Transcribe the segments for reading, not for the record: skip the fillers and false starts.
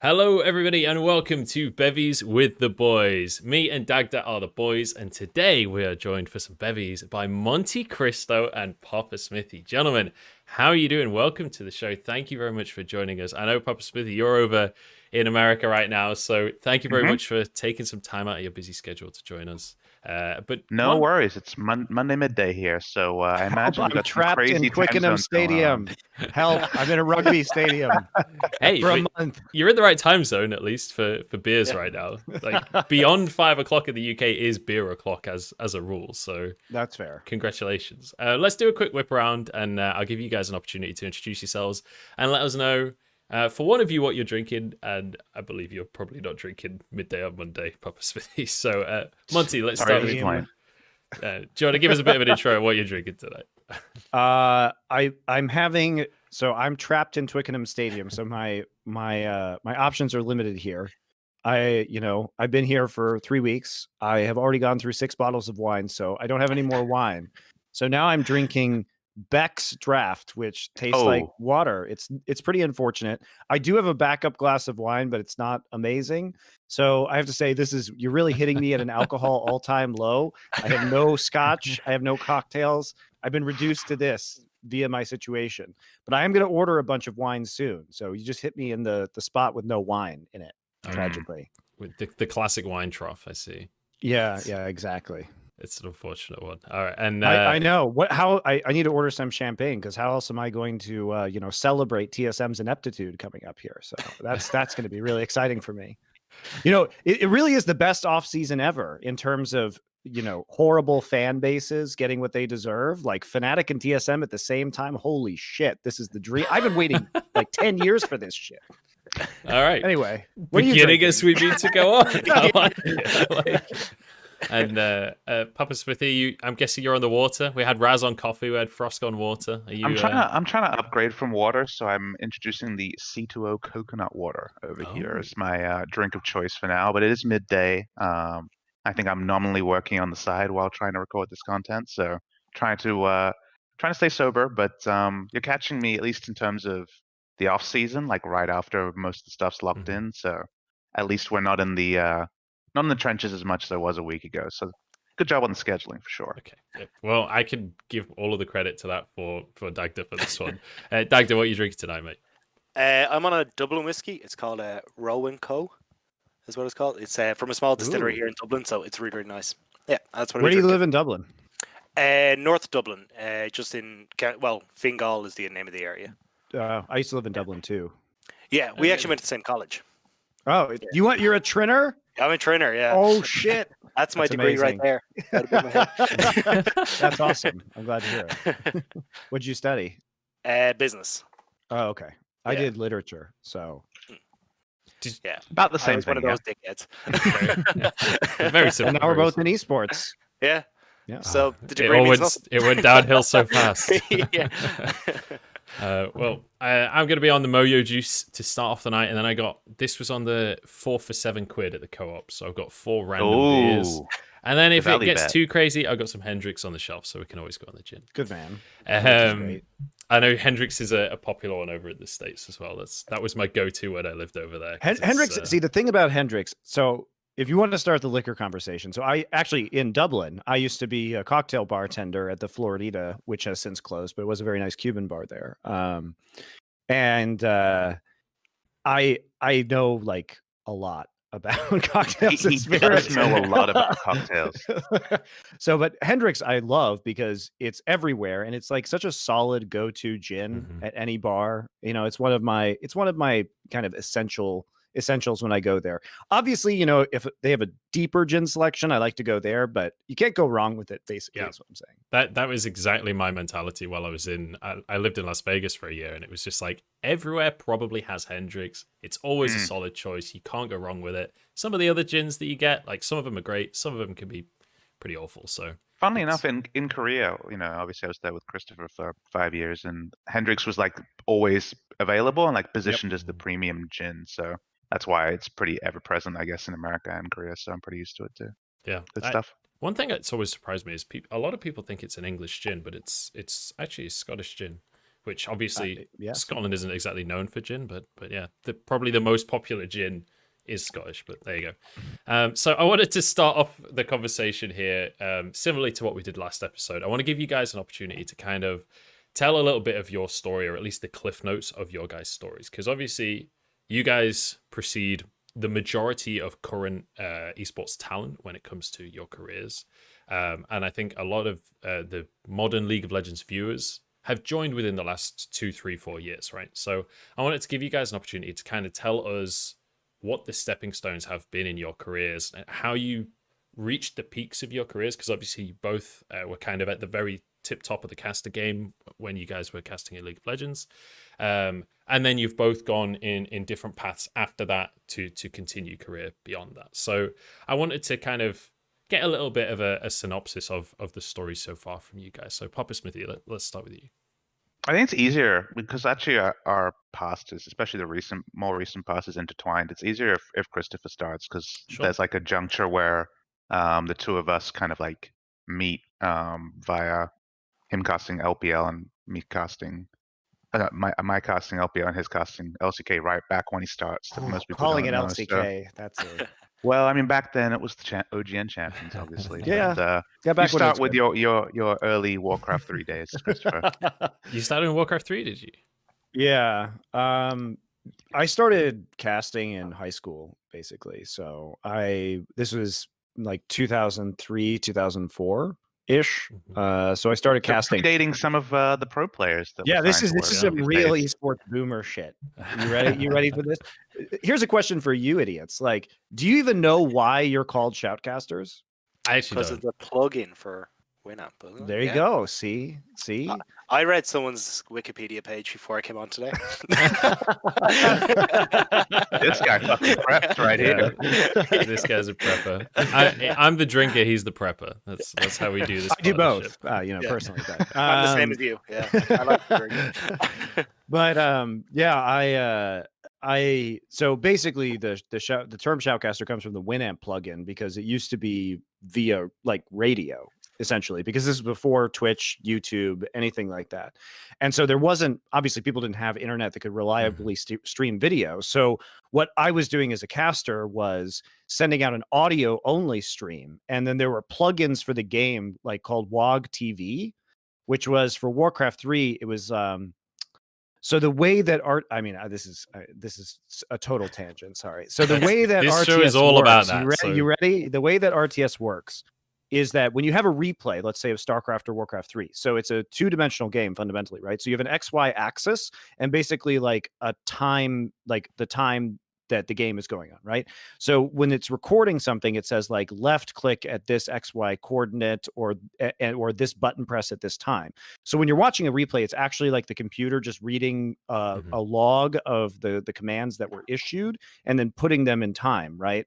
Hello, everybody, and welcome to Bevvies with the Boys. Me and Dade are the boys, and today we are joined for some Bevvies by MonteCristo and PapaSmithy. Gentlemen, how are you doing? Welcome to the show. Thank you very much for joining us. I know, PapaSmithy, you're over in America right now, so thank you very much for taking some time out of your busy schedule to join us. But no worries. It's Monday midday here, so I imagine I'm trapped in Twickenham Stadium. Help! I'm in a rugby stadium. Hey, for a month. You're in the right time zone at least for beers right now. Like beyond 5 o'clock in the UK is beer o'clock as a rule. So that's fair. Congratulations. Let's do a quick whip around, and I'll give you guys an opportunity to introduce yourselves and let us know. For one of you, what you're drinking, and I believe you're probably not drinking midday on Monday, PapaSmithy. So, Monty, let's start with you. Do you want to give us a bit of an intro of what you're drinking tonight? I'm having. So I'm trapped in Twickenham Stadium. So my options are limited here. I've been here for 3 weeks. I have already gone through 6 bottles of wine, so I don't have any more wine. So now I'm drinking Beck's Draft, which tastes like water. It's pretty unfortunate. I do have a backup glass of wine, but it's not amazing. So I have to say, you're really hitting me at an alcohol all-time low. I have no scotch. I have no cocktails. I've been reduced to this via my situation, but I am going to order a bunch of wine soon. So you just hit me in the spot with no wine in it, tragically. With the classic wine trough, I see. Yeah, exactly. It's an unfortunate one. All right, and I know I need to order some champagne, because how else am I going to celebrate TSM's ineptitude coming up here? So that's going to be really exciting for me. It really is the best off season ever in terms of horrible fan bases getting what they deserve, like Fnatic and TSM at the same time. Holy shit, this is the dream. I've been waiting like 10 years for this shit. All right. Anyway, beginning as we mean to go on. I like it. And PapaSmithy, I'm guessing you're on the water. We had Raz on coffee. We had Frost on water. Are you? I'm trying to upgrade from water, so I'm introducing the C2O coconut water over here as my drink of choice for now. But it is midday. I think I'm nominally working on the side while trying to record this content, so trying to stay sober. But you're catching me, at least in terms of the off season, like right after most of the stuff's locked in. So at least we're not in the trenches as much as I was a week ago. So good job on the scheduling for sure. Okay. Well, I can give all of the credit to that for Dade for this one. Dade, what are you drinking tonight, mate? I'm on a Dublin whiskey. It's called Rowan Co. Is what it's called. It's from a small distillery here in Dublin, so it's really, really nice. Yeah, that's what. Where do you live in Dublin? North Dublin, just in Fingal is the name of the area. I used to live in Dublin too. Yeah, we actually went to the same college. Oh, yeah. You're a Trinner? I'm a Trinner, yeah. Oh shit, that's my degree amazing. right there. That's awesome. I'm glad to hear it. What'd you study? Business. Oh, okay. I did literature, so. Yeah, about the same thing. One of those dickheads. Very simple. And now we're both in esports. Yeah. So the degree it went downhill so fast. Yeah. Well, I'm going to be on the Moyo juice to start off the night, and then this was on the 4 for £7 at the co-op, so I've got 4 random beers. And then if it gets too crazy, I've got some Hendrix on the shelf, so we can always go on the gin. Good man. I know Hendrix is a popular one over in the States as well. That was my go-to when I lived over there. Hendrix, see, the thing about Hendrix, so if you want to start the liquor conversation, so I actually, in Dublin, I used to be a cocktail bartender at the Florida, which has since closed, but it was a very nice Cuban bar there. I know like a lot about cocktails and spirits. He does know a lot about cocktails. But Hendrix I love because it's everywhere, and it's like such a solid go-to gin at any bar. It's one of my kind of essentials when I go there. Obviously, if they have a deeper gin selection, I like to go there, but you can't go wrong with it, basically. Is what I'm saying. That was exactly my mentality while I was I lived in Las Vegas for a year, and it was just like everywhere probably has Hendrix. It's always a solid choice. You can't go wrong with it. Some of the other gins that you get, like some of them are great, some of them can be pretty awful. So funnily enough, in Korea, obviously I was there with Christopher for 5 years, and Hendrix was like always available and like positioned as the premium gin. So that's why it's pretty ever present, I guess, in America and Korea. So I'm pretty used to it too. Yeah, good stuff. One thing that's always surprised me is a lot of people think it's an English gin, but it's actually a Scottish gin. which obviously yes. Scotland isn't exactly known for gin, but yeah, probably the most popular gin is Scottish, but there you go. So I wanted to start off the conversation here, similarly to what we did last episode. I want to give you guys an opportunity to kind of tell a little bit of your story, or at least the cliff notes of your guys' stories, because obviously you guys precede the majority of current esports talent when it comes to your careers. And I think a lot of the modern League of Legends viewers have joined within the last 2, 3, 4 years, right? So I wanted to give you guys an opportunity to kind of tell us what the stepping stones have been in your careers, and how you reached the peaks of your careers, because obviously you both were kind of at the very tip top of the caster game when you guys were casting in League of Legends. And then you've both gone in different paths after that to continue career beyond that. So I wanted to kind of get a little bit of a synopsis of the story so far from you guys. So PapaSmithy, let's start with you. I think it's easier because actually our past is, especially the more recent past, is intertwined. It's easier if Christopher starts, because there's like a juncture where the two of us kind of like meet via him casting LPL and me casting my casting LPL and his casting LCK right back when he starts. That most people Calling it don't know, LCK, that's a... Well, I mean, back then it was the OGN champions, obviously. Yeah. But, you start with your early Warcraft 3 days, Christopher. You started in Warcraft 3, did you? Yeah. I started casting in high school, basically. So this was like 2003, 2004 ish. So I started casting, dating some of the pro players. This is some real esports boomer shit. You ready? You ready for this? Here's a question for you idiots. Like, do you even know why you're called shoutcasters? I actually because don't. of the plugin for Winamp. There you go. See. I read someone's Wikipedia page before I came on today. This guy fucking prepped right here. This guy's a prepper. I'm the drinker. He's the prepper. That's how we do this. I do both. Personally. But, I'm the same as you. Yeah, I like to drink. But so basically the term shoutcaster comes from the Winamp plugin, because it used to be via like radio, essentially, because this was before Twitch, YouTube, anything like that. And so there wasn't, obviously people didn't have internet that could reliably stream video. So what I was doing as a caster was sending out an audio only stream. And then there were plugins for the game, like called WOG TV, which was for Warcraft 3. It was, so the way that this is a total tangent. Sorry. So the way that this RTS show is all works, about that. You ready? The way that RTS works is that when you have a replay, let's say of StarCraft or Warcraft 3, so it's a 2-dimensional game fundamentally, right? So you have an XY axis and basically like a time, like the time that the game is going on, right? So when it's recording something, it says like left click at this XY coordinate or this button press at this time. So when you're watching a replay, it's actually like the computer just reading a log of the commands that were issued and then putting them in time, right?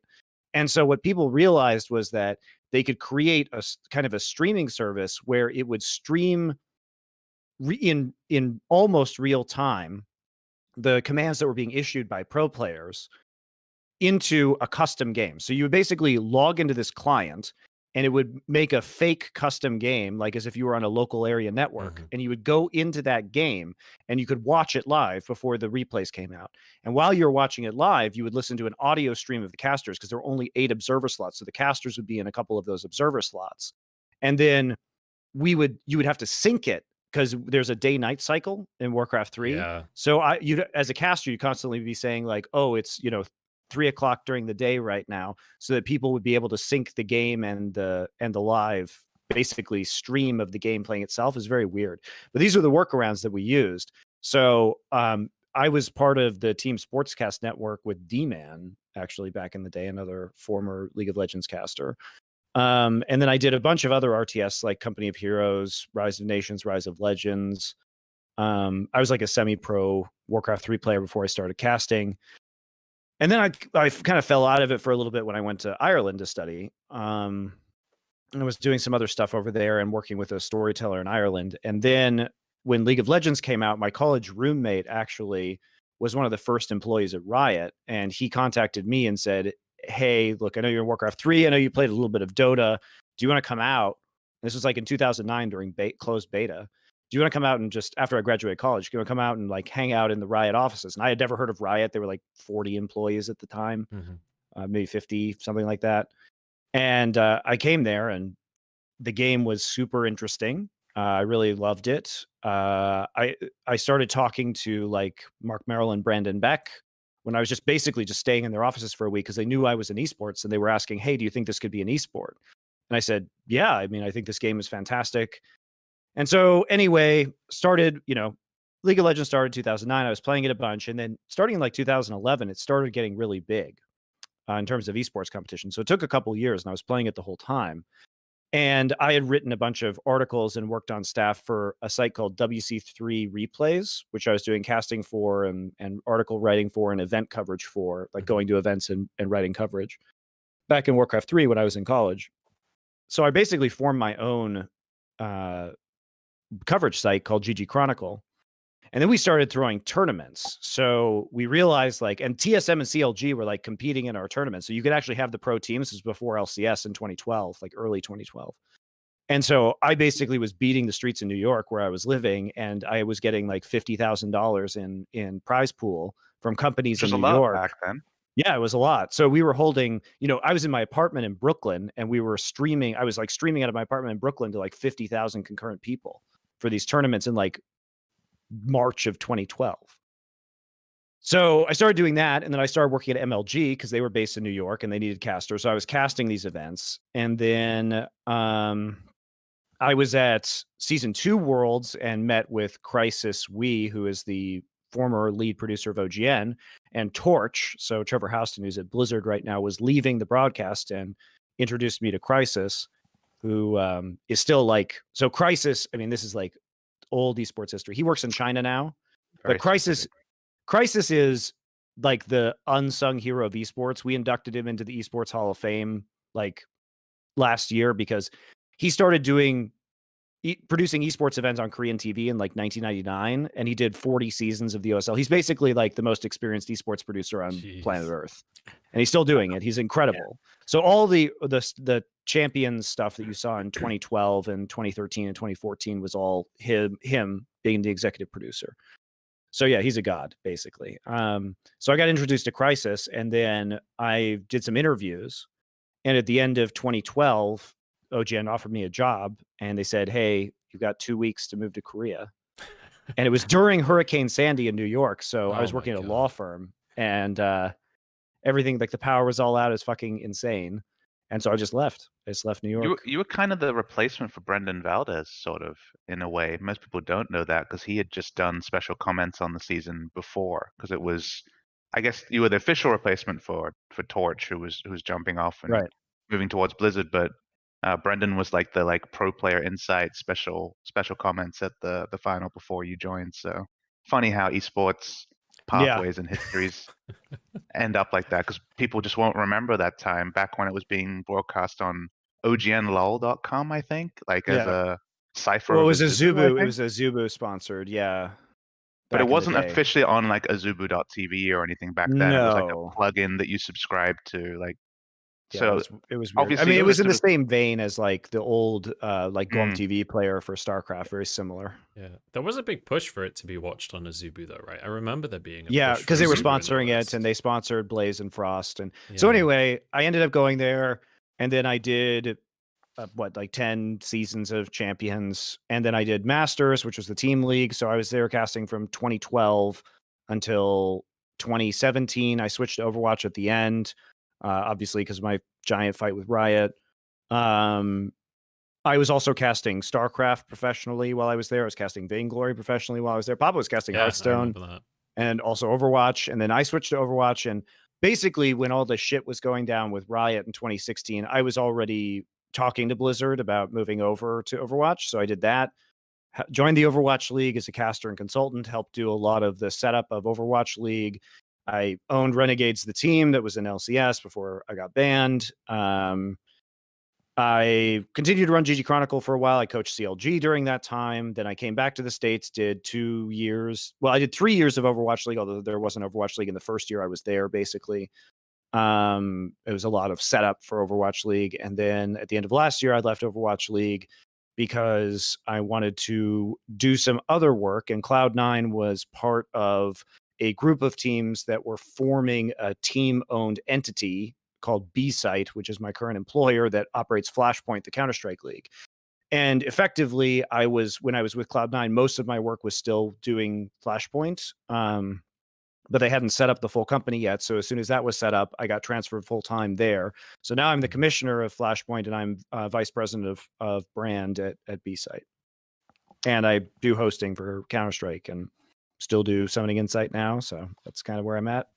And so what people realized was that they could create a kind of a streaming service where it would stream in almost real time the commands that were being issued by pro players into a custom game. So you would basically log into this client and it would make a fake custom game, like as if you were on a local area network, and you would go into that game and you could watch it live before the replays came out. And while you're watching it live, you would listen to an audio stream of the casters, because there were only 8 observer slots. So the casters would be in a couple of those observer slots. And then you would have to sync it, because there's a day-night cycle in Warcraft 3. Yeah. So as a caster, you constantly be saying like, oh, it's 3 o'clock during the day right now, so that people would be able to sync the game and the live basically stream of the game playing itself. Is very weird. But these are the workarounds that we used. So I was part of the Team Sportscast network with D-Man, actually, back in the day, another former League of Legends caster. And then I did a bunch of other RTS like Company of Heroes, Rise of Nations, Rise of Legends. I was like a semi-pro Warcraft 3 player before I started casting. And then I kind of fell out of it for a little bit when I went to Ireland to study. And I was doing some other stuff over there and working with a storyteller in Ireland. And then when League of Legends came out, my college roommate actually was one of the first employees at Riot. And he contacted me and said, hey, look, I know you're in Warcraft 3. I know you played a little bit of Dota. Do you want to come out? This was like in 2009 during closed beta. do you want to come out and just, after I graduated college, do you want to come out and like hang out in the Riot offices? And I had never heard of Riot. They were like 40 employees at the time, maybe 50, something like that. And I came there, and the game was super interesting. I really loved it. I started talking to like Mark Merrill and Brandon Beck when I was just basically just staying in their offices for a week, because they knew I was in esports, and they were asking, hey, do you think this could be an esport? And I said, yeah, I mean, I think this game is fantastic. And so anyway, started, League of Legends started in 2009. I was playing it a bunch. And then starting in like 2011, it started getting really big in terms of esports competition. So it took a couple years, and I was playing it the whole time. And I had written a bunch of articles and worked on staff for a site called WC3 Replays, which I was doing casting for and article writing for and event coverage for, like going to events and writing coverage back in Warcraft 3 when I was in college. So I basically formed my own coverage site called GG Chronicle. And then we started throwing tournaments. So we realized and TSM and CLG were like competing in our tournaments. So you could actually have the pro teams. This was before LCS in 2012, like early 2012. And so I basically was beating the streets in New York where I was living, and I was getting like $50,000 in prize pool from companies in New York. Back then. Yeah, it was a lot. So we were holding, I was in my apartment in Brooklyn, and we were streaming. I was like streaming out of my apartment in Brooklyn to like 50,000 concurrent people for these tournaments in like March of 2012. So I started doing that, and then I started working at MLG because they were based in New York and they needed casters. So I was casting these events, and then I was at Season 2 Worlds and met with Crisis Wee, who is the former lead producer of OGN, and Torch. So Trevor Houston, who's at Blizzard right now, was leaving the broadcast and introduced me to Crisis, who is still so Crisis. I mean, this is like old esports history. He works in China now, but Crisis is like the unsung hero of esports. We inducted him into the Esports Hall of Fame like last year because he started producing esports events on Korean TV in like 1999, and he did 40 seasons of the OSL. He's basically like the most experienced esports producer on planet Earth, and he's still doing it. He's incredible. Yeah. So all the Champions stuff that you saw in 2012 and 2013 and 2014 was all him being the executive producer. So yeah, he's a god basically. So I got introduced to Crisis, and then I did some interviews, and at the end of 2012, OGN offered me a job, and they said, hey, you've got 2 weeks to move to Korea. And it was during Hurricane Sandy in New York. So I was working at a law firm, and everything, like the power was all out. It was fucking insane. And so I just left. I just left New York. You were kind of the replacement for Brendan Valdez, sort of, in a way. Most people don't know that because he had just done special comments on the season before. Because it was, I guess, you were the official replacement for Torch, who was jumping off and moving towards Blizzard. But Brendan was like the pro player insight special comments at the final before you joined. So funny how esports pathways and histories end up like that, because people just won't remember that time back when it was being broadcast on OGNLOL.com, I think, as a cipher. Well, it was Azubu. It was Azubu sponsored, but it wasn't officially on like Azubu.tv or anything back then. No. It was like a plugin that you subscribed to, so it was weird. I mean, it was in the same vein as like the old Gorm TV player for StarCraft, very similar. Yeah, there was a big push for it to be watched on Azubu, though, right? I remember there being because they were sponsoring it, and they sponsored Blaze and Frost, and so anyway, I ended up going there, and then I did 10 seasons of Champions, and then I did Masters, which was the team league. So I was there casting from 2012 until 2017. I switched to Overwatch at the end. Obviously, because of my giant fight with Riot. I was also casting StarCraft professionally while I was there. I was casting Vainglory professionally while I was there. Papa was casting Hearthstone and also Overwatch. And then I switched to Overwatch. And basically, when all the shit was going down with Riot in 2016, I was already talking to Blizzard about moving over to Overwatch. So I did that. Joined the Overwatch League as a caster and consultant, helped do a lot of the setup of Overwatch League. I owned Renegades, the team that was in LCS before I got banned. I continued to run GG Chronicle for a while. I coached CLG during that time. Then I came back to the States, did 2 years. Well, I did 3 years of Overwatch League, although there wasn't Overwatch League in the first year I was there, basically. It was a lot of setup for Overwatch League. And then at the end of last year, I left Overwatch League because I wanted to do some other work, and Cloud9 was part of a group of teams that were forming a team-owned entity called B-Site, which is my current employer that operates Flashpoint, the Counter-Strike League. And effectively, when I was with Cloud9, most of my work was still doing Flashpoint, but they hadn't set up the full company yet. So as soon as that was set up, I got transferred full-time there. So now I'm the commissioner of Flashpoint, and I'm vice president of brand at B-Site. And I do hosting for Counter-Strike and still do Summoning Insight now. So that's kind of where I'm at.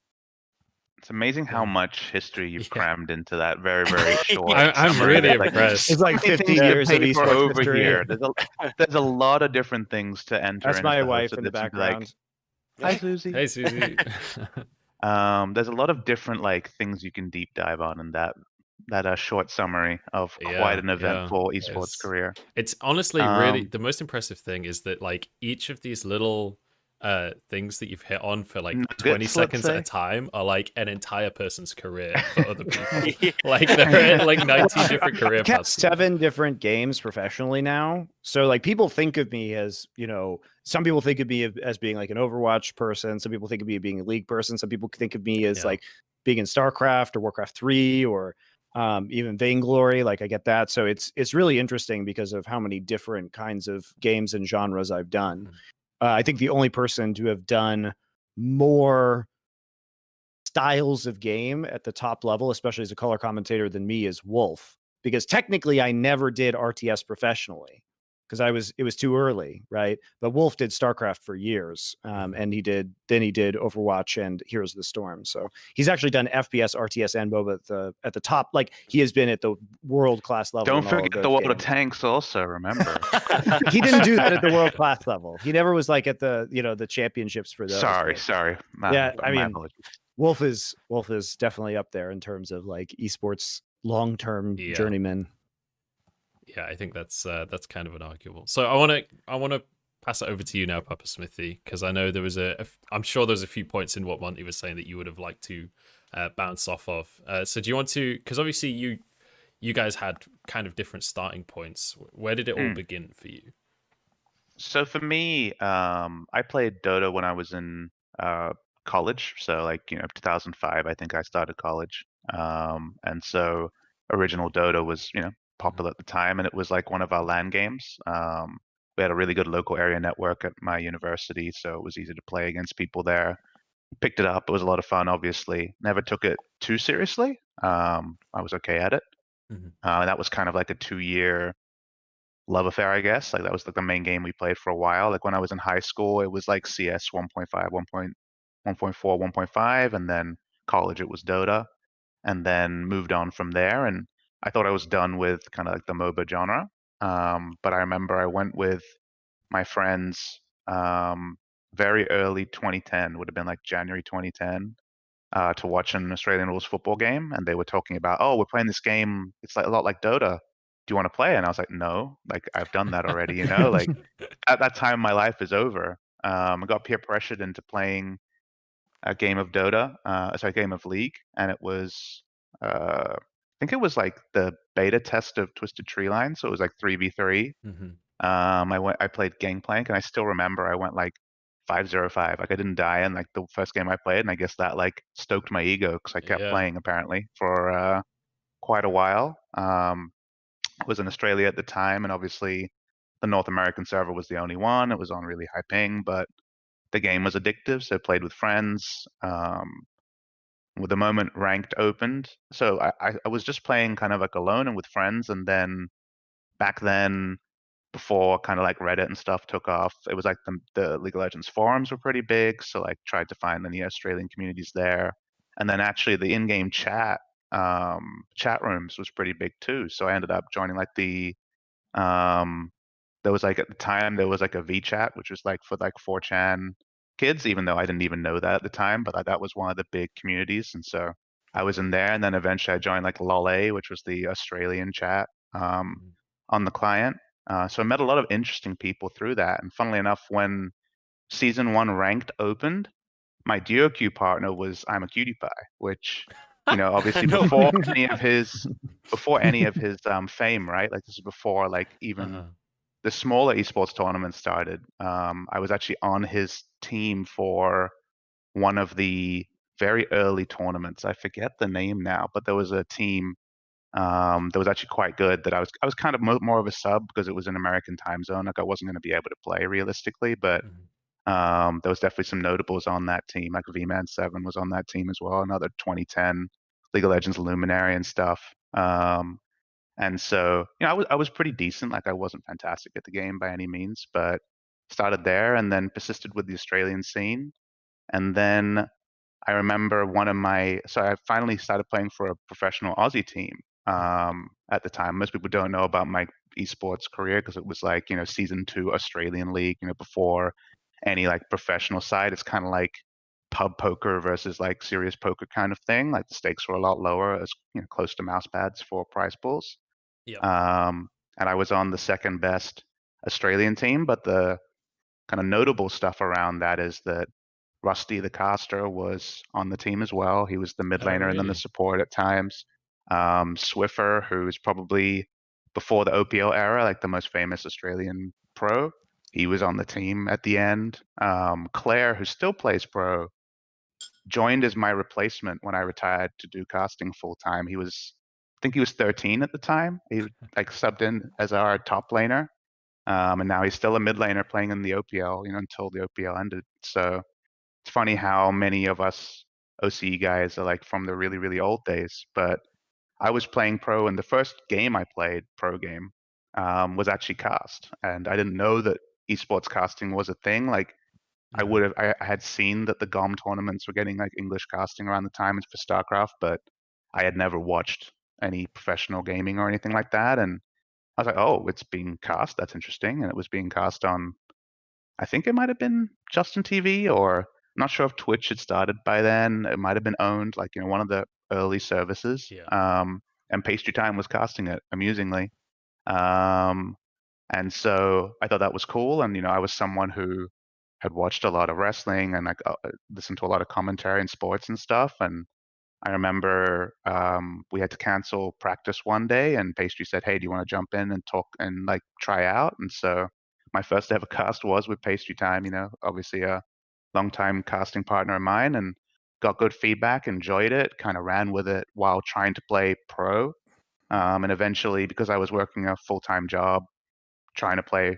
It's amazing how much history you've crammed into that very, very short. I'm summary. really Like, impressed. It's like 50 years of paper esports over history. here. There's a lot of different things to enter. That's into my the wife host of in the this and be background. Like, hi, Susie. Hey, Susie. There's a lot of different like things you can deep dive on in that short summary of quite an eventful esports career. It's honestly really the most impressive thing is that like each of these little things that you've hit on for like 20 seconds at a time are like an entire person's career for other people. Like they're in like 19 different career I've kept paths. 7 different games professionally now. So like people think of me as, some people think of me as being like an Overwatch person. Some people think of me as being a League person. Some people think of me as like being in StarCraft or Warcraft 3 or even Vainglory. Like I get that. So it's really interesting because of how many different kinds of games and genres I've done. I think the only person to have done more styles of game at the top level, especially as a color commentator, than me is Wolf, because technically I never did RTS professionally because it was too early, right? But Wolf did StarCraft for years, and he did Overwatch and Heroes of the Storm. So he's actually done FPS, RTS, and MOBA at the top. Like he has been at the world class level. Don't forget the World of Tanks, also. Remember, he didn't do that at the world class level. He never was like at the the championships for those. Sorry. I mean, apologies. Wolf is definitely up there in terms of like esports long-term journeyman. Yeah, I think that's kind of unarguable. So I want to pass it over to you now, PapaSmithy, because I know there was I'm sure there's a few points in what Monty was saying that you would have liked to bounce off of. So do you want to? Because obviously you guys had kind of different starting points. Where did it all begin for you? So for me, I played Dota when I was in college. So like 2005, I think I started college, and so original Dota was popular at the time, and it was like one of our LAN games. We had a really good local area network at my university, so it was easy to play against people there. Picked it up. It was a lot of fun, obviously. Never took it too seriously. I was okay at it. And that was kind of like a 2-year love affair, I guess. Like that was like the main game we played for a while. Like when I was in high school, it was like CS 1.5, 1.4, 1.5, and then college it was Dota, and then moved on from there. And I thought I was done with kind of like the MOBA genre. But I remember I went with my friends very early 2010, would have been like January 2010, to watch an Australian rules football game. And they were talking about, oh, we're playing this game. It's like a lot like Dota. Do you want to play? And I was like, no, like I've done that already, like at that time my life is over. I got peer pressured into playing a game of Dota, a game of League. And it was, I think it was like the beta test of Twisted Treeline, so it was like 3v3. I played Gangplank, and I still remember I went like 5-0-5. Like I didn't die in like the first game I played, and I guess that like stoked my ego because I kept playing apparently for quite a while. I was in Australia at the time, and obviously the North American server was the only one. It was on really high ping, but the game was addictive, so I played with friends. With the moment ranked opened, so I was just playing kind of like alone and with friends. And then back then, before kind of like Reddit and stuff took off, it was like the League of Legends forums were pretty big, so like tried to find any Australian communities there. And then actually the in-game chat rooms was pretty big too, so I ended up joining like the there was like at the time there was like a VChat, which was like for like 4chan kids, even though I didn't even know that at the time, but that was one of the big communities. And so I was in there, and then eventually I joined like LOL, which was the Australian chat on the client. So I met a lot of interesting people through that. And funnily enough, when season 1 ranked opened, my duo queue partner was I'm a Cutie Pie, which obviously before any of his fame, right? Like this is before like even the smaller esports tournament started, I was actually on his team for one of the very early tournaments. I forget the name now, but there was a team that was actually quite good that I was kind of more of a sub because it was an American time zone. Like I wasn't going to be able to play realistically, but there was definitely some notables on that team. Like VMan7 was on that team as well, another 2010 League of Legends luminary and stuff. And so, I was pretty decent. Like I wasn't fantastic at the game by any means, but started there and then persisted with the Australian scene. And then I remember so I finally started playing for a professional Aussie team at the time. Most people don't know about my esports career because it was like, season 2 Australian League, before any like professional side. It's kind of like pub poker versus like serious poker kind of thing. Like the stakes were a lot lower, as close to mouse pads for prize pools. Yep. And I was on the second best Australian team, but the kind of notable stuff around that is that Rusty the caster was on the team as well. He was the mid laner and then the really? support at times. Swiffer, who is probably before the OPL era, like the most famous Australian pro, he was on the team at the end. Claire, who still plays pro, joined as my replacement when I retired to do casting full time. I think he was 13 at the time. He like subbed in as our top laner. And now he's still a mid laner playing in the OPL, until the OPL ended. So it's funny how many of us OCE guys are like from the really, really old days. But I was playing pro, and the first game I played, pro game, was actually cast. And I didn't know that esports casting was a thing. Like I had seen that the GOM tournaments were getting like English casting around the time for StarCraft, but I had never watched any professional gaming or anything like that. And I was like, oh, it's being cast. That's interesting. And it was being cast on, I think it might have been Justin TV, or I'm not sure if Twitch had started by then. It might have been owned, like, one of the early services. Yeah. And Pastry Time was casting it, amusingly. And so I thought that was cool. And, I was someone who had watched a lot of wrestling and like listened to a lot of commentary and sports and stuff. And I remember we had to cancel practice one day, and Pastry said, "Hey, do you want to jump in and talk and like try out?" And so my first ever cast was with Pastry Time. Obviously a longtime casting partner of mine, and got good feedback, enjoyed it, kind of ran with it while trying to play pro. And eventually, because I was working a full-time job, trying to play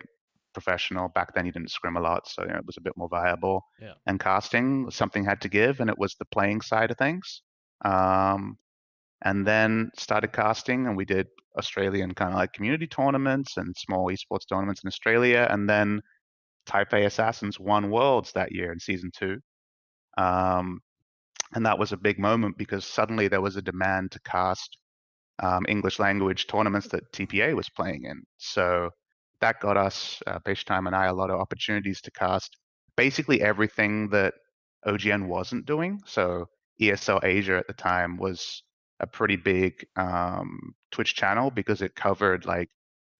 professional. Back then, you didn't scrim a lot, so it was a bit more viable. Yeah. And casting, something had to give, and it was the playing side of things. And then started casting, and we did Australian kind of like community tournaments and small esports tournaments in Australia. And then Taipei Assassins won Worlds that year in season 2. And that was a big moment because suddenly there was a demand to cast English language tournaments that TPA was playing in. So that got us, Pastry Time and I, a lot of opportunities to cast basically everything that OGN wasn't doing. So ESL Asia at the time was a pretty big Twitch channel because it covered like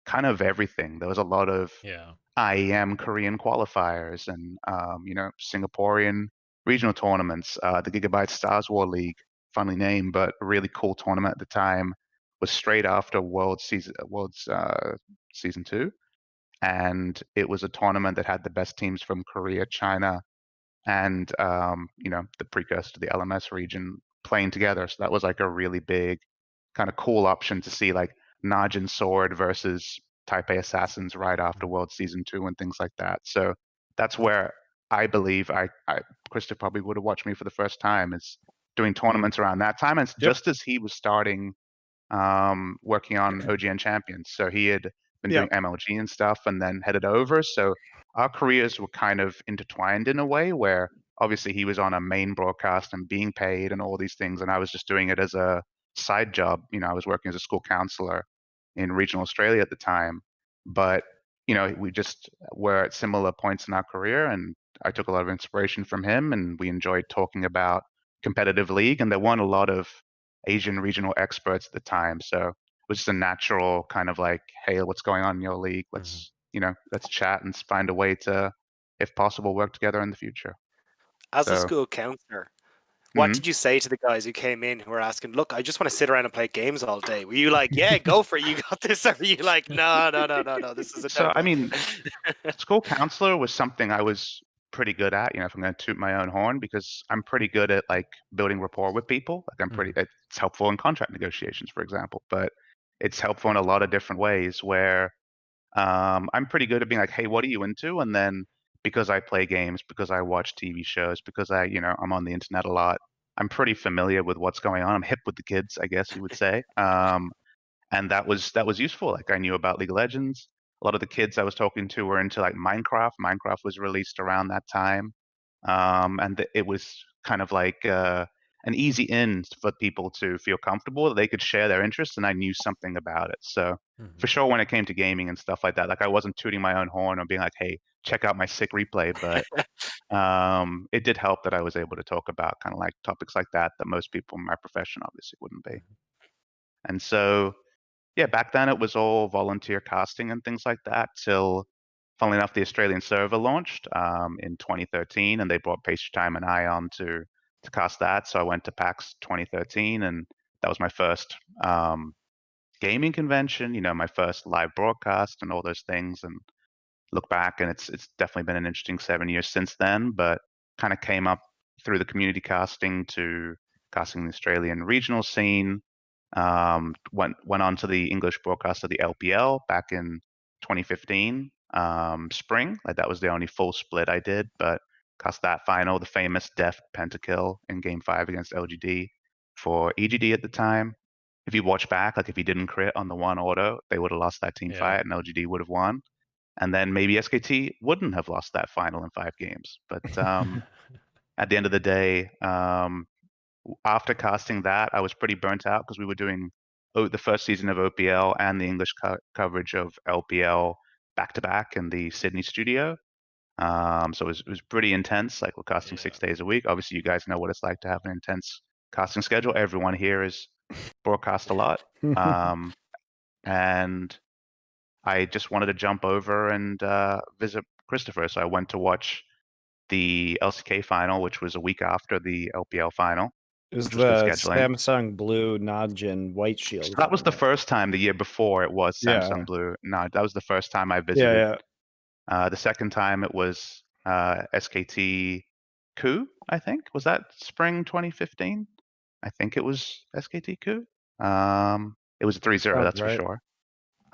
kind of everything. There was a lot of IEM Korean qualifiers and Singaporean regional tournaments. The Gigabyte Stars War League, funny name, but a really cool tournament at the time, was straight after Worlds season 2, and it was a tournament that had the best teams from Korea, China, and the precursor to the LMS region playing together. So that was like a really big, kind of cool option to see like Najin Sword versus Taipei Assassins right after World Season 2 and things like that. So that's where I believe Krista probably would have watched me for the first time, is doing tournaments around that time. And just as he was starting working on OGN Champions. So he had been doing MLG and stuff and then headed over. So our careers were kind of intertwined in a way where obviously he was on a main broadcast and being paid and all these things. And I was just doing it as a side job. I was working as a school counselor in regional Australia at the time. But, we just were at similar points in our career. And I took a lot of inspiration from him, and we enjoyed talking about competitive league. And there weren't a lot of Asian regional experts at the time. So it was just a natural kind of like, hey, what's going on in your league? Let's chat and find a way to, if possible, work together in the future. As a school counselor, What Mhm. did you say to the guys who came in who were asking, look, I just want to sit around and play games all day? Were you like, yeah, go for it, you got this? Or were you like, no, this is a So, no I play? mean, school counselor was something I was pretty good at, if I'm going to toot my own horn, because I'm pretty good at like building rapport with people. Like it's helpful in contract negotiations, for example, but it's helpful in a lot of different ways where I'm pretty good at being like, hey, what are you into? And then because I play games, because I watch TV shows, because I'm on the internet a lot, I'm pretty familiar with what's going on. I'm hip with the kids, I guess you would say. And that was useful. Like I knew about League of Legends. A lot of the kids I was talking to were into like Minecraft. Minecraft was released around that time, and it was kind of like an easy in for people to feel comfortable that they could share their interests, and I knew something about it. So for sure, when it came to gaming and stuff like that, like I wasn't tooting my own horn or being like, "Hey, check out my sick replay," but it did help that I was able to talk about kind of like topics like that most people in my profession obviously wouldn't be. And so yeah, back then it was all volunteer casting and things like that till, funnily enough, the Australian server launched in 2013, and they brought Pastry Time and I on to cast that. So I went to PAX 2013, and that was my first gaming convention. My first live broadcast and all those things. And look back, and it's definitely been an interesting 7 years since then. But kind of came up through the community casting to casting the Australian regional scene. Went on to the English broadcast of the LPL back in 2015 spring. Like that was the only full split I did, but cast that final, the famous Deft pentakill in Game 5 against LGD for EGD at the time. If you watch back, like if he didn't crit on the one auto, they would have lost that team fight and LGD would have won. And then maybe SKT wouldn't have lost that final in 5 games. But at the end of the day, after casting that, I was pretty burnt out because we were doing the first season of OPL and the English coverage of LPL back to back in the Sydney studio. So it was pretty intense. Like we're casting 6 days a week. Obviously, you guys know what it's like to have an intense casting schedule. Everyone here is broadcast a lot. And I just wanted to jump over and visit Christopher. So I went to watch the LCK final, which was a week after the LPL final. It was which was the good scheduling. Samsung Blue Najin White Shield. So that was the first time. The year before it was Samsung Blue. No, that was the first time I visited. The second time it was SKT Coup, I think. Was that spring 2015? I think it was SKT Coup. It was a 3-0, that's for sure.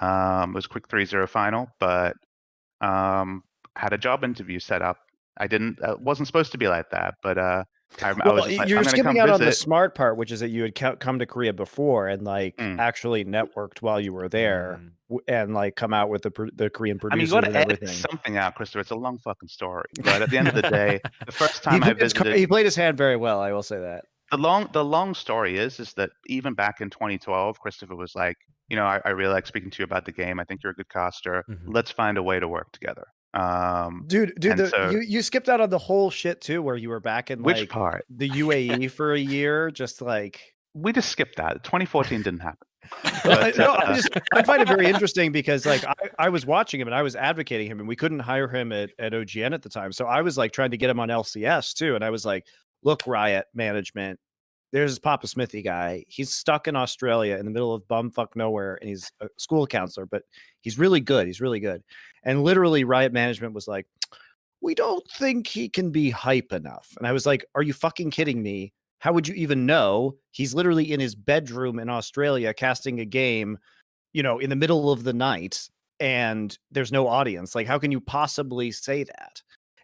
It was a quick 3-0 final, but had a job interview set up. Wasn't supposed to be like that, but I was just like, you're I'm gonna skipping come out on visit. the smart part, which is that you had come to Korea before and like actually networked while you were there and like come out with the Korean producers you got and to edit everything. something out, Christopher. It's a long fucking story, but at the end of the day, the first time I visited, he played his hand very well. I will say that. The long story is that even back in 2012, Christopher was like, I really like speaking to you about the game. I think you're a good caster. Let's find a way to work together. Dude, you skipped out on the whole shit too, where you were back in which part? The UAE for a year, just like we just skipped that. 2014 didn't happen. But, I find it very interesting because like I was watching him and I was advocating him, and we couldn't hire him at OGN at the time, so I was like trying to get him on LCS too, and I was like, look, Riot management, there's this PapaSmithy guy. He's stuck in Australia in the middle of bumfuck nowhere, and he's a school counselor, but he's really good. He's really good. And literally, Riot management was like, we don't think he can be hype enough. And I was like, are you fucking kidding me? How would you even know? He's literally in his bedroom in Australia casting a game, in the middle of the night, and there's no audience. Like, how can you possibly say that?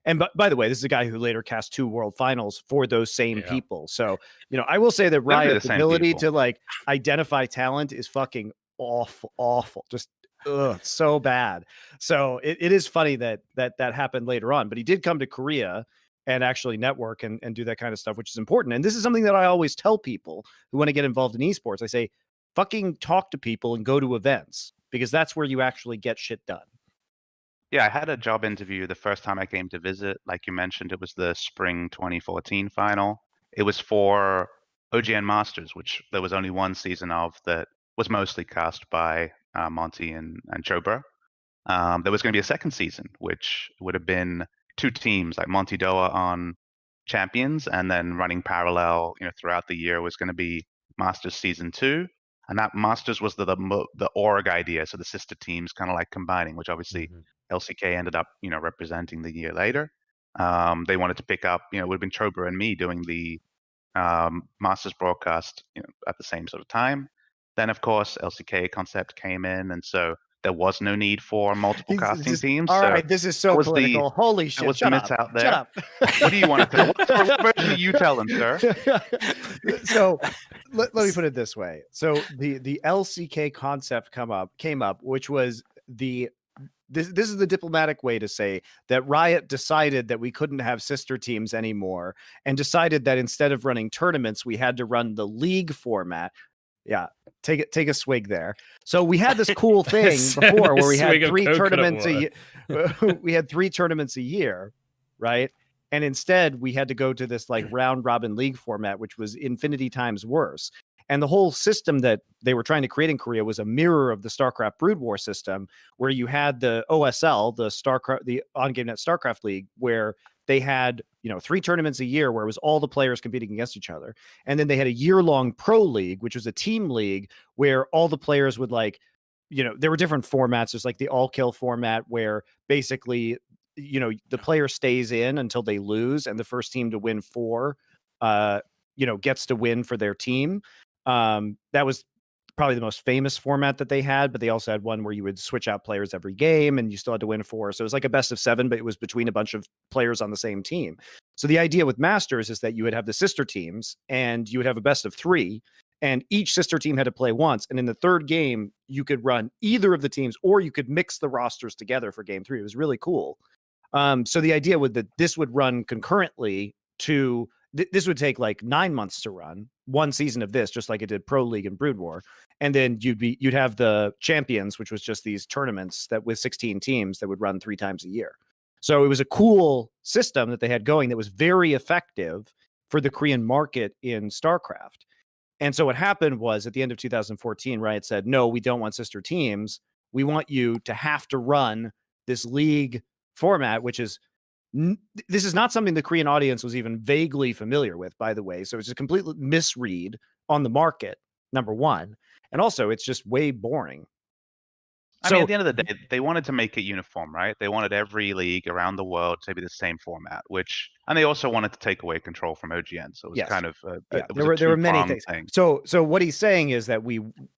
And by the way, this is a guy who later cast 2 world finals for those same people. So, I will say that Riot's ability to like identify talent is fucking awful. Just so bad. So it is funny that happened later on, but he did come to Korea and actually network and do that kind of stuff, which is important. And this is something that I always tell people who want to get involved in esports. I say, fucking talk to people and go to events, because that's where you actually get shit done. Yeah, I had a job interview the first time I came to visit. Like you mentioned, it was the spring 2014 final. It was for OGN Masters, which there was only one season of that was mostly cast by Monte and Chobra. There was going to be a second season, which would have been 2 teams, like Monte Doa on champions, and then running parallel, throughout the year was going to be Masters Season 2. And that Masters was the org idea, so the sister teams kind of like combining, which obviously LCK ended up, representing the year later. They wanted to pick up, it would have been Chober and me doing the Masters broadcast, at the same sort of time. Then, of course, LCK concept came in, and so there was no need for multiple casting teams. All so right, this is so political. Holy shit! was Shut the up! myth out there. Shut up! What do you want to tell? What version are you telling, sir? So let me put it this way. So the LCK concept came up, which was this is the diplomatic way to say that Riot decided that we couldn't have sister teams anymore, and decided that instead of running tournaments, we had to run the league format. Yeah, take a swig there. So we had this cool thing before where we had 3 tournaments a year. We had 3 tournaments a year, right? And instead we had to go to this like round robin league format, which was infinity times worse. And the whole system that they were trying to create in Korea was a mirror of the StarCraft Brood War system, where you had the OSL, the on-game-net StarCraft League, where they had 3 tournaments a year where it was all the players competing against each other. And then they had a year-long pro league, which was a team league where all the players would there were different formats. There's like the all-kill format where basically, the player stays in until they lose, and the first team to win 4, gets to win for their team. That was probably the most famous format that they had, but they also had one where you would switch out players every game and you still had to win 4. So it was like a best of 7, but it was between a bunch of players on the same team. So the idea with Masters is that you would have the sister teams and you would have a best of 3, and each sister team had to play once. And in the third game, you could run either of the teams, or you could mix the rosters together for game 3. It was really cool. So the idea would that this would run concurrently to this would take like 9 months to run one season of this, just like it did Pro League and Brood War. And then you'd have the Champions, which was just these tournaments that with 16 teams that would run 3 times a year. So it was a cool system that they had going that was very effective for the Korean market in StarCraft. And so what happened was at the end of 2014, Riot said, no, we don't want sister teams. We want you to have to run this league format, which is this is not something the Korean audience was even vaguely familiar with, by the way. So it's a complete misread on the market, number one. And also, it's just way boring. I mean, at the end of the day, they wanted to make it uniform, right? They wanted every league around the world to be the same format, and they also wanted to take away control from OGN. So it was kind of there were many things. So what he's saying is that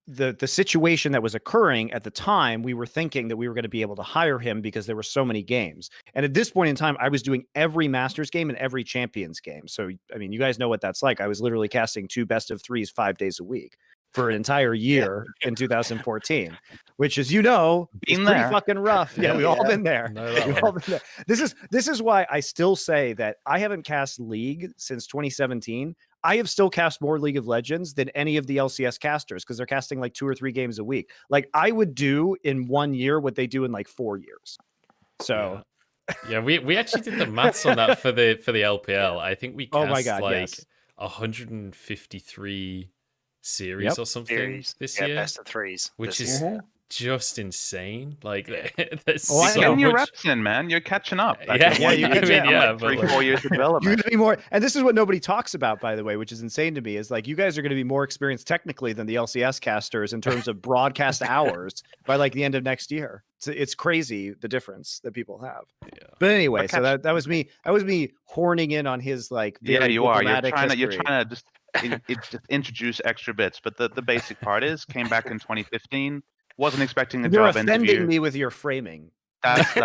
the situation that was occurring at the time, we were thinking that we were going to be able to hire him because there were so many games. And at this point in time, I was doing every Masters game and every Champions game. So I mean, you guys know what that's like. I was literally casting 2 best of 3s 5 days a week for an entire year in 2014, which, as you know, is pretty fucking rough. Yeah, we've all been there. We've all been there. This is why I still say that I haven't cast League since 2017. I have still cast more League of Legends than any of the LCS casters because they're casting like 2 or 3 games a week. Like I would do in 1 year what they do in like 4 years. So yeah, we actually did the maths on that for the LPL. I think we cast 153 series or something this year, best of 3s, which is just insane. Like, there's getting your reps in, man. You're catching up. You're like 3-4 years of development. You're gonna be more, and this is what nobody talks about, by the way, which is insane to me. Is like you guys are going to be more experienced technically than the LCS casters in terms of broadcast hours by like the end of next year. It's crazy the difference that people have. Yeah. But anyway, so that was me. That was me horning in on his like. Very you are. You're trying to just. Just introduce extra bits, but the basic part is came back in 2015. Wasn't expecting a job interview. You're offending me with your framing. That's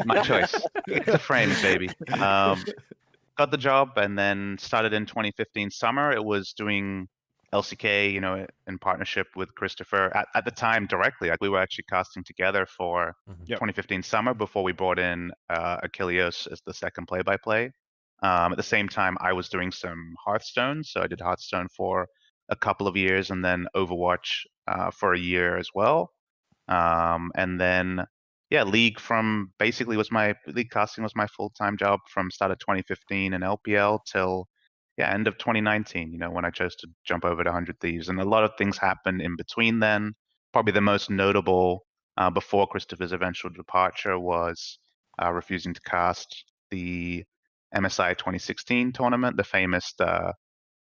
my choice. It's a frame, baby. Got the job and then started in 2015 summer. It was doing LCK, in partnership with Christopher at the time directly. Like we were actually casting together for 2015 summer before we brought in Achilleos as the second play-by-play. At the same time, I was doing some Hearthstone, so I did Hearthstone for a couple of years, and then Overwatch for a year as well. And then, League casting was my full-time job from start of 2015 in LPL till end of 2019. When I chose to jump over to 100 Thieves, and a lot of things happened in between then. Probably the most notable before Christopher's eventual departure was refusing to cast the MSI 2016 tournament, the famous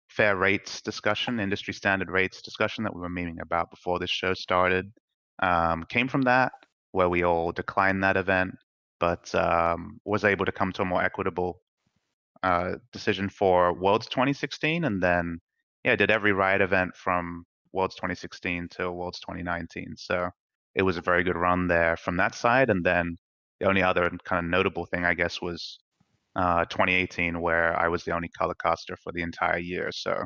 fair rates discussion, industry standard rates discussion that we were memeing about before this show started, came from that, where we all declined that event, but was able to come to a more equitable decision for Worlds 2016, and then yeah, did every Riot event from Worlds 2016 till Worlds 2019. So it was a very good run there from that side. And then the only other kind of notable thing, I guess, was 2018, where I was the only color caster for the entire year. So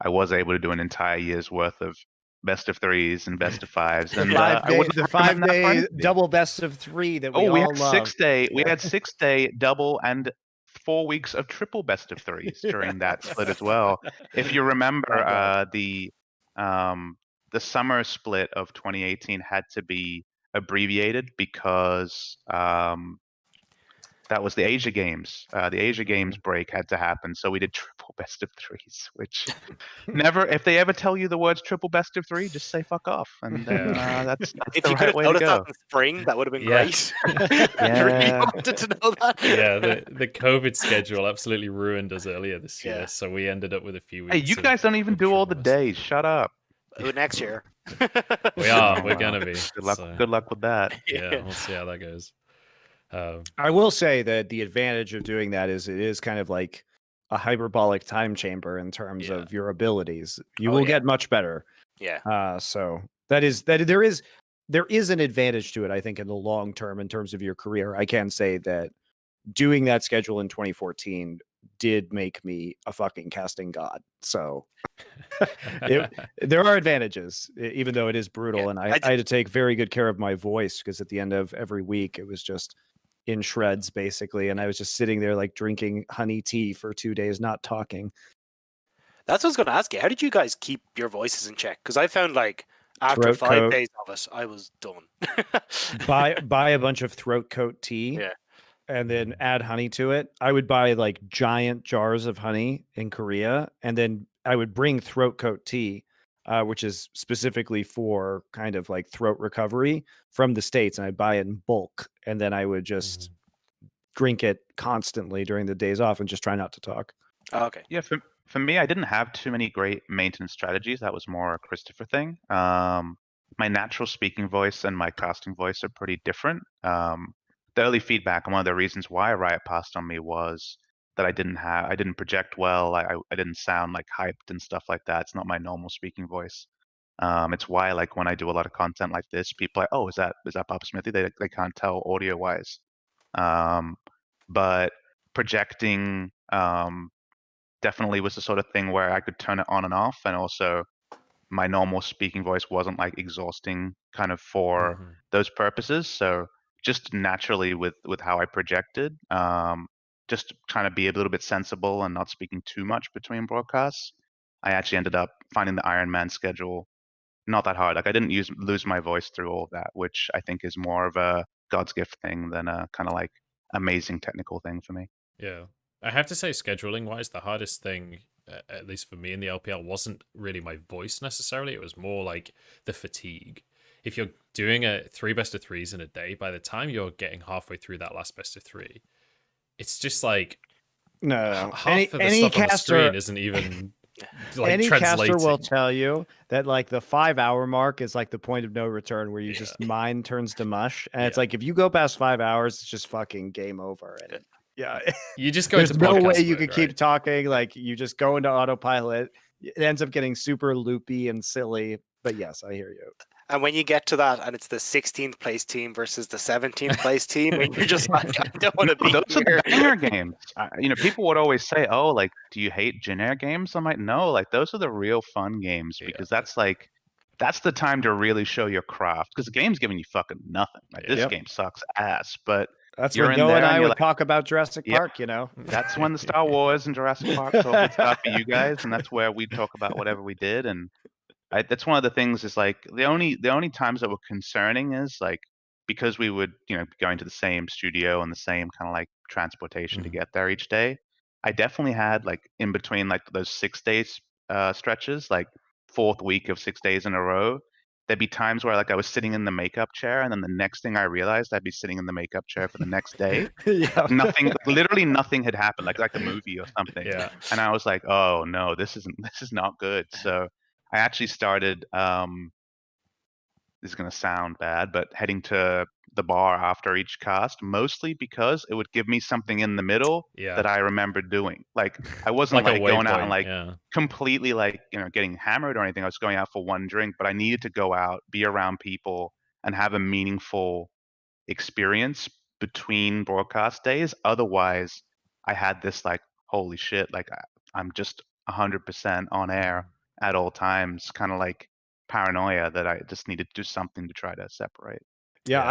I was able to do an entire year's worth of best of threes and best of fives. And I wouldn't the recommend that for 5-day anybody. double best of 3 that we Oh, we all had love. 6 day. We had 6 day double and 4 weeks of triple best of threes during that split as well. If you remember, the summer split of 2018 had to be abbreviated because that was the Asia Games. The Asia Games break had to happen, so we did triple best of threes. Which never, if they ever tell you the words triple best of 3, just say fuck off, and then that's If the you could right have way to noticed go. that in spring, that would have been Yeah. great. I really Yeah. wanted to know that. Yeah, the COVID schedule absolutely ruined us earlier this year, Yeah. so we ended up with a few weeks. Hey, you of- guys don't even of do all the triple best. days. Shut up. Oh, next year. We are. We're Wow. gonna be. Good luck. so, Good luck with that. Yeah, we'll see how that goes. I will say that the advantage of doing that is it is kind of like a hyperbolic time chamber in terms Yeah. of your abilities. You Oh, will yeah. get much better. Yeah. So there is an advantage to it, I think, in the long term in terms of your career. I can say that doing that schedule in 2014 did make me a fucking casting god. So there are advantages, even though it is brutal. Yeah, And I I had to take very good care of my voice because at the end of every week, it was just in shreds, basically. And I was just sitting there like drinking honey tea for 2 days, not talking. That's what I was going to ask you. How did you guys keep your voices in check? Because I found like after Throat 5 coat. days of it, I was done. Buy a bunch of throat coat tea. Yeah. And then add honey to it. I would buy like giant jars of honey in Korea, and then I would bring throat coat tea, which is specifically for kind of like throat recovery from the States, and I'd buy it in bulk, and then I would just drink it constantly during the days off and just try not to talk. Oh, okay. Yeah, for me, I didn't have too many great maintenance strategies. That was more a Christopher thing. My natural speaking voice and my casting voice are pretty different. The early feedback and one of the reasons why Riot passed on me was that I didn't project well. I didn't sound like hyped and stuff like that. It's not my normal speaking voice. It's why like when I do a lot of content like this, people are like, oh, is that PapaSmithy? They can't tell audio wise. But projecting definitely was the sort of thing where I could turn it on and off, and also my normal speaking voice wasn't like exhausting kind of for those purposes. So just naturally with how I projected, just trying to be a little bit sensible and not speaking too much between broadcasts, I actually ended up finding the Iron Man schedule not that hard. Like I didn't lose my voice through all of that, which I think is more of a God's gift thing than a kind of like amazing technical thing for me. Yeah. I have to say, scheduling wise, the hardest thing, at least for me in the LPL, wasn't really my voice necessarily. It was more like the fatigue. If you're doing a 3 best of 3s in a day, by the time you're getting halfway through that last best of 3, it's just like No. half of the Any stuff on the caster screen isn't even like any translating. caster will tell you that like the 5-hour mark is like the point of no return where you just mind turns to mush. And it's like if you go past 5 hours, it's just fucking game over. And You just go there's into no podcast way you mode, could right? keep talking. Like you just go into autopilot. It ends up getting super loopy and silly. But yes, I hear you. And when you get to that, and it's the 16th place team versus the 17th place team, and you're just like, I don't want to be Those are here. the banger games. People would always say, "Oh, like, do you hate generic games?" I'm like, no, like those are the real fun games because that's the time to really show your craft. Because the game's giving you fucking nothing. Like this game sucks ass, but That's you're when in Noah there and and I you're would like, talk about Jurassic Yep. Park, you know. that's when the Star Wars and Jurassic Park all good stuff for you guys, and that's where we talk about whatever we did. And that's one of the things is like the only times that were concerning is like because we would be going to the same studio and the same kind of like transportation to get there each day. I definitely had like in between like those 6 days stretches, like 4th week of 6 days in a row, there'd be times where like I was sitting in the makeup chair, and then the next thing I realized, I'd be sitting in the makeup chair for the next day. Yeah. Nothing, literally nothing had happened, like a movie or something. Yeah. And I was like, oh no, this is not good. So I actually started. This is going to sound bad, but heading to the bar after each cast, mostly because it would give me something in the middle Yeah. that I remember doing. Like I wasn't Like a like going out and waypoint, like yeah. completely like, getting hammered or anything. I was going out for one drink, but I needed to go out, be around people, and have a meaningful experience between broadcast days. Otherwise, I had this like, holy shit, like I'm just 100% on air at all times, kind of like paranoia that I just needed to do something to try to separate. Yeah, Yeah.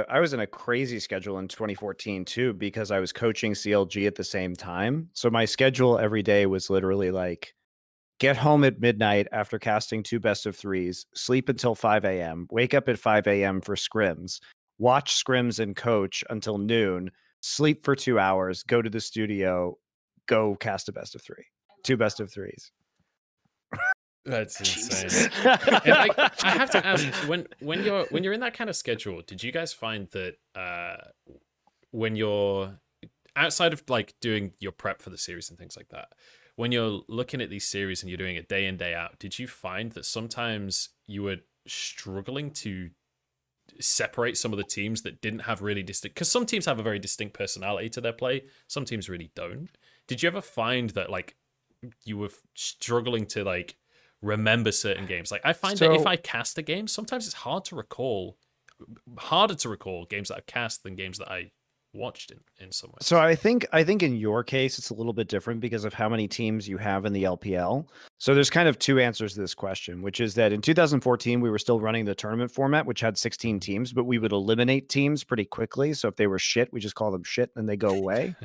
I was in a crazy schedule in 2014 too, because I was coaching CLG at the same time. So my schedule every day was literally like get home at midnight after casting 2 best of 3s, sleep until 5 a.m., wake up at 5 a.m. for scrims, watch scrims and coach until noon, sleep for 2 hours, go to the studio, go cast a best of 3, 2 best of 3s. That's insane. Jesus. And I have to ask, when you're in that kind of schedule, did you guys find that when you're outside of like doing your prep for the series and things like that, when you're looking at these series and you're doing it day in day out, did you find that sometimes you were struggling to separate some of the teams that didn't have really distinct, because some teams have a very distinct personality to their play, some teams really don't? Did you ever find that like you were struggling to like remember certain games? Like I find that if I cast a game, sometimes it's harder to recall games that I've cast than games that I watched in some ways. So I think in your case it's a little bit different because of how many teams you have in the LPL. So there's kind of 2 answers to this question, which is that in 2014 we were still running the tournament format, which had 16 teams, but we would eliminate teams pretty quickly. So if they were shit, we just call them shit and they go away.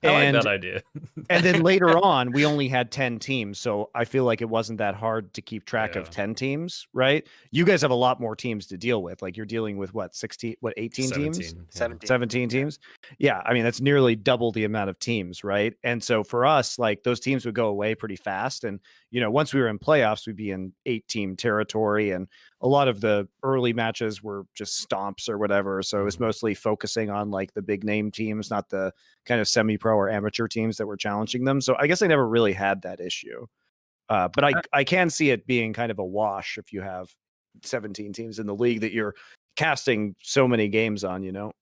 I like that idea. And then later on, we only had 10 teams. So I feel like it wasn't that hard to keep track of Yeah. 10 teams, right? You guys have a lot more teams to deal with. Like you're dealing with what, 16, what, 18 teams? 17 teams. Yeah. I mean, that's nearly double the amount of teams, right? And so for us, like those teams would go away pretty fast. And, once we were in playoffs, we'd be in 8-team territory. And a lot of the early matches were just stomps or whatever. So it was mostly focusing on like the big name teams, not the kind of semi-pro or amateur teams that were challenging them. So I guess I never really had that issue. But I can see it being kind of a wash if you have 17 teams in the league that you're casting so many games on,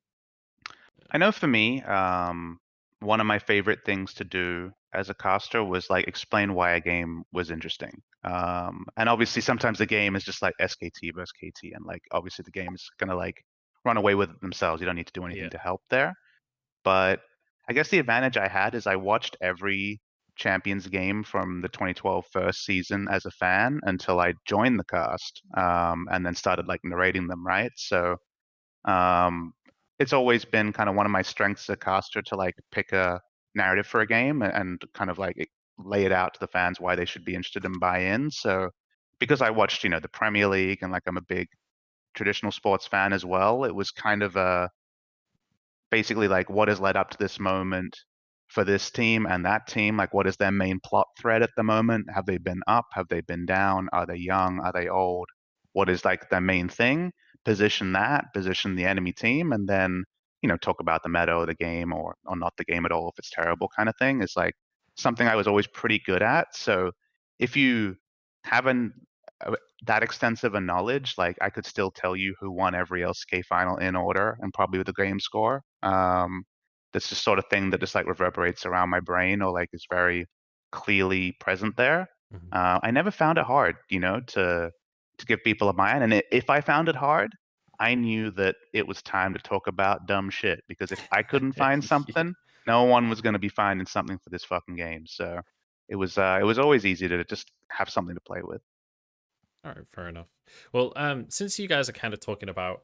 I know for me, one of my favorite things to do as a caster was like explain why a game was interesting. And obviously sometimes the game is just like SKT versus KT, and like obviously the game is gonna like run away with it themselves. You don't need to do anything to help there. But I guess the advantage I had is I watched every Champions game from the 2012 first season as a fan until I joined the cast, and then started like narrating them, right? So it's always been kind of one of my strengths as a caster to like pick a narrative for a game and kind of like lay it out to the fans why they should be interested and buy in. So because I watched, the Premier League and like I'm a big traditional sports fan as well, it was kind of basically like what has led up to this moment for this team and that team. Like what is their main plot thread at the moment? Have they been up? Have they been down? Are they young? Are they old? What is like their main thing? Position the enemy team, and then talk about the meta of the game or not the game at all if it's terrible, kind of thing. Is like something I was always pretty good at. So if you haven't that extensive a knowledge, like I could still tell you who won every LCK final in order and probably with the game score. That's just sort of thing that just like reverberates around my brain or like is very clearly present there. I never found it hard, to give people a buy-in. And if I found it hard, I knew that it was time to talk about dumb shit, because if I couldn't find something, no one was going to be finding something for this fucking game. So it was always easy to just have something to play with. All right, fair enough. Well, since you guys are kind of talking about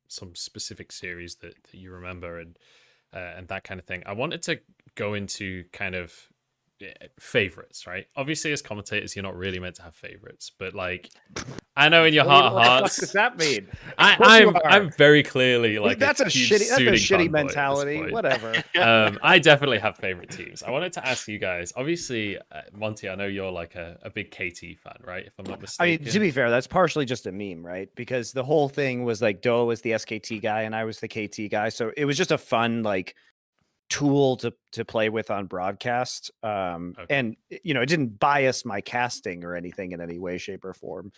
some specific series that you remember and that kind of thing, I wanted to go into kind of favorites, right? Obviously, as commentators, you're not really meant to have favorites, but like, I know in your What heart of the fuck hearts, does that mean? Of course you are. I'm very clearly like that's a huge shitty suiting fanboy mentality. at this point. Whatever. I definitely have favorite teams. I wanted to ask you guys. Obviously, Monty, I know you're like a big KT fan, right? If I'm not I mistaken. mean, to be fair, that's partially just a meme, right? Because the whole thing was like Doe was the SKT guy and I was the KT guy, so it was just a fun like tool to play with on broadcast. And you know, it didn't bias my casting or anything in any way, shape, or form.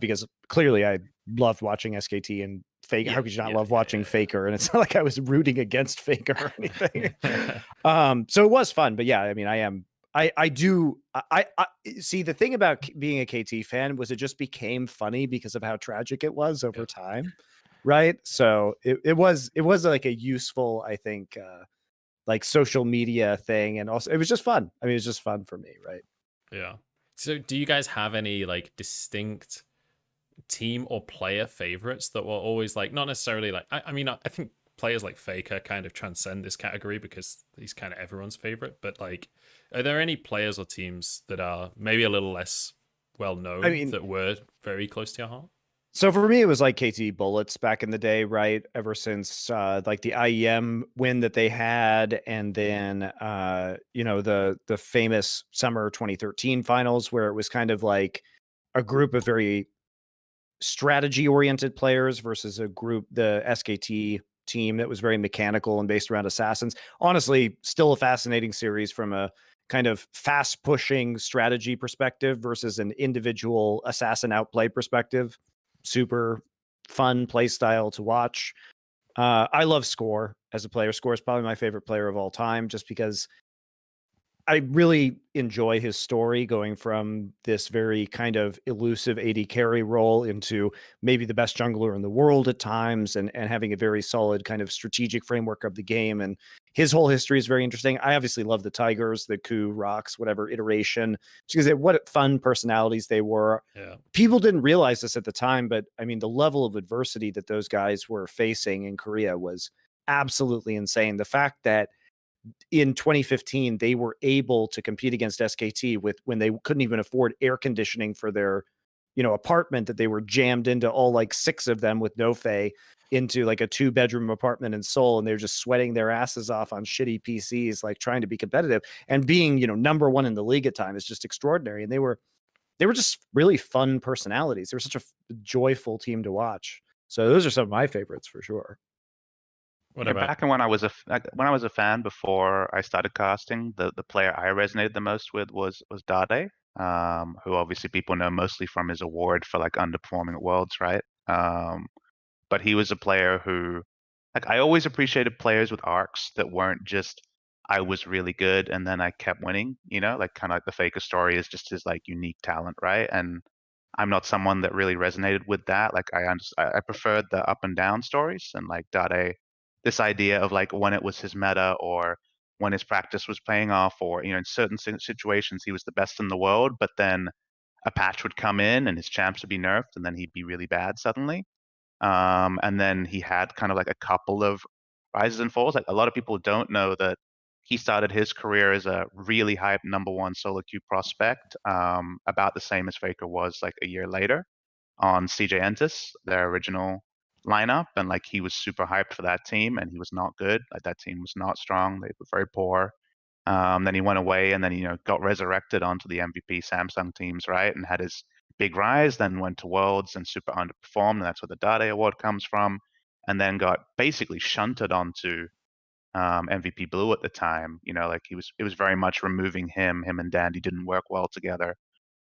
Because clearly I loved watching SKT and Fake. How could you not love watching Faker? And it's not like I was rooting against Faker or anything. So it was fun, but yeah, I mean, I see the thing about being a KT fan was it just became funny because of how tragic it was over time. Right. So it was like a useful, I think, like social media thing. And also it was just fun. I mean, it was just fun for me. Right. Yeah. So do you guys have any like distinct team or player favorites that were always like, not necessarily like, I mean, I think players like Faker kind of transcend this category because he's kind of everyone's favorite, but like, are there any players or teams that are maybe a little less well known that were very close to your heart? So for me, it was like KT Bullets back in the day, right? Ever since like the IEM win that they had, and then you know, the famous summer 2013 finals where it was kind of like a group of very strategy oriented players versus a group, the SKT team, that was very mechanical and based around assassins. Honestly, still a fascinating series from a kind of fast pushing strategy perspective versus an individual assassin outplay perspective. Super fun play style to watch. I love Score as a player. Score is probably my favorite player of all time, just because I really enjoy his story, going from this very kind of elusive AD carry role into maybe the best jungler in the world at times, and having a very solid kind of strategic framework of the game. And his whole history is very interesting. I obviously love the Tigers, the Coup, Rocks, whatever iteration, because what fun personalities they were. Yeah. People didn't realize this at the time, but I mean, the level of adversity that those guys were facing in Korea was absolutely insane. The fact that in 2015 they were able to compete against SKT with, when they couldn't even afford air conditioning for their, you know, apartment that they were jammed into, all like 6 of them with no Faye, into like a 2-bedroom apartment in Seoul, and they're just sweating their asses off on shitty PCs, like trying to be competitive and being, you know, #1 in the league at times is just extraordinary. And they were just really fun personalities. They were such a joyful team to watch. So those are some of my favorites for sure. What about back when I was a fan before I started casting, the player I resonated the most with was Dade, who obviously people know mostly from his award for like underperforming at Worlds, right? But he was a player who, like, I always appreciated players with arcs that weren't just I was really good and then I kept winning, you know, like kind of like the Faker story is just his like unique talent, right? And I'm not someone that really resonated with that. Like I preferred the up and down stories, and like Dade, this idea of like when it was his meta or when his practice was paying off, or you know, in certain situations he was the best in the world, but then a patch would come in and his champs would be nerfed and then he'd be really bad suddenly. And then he had kind of like a couple of rises and falls. Like a lot of people don't know that he started his career as a really hyped #1 solo queue prospect, about the same as Faker was like a year later on CJ Entis, their original lineup. And like he was super hyped for that team, and he was not good. Like that team was not strong. They were very poor. Then he went away, and then you know got resurrected onto the MVP Samsung teams, right? And had his big rise. Then went to Worlds and super underperformed, and that's where the Dade award comes from. And then got basically shunted onto MVP Blue at the time. You know, like it was very much removing him. Him and Dandy didn't work well together,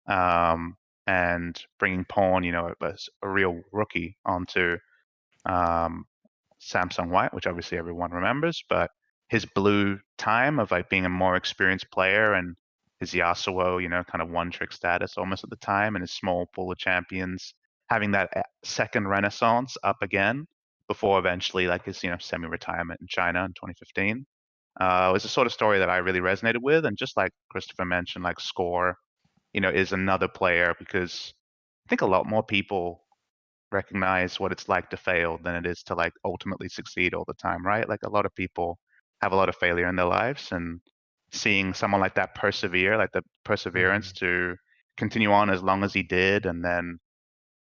and bringing Pawn, you know, a real rookie onto Samsung White, which obviously everyone remembers. But his Blue time of like being a more experienced player, and his Yasuo, you know, kind of one trick status almost at the time, and his small pool of champions having that second renaissance up again before eventually like his, you know, semi-retirement in China in 2015. Was the sort of story that I really resonated with. And just like Christopher mentioned, like Score, you know, is another player, because I think a lot more people recognize what it's like to fail than it is to like ultimately succeed all the time, right? Like a lot of people have a lot of failure in their lives, and seeing someone like that persevere, like the perseverance to continue on as long as he did, and then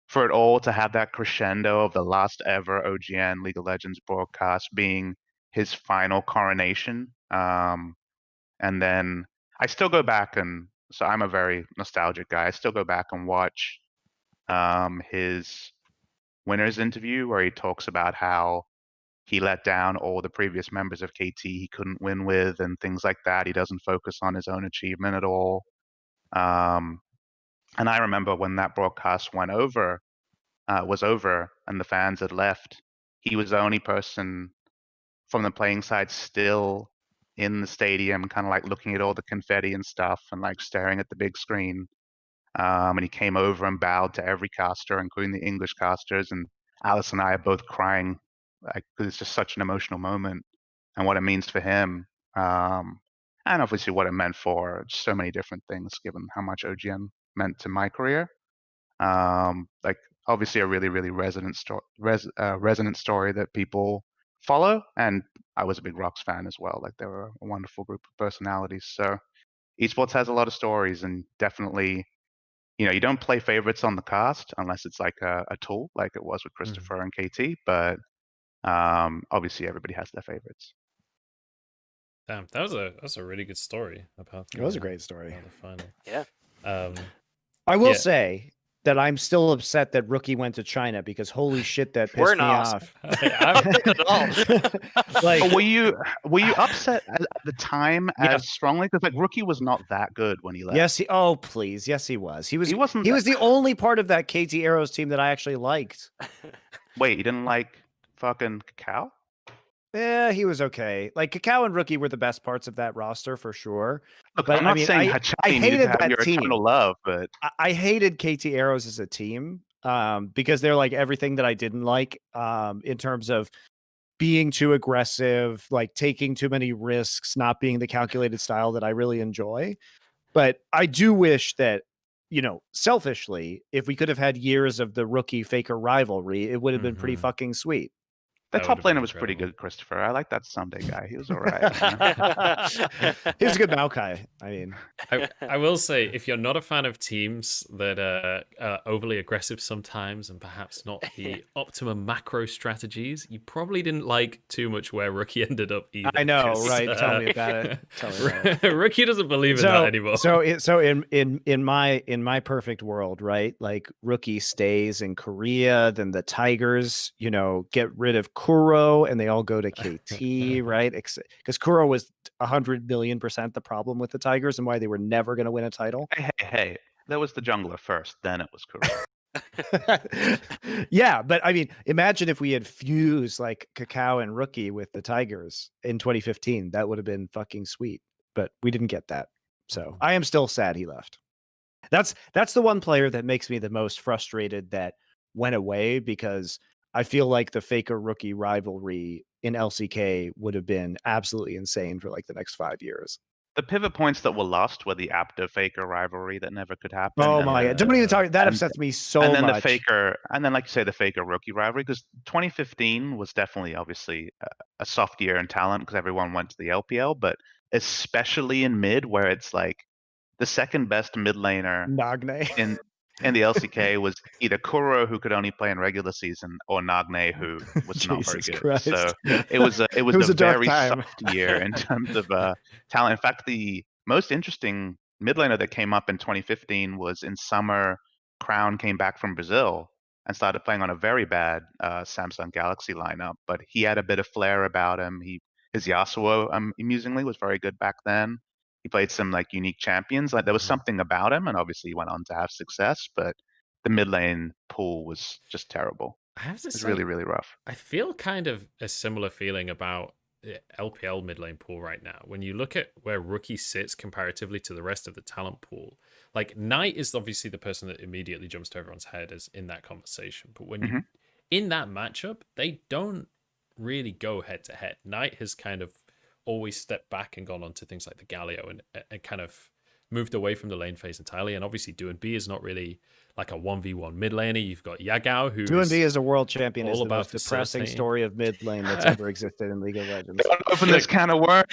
for it all to have that crescendo of the last ever OGN League of Legends broadcast being his final coronation. And then I still go back and so I'm a very nostalgic guy. I still go back and watch his winner's interview where he talks about how he let down all the previous members of KT he couldn't win with and things like that. He doesn't focus on his own achievement at all. And I remember when that broadcast was over and the fans had left, he was the only person from the playing side still in the stadium, kind of like looking at all the confetti and stuff and like staring at the big screen. And he came over and bowed to every caster, including the English casters. And Alice and I are both crying, like, because it's just such an emotional moment and what it means for him. And obviously what it meant for so many different things, given how much OGN meant to my career. Like obviously a really, really resonant story that people follow. And I was a big Rocks fan as well. Like they were a wonderful group of personalities. So esports has a lot of stories, and definitely, you don't play favorites on the cast unless it's like a tool, like it was with Christopher and KT. But obviously everybody has their favorites. Damn, that's a really good story about. It was a great story. The final. Yeah. I will say that I'm still upset that Rookie went to China because holy shit, that pissed me off. Like, were you upset at the time as strongly? Because like Rookie was not that good when he left. Yes, please, yes, he was. He was the only part of that KT Arrows team that I actually liked. Wait, you didn't like fucking Kakao? Yeah, he was okay. Like Kakao and Rookie were the best parts of that roster for sure. Look, but I'm not saying I hated that your team. Eternal love, but I hated KT Arrows as a team because they're like everything that I didn't like in terms of being too aggressive, like taking too many risks, not being the calculated style that I really enjoy. But I do wish that, selfishly, if we could have had years of the Rookie Faker rivalry, it would have been pretty fucking sweet. The top laner was pretty good, Christopher. I like that Sunday guy. He was all right. He was a good Maokai. I mean, I will say, if you're not a fan of teams that are overly aggressive sometimes and perhaps not the optimum macro strategies, you probably didn't like too much where Rookie ended up either. I know, right? Tell me about it. Rookie doesn't believe in that anymore. So in my perfect world, right? Like Rookie stays in Korea, then the Tigers, get rid of Kuro and they all go to KT, right? Because Kuro was 100 million% the problem with the Tigers and why they were never going to win a title. Hey, that was the jungler first, then it was Kuro. Yeah, but I mean, imagine if we had fused like Kakao and Rookie with the Tigers in 2015. That would have been fucking sweet, but we didn't get that. So I am still sad he left. That's the one player that makes me the most frustrated that went away, because I feel like the Faker Rookie rivalry in LCK would have been absolutely insane for like the next 5 years. The pivot points that were lost were the Apto Faker rivalry that never could happen. Oh my god! Don't even talk. That upsets me so much. And then the Faker, and then like you say, the Faker Rookie rivalry, because 2015 was definitely obviously a soft year in talent because everyone went to the LPL, but especially in mid where it's like the second best mid laner Nagne in the LCK was either Kuro, who could only play in regular season, or Nagne, who was not very good. Christ. So it was a very time. soft year in terms of talent. In fact, the most interesting mid laner that came up in 2015 was in summer. Crown came back from Brazil and started playing on a very bad Samsung Galaxy lineup, but he had a bit of flair about him. His Yasuo, amusingly, was very good back then. He played some like unique champions. Like there was something about him, and obviously he went on to have success. But the mid lane pool was just terrible. I have to say, say, really, really rough. I feel kind of a similar feeling about the LPL mid lane pool right now. When you look at where Rookie sits comparatively to the rest of the talent pool, like Knight is obviously the person that immediately jumps to everyone's head as in that conversation. But when you in that matchup, they don't really go head to head. Knight has kind of always stepped back and gone on to things like the Galio and kind of moved away from the lane phase entirely. And obviously Doinb is not really like a 1v1 mid laner. You've got Yagao, who Doinb is a world champion, is all the about most depressing facilitating. story of mid lane that's ever existed in League of Legends. Don't open this can of worms.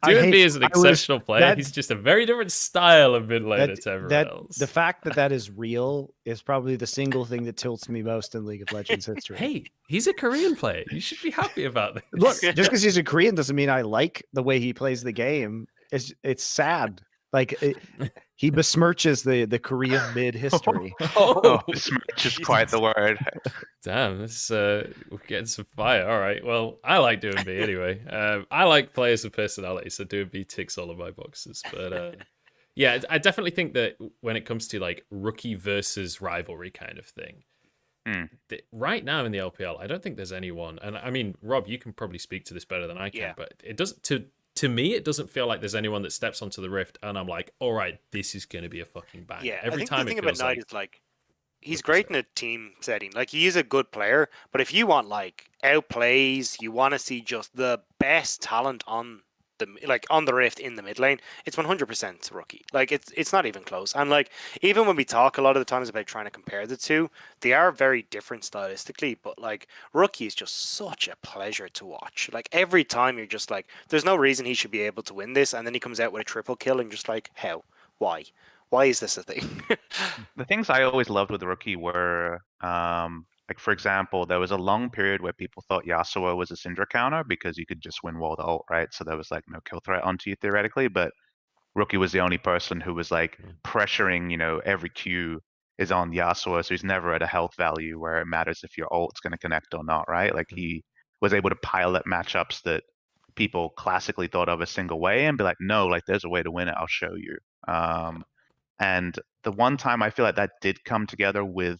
Doinb is an exceptional player. He's just a very different style of mid laner to everyone else. The fact that is real is probably the single thing that tilts me most in League of Legends history. Hey, he's a Korean player. You should be happy about this. Look, just because he's a Korean doesn't mean I like the way he plays the game. It's sad. Like he besmirches the Korean mid history. Besmirch is quite the word. Damn, this we're getting some fire. All right, well, I like Doinb anyway. I like players with personality, so Doinb ticks all of my boxes. But yeah, I definitely think that when it comes to like rookie versus rivalry kind of thing, right now in the LPL, I don't think there's anyone. And I mean, Rob, you can probably speak to this better than I can, but it doesn't to me, it doesn't feel like there's anyone that steps onto the Rift and I'm like, all right, this is going to be a fucking bang. Yeah, every I think time the thing it feels about Knight is like, he's great in a team setting. Like, he is a good player, but if you want like outplays, you want to see just the best talent on the Rift in the mid lane, it's 100% rookie. Like, it's not even close. And like, even when we talk a lot of the times about trying to compare the two, they are very different stylistically, but like rookie is just such a pleasure to watch. Like, every time you're just like, there's no reason he should be able to win this, and then he comes out with a triple kill and just like, how? Why is this a thing? The things I always loved with the rookie were like, for example, there was a long period where people thought Yasuo was a Syndra counter because you could just win wall to ult, right? So there was like no kill threat onto you theoretically, but Rookie was the only person who was like pressuring, every Q is on Yasuo, so he's never at a health value where it matters if your ult's going to connect or not, right? Like, he was able to pilot matchups that people classically thought of a single way and be like, no, like, there's a way to win it, I'll show you. And the one time I feel like that did come together with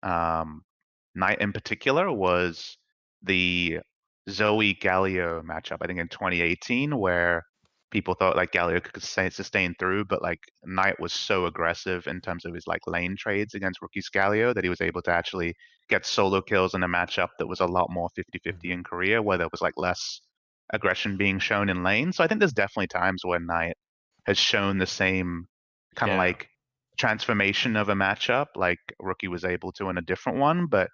Knight in particular was the Zoe Galio matchup, I think in 2018, where people thought like Galio could sustain through, but like Knight was so aggressive in terms of his like lane trades against rookie Galio that he was able to actually get solo kills in a matchup that was a lot more 50-50 in Korea, where there was like less aggression being shown in lane. So I think there's definitely times where Knight has shown the same kind of like transformation of a matchup like rookie was able to in a different one. But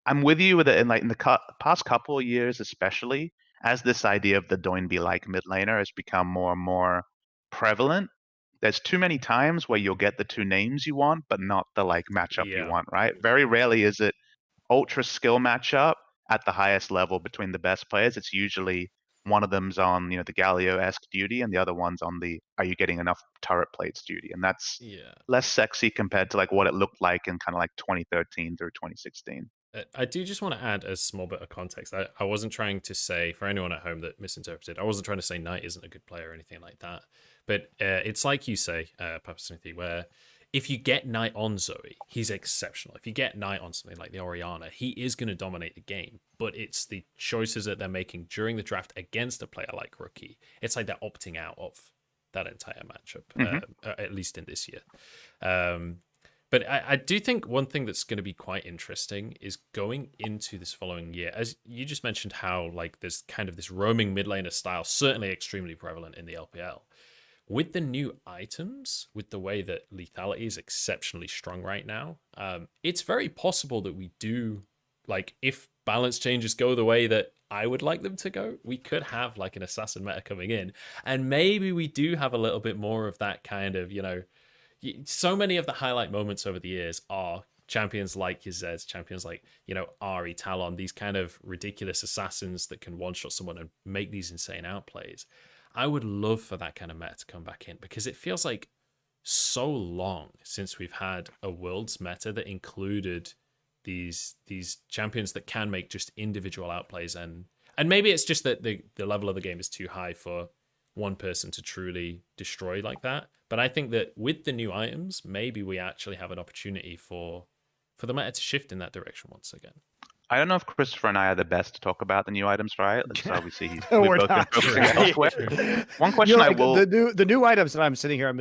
I'm with you with it in like in the past couple of years, especially as this idea of the Doinb like mid laner has become more and more prevalent. There's too many times where you'll get the two names you want, but not the like matchup you want, right? Very rarely is it ultra skill matchup at the highest level between the best players. It's usually one of them's on, the Galio-esque duty, and the other one's on the are you getting enough turret plates duty, and that's less sexy compared to like what it looked like in kind of like 2013 through 2016. I do just want to add a small bit of context. I wasn't trying to say, for anyone at home that misinterpreted, I wasn't trying to say Knight isn't a good player or anything like that. But it's like you say, PapaSmithy, where if you get Knight on Zoe, he's exceptional. If you get Knight on something like the Orianna, he is going to dominate the game. But it's the choices that they're making during the draft against a player like Rookie. It's like they're opting out of that entire matchup, at least in this year. But I do think one thing that's going to be quite interesting is going into this following year, as you just mentioned, how like there's kind of this roaming mid laner style, certainly extremely prevalent in the LPL. With the new items, with the way that lethality is exceptionally strong right now, it's very possible that we do, like, if balance changes go the way that I would like them to go, we could have like an assassin meta coming in, and maybe we do have a little bit more of that kind of, so many of the highlight moments over the years are champions like your Zeds, champions like, Ahri, Talon, these kind of ridiculous assassins that can one-shot someone and make these insane outplays. I would love for that kind of meta to come back in, because it feels like so long since we've had a world's meta that included these champions that can make just individual outplays, and maybe it's just that the level of the game is too high for one person to truly destroy like that. But I think that with the new items, maybe we actually have an opportunity for the meta to shift in that direction once again. I don't know if Christopher and I are the best to talk about the new items, right? It's obviously No, we've we're both been not. focusing Right. elsewhere. One question I will. the new items that I'm sitting here.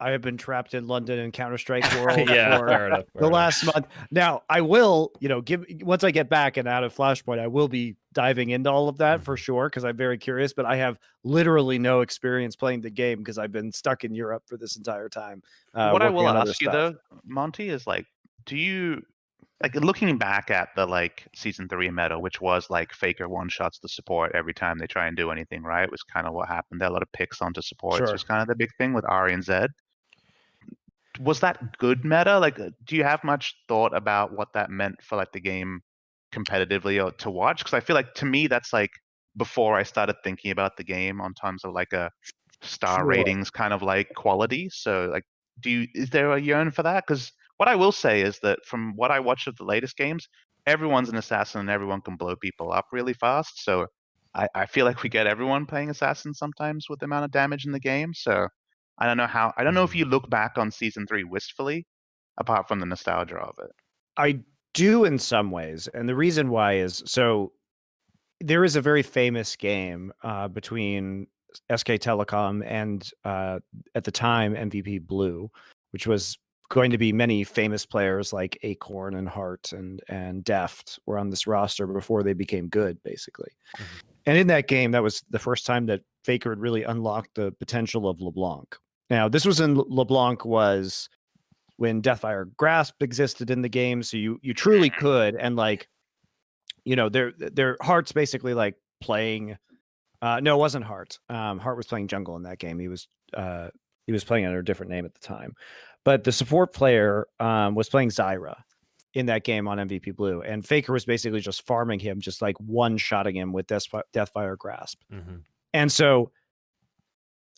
I have been trapped in London and Counter-Strike world Yeah, for fair enough. the last month. Now I will, once I get back and out of Flashpoint, I will be diving into all of that for sure because I'm very curious. But I have literally no experience playing the game because I've been stuck in Europe for this entire time. What I working will on other ask you stuff. though, Monty, is like, do you like looking back at the season 3 meta, which was like Faker one shots the support every time they try and do anything, right? It was kind of what happened. There a lot of picks onto supports. Sure. It was kind of the big thing with Ari and Zed. Was that good meta? Like, do you have much thought about what that meant for like the game competitively or to watch? Because I feel like to me that's like before I started thinking about the game on terms of like a star Sure. ratings kind of like quality. So like, is there a yearn for that? Because what I will say is that from what I watched of the latest games, everyone's an assassin and everyone can blow people up really fast. So I feel like we get everyone playing assassin sometimes with the amount of damage in the game. So I don't know if you look back on season 3 wistfully, apart from the nostalgia of it. I do in some ways, and the reason why is so there is a very famous game between SK Telecom and at the time MVP Blue, which was going to be many famous players like Acorn and Hart and Deft were on this roster before they became good, basically. Mhm. And in that game, that was the first time that Faker had really unlocked the potential of LeBlanc. Now, this was in LeBlanc was when Deathfire Grasp existed in the game, so you truly could, and their Hart's basically like playing. No, it wasn't Hart. Hart was playing jungle in that game. He was playing under a different name at the time, but the support player was playing Zyra in that game on MVP Blue, and Faker was basically just farming him, just like one-shotting him with Deathfire Grasp. Mm-hmm. And so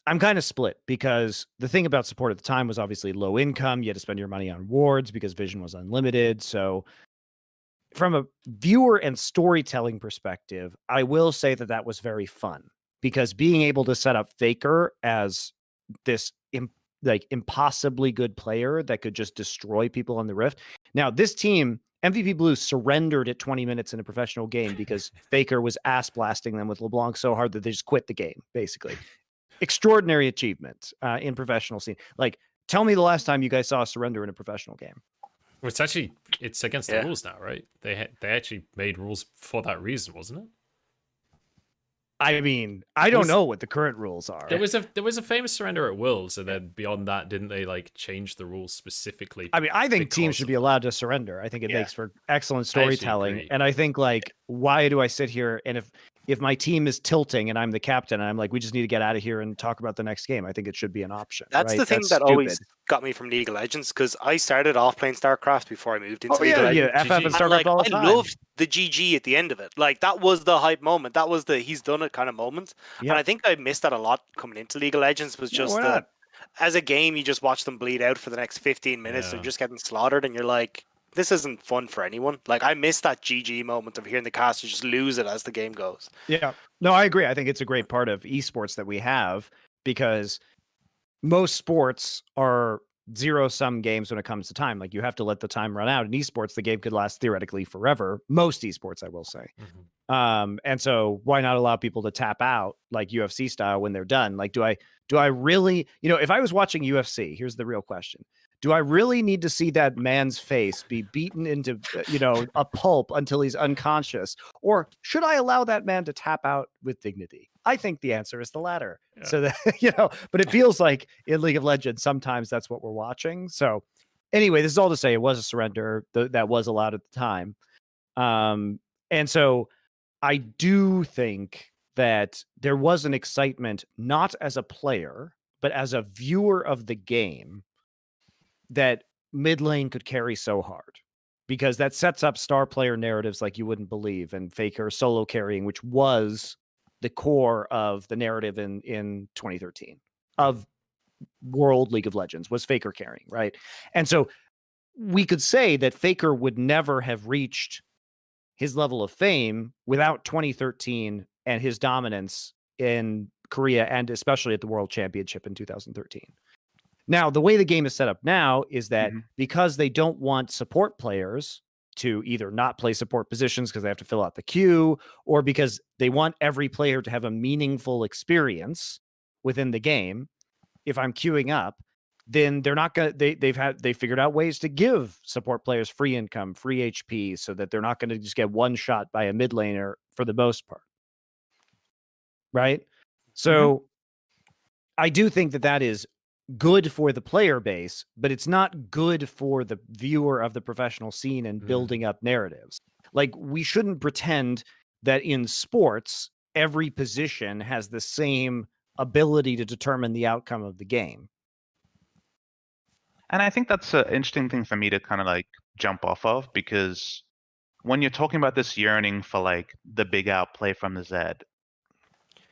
I'm kind of split because the thing about support at the time was obviously low income. You had to spend your money on wards because vision was unlimited. So from a viewer and storytelling perspective, I will say that was very fun because being able to set up Faker as this impossibly good player that could just destroy people on the Rift. Now, this team, MVP Blue, surrendered at 20 minutes in a professional game because Faker was ass blasting them with LeBlanc so hard that they just quit the game, basically. Extraordinary achievement in professional scene. Like, tell me the last time you guys saw a surrender in a professional game. Well, it's against the rules now, right? They actually made rules for that reason, wasn't it? I mean, I don't know what the current rules are. There was a famous surrender at Worlds, and then beyond that, didn't they like change the rules specifically? I mean, I think teams should be allowed to surrender. I think it makes for excellent storytelling. And I think like, why do I sit here and if my team is tilting and I'm the captain and I'm like, we just need to get out of here and talk about the next game, I think it should be an option. That's right? the thing that always got me from League of Legends because I started off playing StarCraft before I moved into League of Legends. Yeah, FF and StarCraft all the time. I loved the GG at the end of it. Like that was the hype moment. That was the he's done it kind of moment. Yeah. And I think I missed that a lot coming into League of Legends was just as a game, you just watch them bleed out for the next 15 minutes and just getting slaughtered and you're like, this isn't fun for anyone. Like I miss that GG moment of hearing the caster just lose it as the game goes. Yeah, no, I agree. I think it's a great part of esports that we have because most sports are zero-sum games when it comes to time. Like you have to let the time run out. In esports, the game could last theoretically forever. Most esports, I will say. Mm-hmm. And so why not allow people to tap out like UFC style when they're done? Like, do I really, if I was watching UFC, here's the real question. Do I really need to see that man's face be beaten into, a pulp until he's unconscious? Or should I allow that man to tap out with dignity? I think the answer is the latter. Yeah. So that, but it feels like in League of Legends, sometimes that's what we're watching. So anyway, this is all to say it was a surrender that was allowed at the time. And so I do think that there was an excitement, not as a player, but as a viewer of the game, that mid lane could carry so hard because that sets up star player narratives like you wouldn't believe, and Faker solo carrying, which was the core of the narrative in 2013 of World League of Legends was Faker carrying, right? And so we could say that Faker would never have reached his level of fame without 2013 and his dominance in Korea and especially at the World Championship in 2013. Now, the way the game is set up now is that because they don't want support players to either not play support positions because they have to fill out the queue, or because they want every player to have a meaningful experience within the game. If I'm queuing up, then they're not going to, they figured out ways to give support players free income, free HP, so that they're not going to just get one shot by a mid laner for the most part. Right? So I do think that that is good for the player base, but it's not good for the viewer of the professional scene and building up narratives. Like, we shouldn't pretend that in sports, every position has the same ability to determine the outcome of the game. And I think that's an interesting thing for me to kind of like jump off of, because when you're talking about this yearning for like the big outplay from the Zed,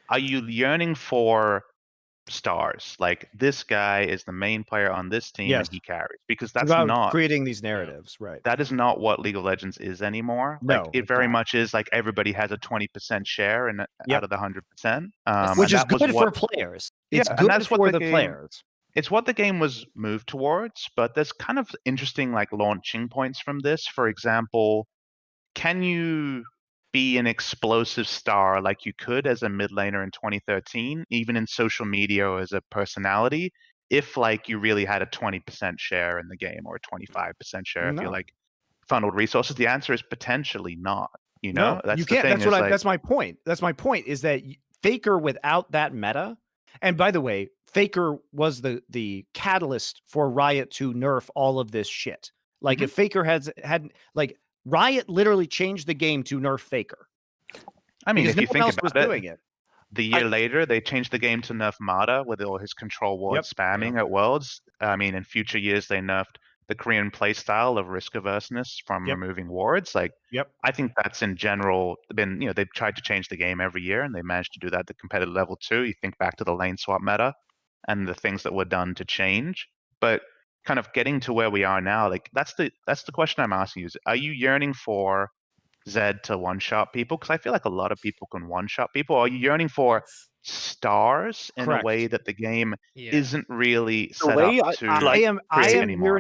are you yearning for stars? Like, this guy is the main player on this team Yes. and he carries, because It's that's about not creating these narratives, right? that is not what League of Legends is anymore. No, Like, it it's very not. much is like everybody has a 20% share and Yep. out of the 100%. Which and is that was good for what, players. Yeah, It's and good that's what for the the game- players. it's what the game was moved towards, but there's kind of interesting like launching points from this. For example, can you be an explosive star like you could as a mid laner in 2013, even in social media or as a personality, if like you really had a 20% share in the game or a 25% share if you No. like funneled resources? The answer is potentially not. You know, No, that's you the can't. thing. That's what is I. like, That's my point. That's my point. Is that Faker without that meta? And by the way, Faker was the catalyst for Riot to nerf all of this shit. Like, if Faker had like, Riot literally changed the game to nerf Faker. I mean, Because if you no one think else was about it, doing it. the year later, they changed the game to nerf Mata with all his control ward Yep. spamming at Worlds. I mean, in future years, they nerfed the Korean playstyle of risk averseness from Yep. removing wards. Like, Yep. I think that's in general been, they've tried to change the game every year and they managed to do that at the competitive level too. You think back to the lane swap meta and the things that were done to change. But kind of getting to where we are now, like that's the question I'm asking you is, are you yearning for Zed to one-shot people? Because I feel like a lot of people can one-shot people. Are you yearning for stars in a way Correct. that the game Yeah. isn't really The set way up to I am create anymore?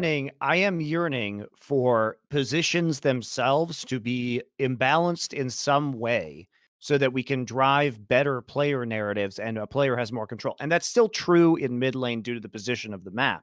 yearning for positions themselves to be imbalanced in some way so that we can drive better player narratives and a player has more control. And that's still true in mid lane due to the position of the map.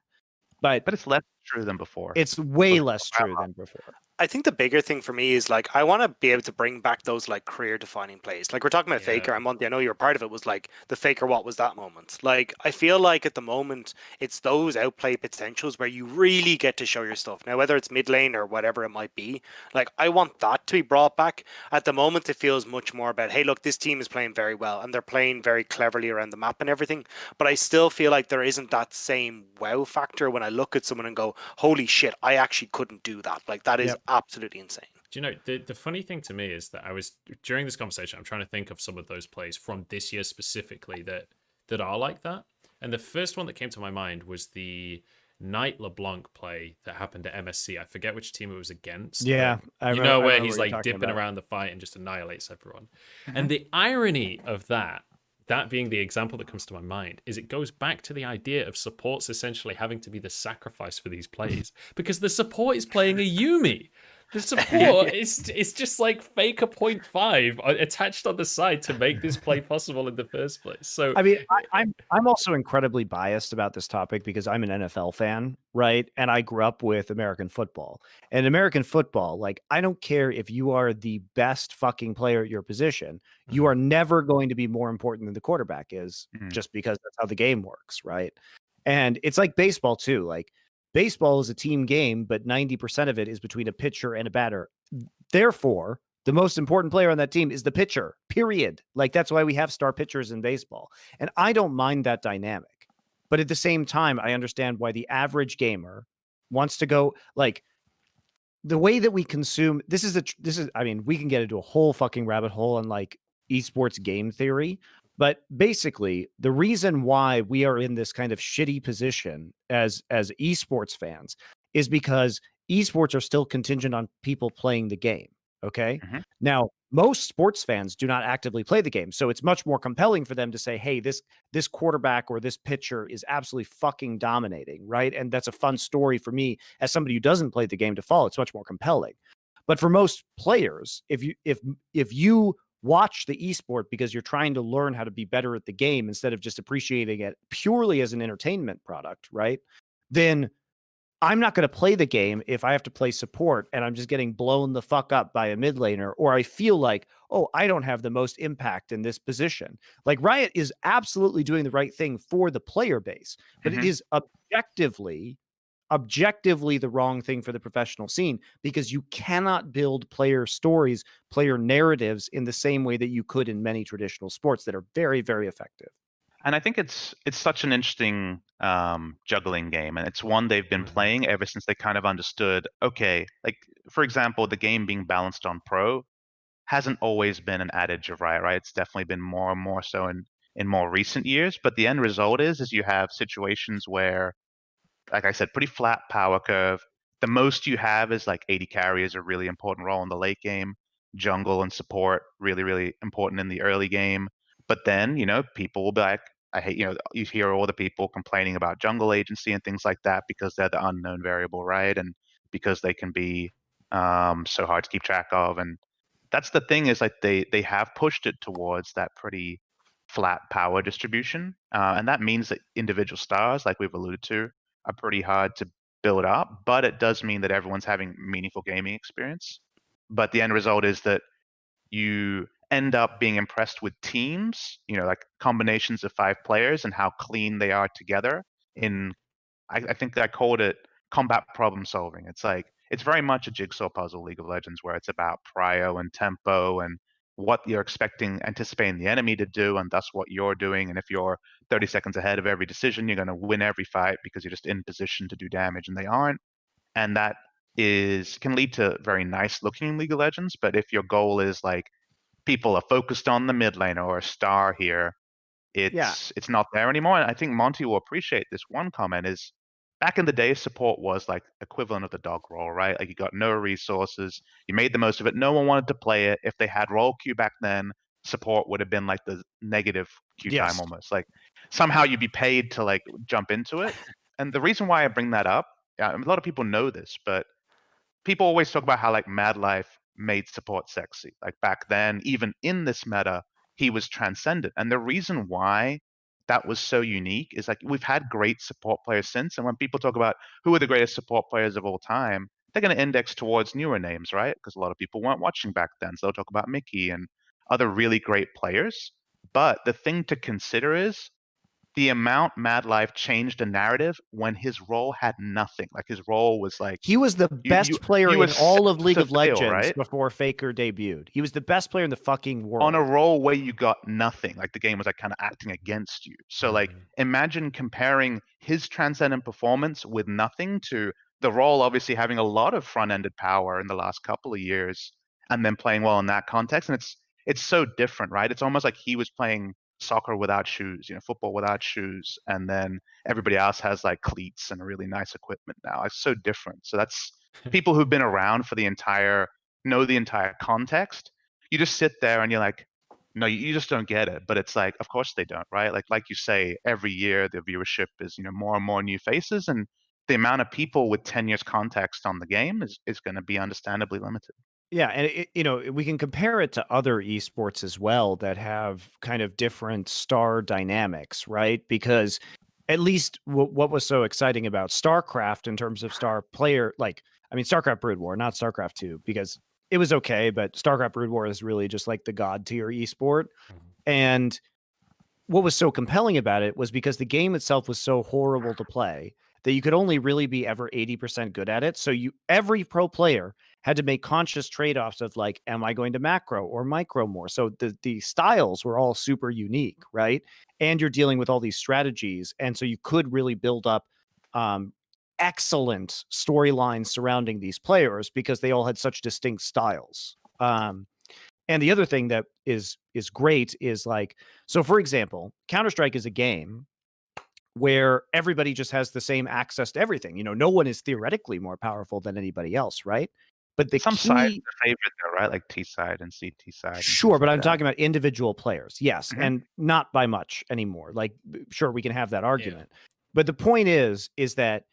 But It's less true than before. it's way Let's less wrap true up. than before. I think the bigger thing for me is like I want to be able to bring back those like career defining plays. Like we're talking about Faker and Monte. I know you're part of it. Was like the Faker. What was that moment? Like I feel like at the moment it's those outplay potentials where you really get to show your stuff. Now whether it's mid lane or whatever it might be, like I want that to be brought back. At the moment it feels much more about, hey look, this team is playing very well and they're playing very cleverly around the map and everything. But I still feel like there isn't that same wow factor when I look at someone and go, holy shit, I actually couldn't do that. Like that is absolutely insane. Do you know, the funny thing to me is that I was, during this conversation, I'm trying to think of some of those plays from this year specifically that are like that. And the first one that came to my mind was the Knight LeBlanc play that happened at MSC. I forget which team it was against. Yeah. I you know, where remember he's what you're like talking dipping about. around the fight and just annihilates everyone. And the irony of that being the example that comes to my mind, is it goes back to the idea of supports essentially having to be the sacrifice for these plays, because the support is playing a Yumi. The support is just like Faker 0.5 attached on the side to make this play possible in the first place. So I mean, I'm also incredibly biased about this topic because I'm an NFL fan, right? And I grew up with American football. And American football, like, I don't care if you are the best fucking player at your position, you are never going to be more important than the quarterback is, just because that's how the game works, right? And it's like baseball too. Like, baseball is a team game, but 90% of it is between a pitcher and a batter. Therefore, the most important player on that team is the pitcher, period. Like, that's why we have star pitchers in baseball. And I don't mind that dynamic. But at the same time, I understand why the average gamer wants to go, like, the way that we consume, I mean, we can get into a whole fucking rabbit hole on like esports game theory. But basically, the reason why we are in this kind of shitty position as esports fans is because esports are still contingent on people playing the game. Okay. Now, most sports fans do not actively play the game. So it's much more compelling for them to say, hey, this quarterback or this pitcher is absolutely fucking dominating. Right. And that's a fun story for me as somebody who doesn't play the game to follow. It's much more compelling. But for most players, if you watch the esport because you're trying to learn how to be better at the game instead of just appreciating it purely as an entertainment product, right? Then I'm not going to play the game if I have to play support and I'm just getting blown the fuck up by a mid laner, or I feel like, oh, I don't have the most impact in this position. Like Riot is absolutely doing the right thing for the player base, but it is objectively the wrong thing for the professional scene, because you cannot build player stories, player narratives in the same way that you could in many traditional sports that are very, very effective. And I think it's such an interesting juggling game, and it's one they've been playing ever since they kind of understood, okay, like for example, the game being balanced on pro hasn't always been an adage of Riot, right? It's definitely been more and more so in more recent years, but the end result is you have situations where, like I said, pretty flat power curve. The most you have is like 80 carry is a really important role in the late game. Jungle and support, really, really important in the early game. But then, people will be like, I hate, you hear all the people complaining about jungle agency and things like that because they're the unknown variable, right? And because they can be so hard to keep track of. And that's the thing, is like they have pushed it towards that pretty flat power distribution. And that means that individual stars, like we've alluded to, are pretty hard to build up, but it does mean that everyone's having meaningful gaming experience. But the end result is that you end up being impressed with teams, like combinations of 5 players and how clean they are together. I think I called it combat problem solving. It's like, it's very much a jigsaw puzzle, League of Legends, where it's about prio and tempo and what you're anticipating the enemy to do, and thus what you're doing. And if you're 30 seconds ahead of every decision, you're going to win every fight because you're just in position to do damage, and they aren't. And that can lead to very nice looking League of Legends. But if your goal is like, people are focused on the mid lane or a star here, it's not there anymore. And I think Monty will appreciate this one comment is, back in the day, support was like equivalent of the dog roll, right? Like you got no resources, you made the most of it. No one wanted to play it. If they had roll queue back then, support would have been like the negative queue time almost. Like somehow you'd be paid to like jump into it. And the reason why I bring that up, a lot of people know this, but people always talk about how like Mad Life made support sexy. Like back then, even in this meta, he was transcendent. And the reason why that was so unique is like, we've had great support players since, and when people talk about who are the greatest support players of all time, they're going to index towards newer names, right? Because a lot of people weren't watching back then, so they'll talk about Mickey and other really great players. But the thing to consider is the amount Mad Life changed the narrative when his role had nothing. Like his role was like, he was the best player in all of League of Legends right? before Faker debuted. He was the best player in the fucking world. On a role where you got nothing. Like the game was like kind of acting against you. So like imagine comparing his transcendent performance with nothing to the role obviously having a lot of front-ended power in the last couple of years and then playing well in that context. And it's so different, right? It's almost like he was playing soccer without shoes, football without shoes, and then everybody else has like cleats and really nice equipment now. It's so different. So that's people who've been around for know the entire context. You just sit there and you're like, no, you just don't get it. But it's like, of course they don't, right? Like you say, every year the viewership is more and more new faces, and the amount of people with 10 years context on the game is going to be understandably limited. Yeah, and we can compare it to other esports as well that have kind of different star dynamics, right? Because at least what was so exciting about StarCraft in terms of star player, StarCraft Brood War, not StarCraft 2, because it was okay, but StarCraft Brood War is really just like the god tier esport. And what was so compelling about it was because the game itself was so horrible to play that you could only really be ever 80% good at it. So every pro player had to make conscious trade-offs of like, am I going to macro or micro more? So the styles were all super unique, right? And you're dealing with all these strategies. And so you could really build up excellent storylines surrounding these players because they all had such distinct styles. And the other thing that is great is like, so for example, Counter-Strike is a game where everybody just has the same access to everything. No one is theoretically more powerful than anybody else, right? But some sides are favored though, right? Like T side and CT side. Sure, but I'm talking about individual players, yes, and not by much anymore. Like, sure, we can have that argument, but the point is that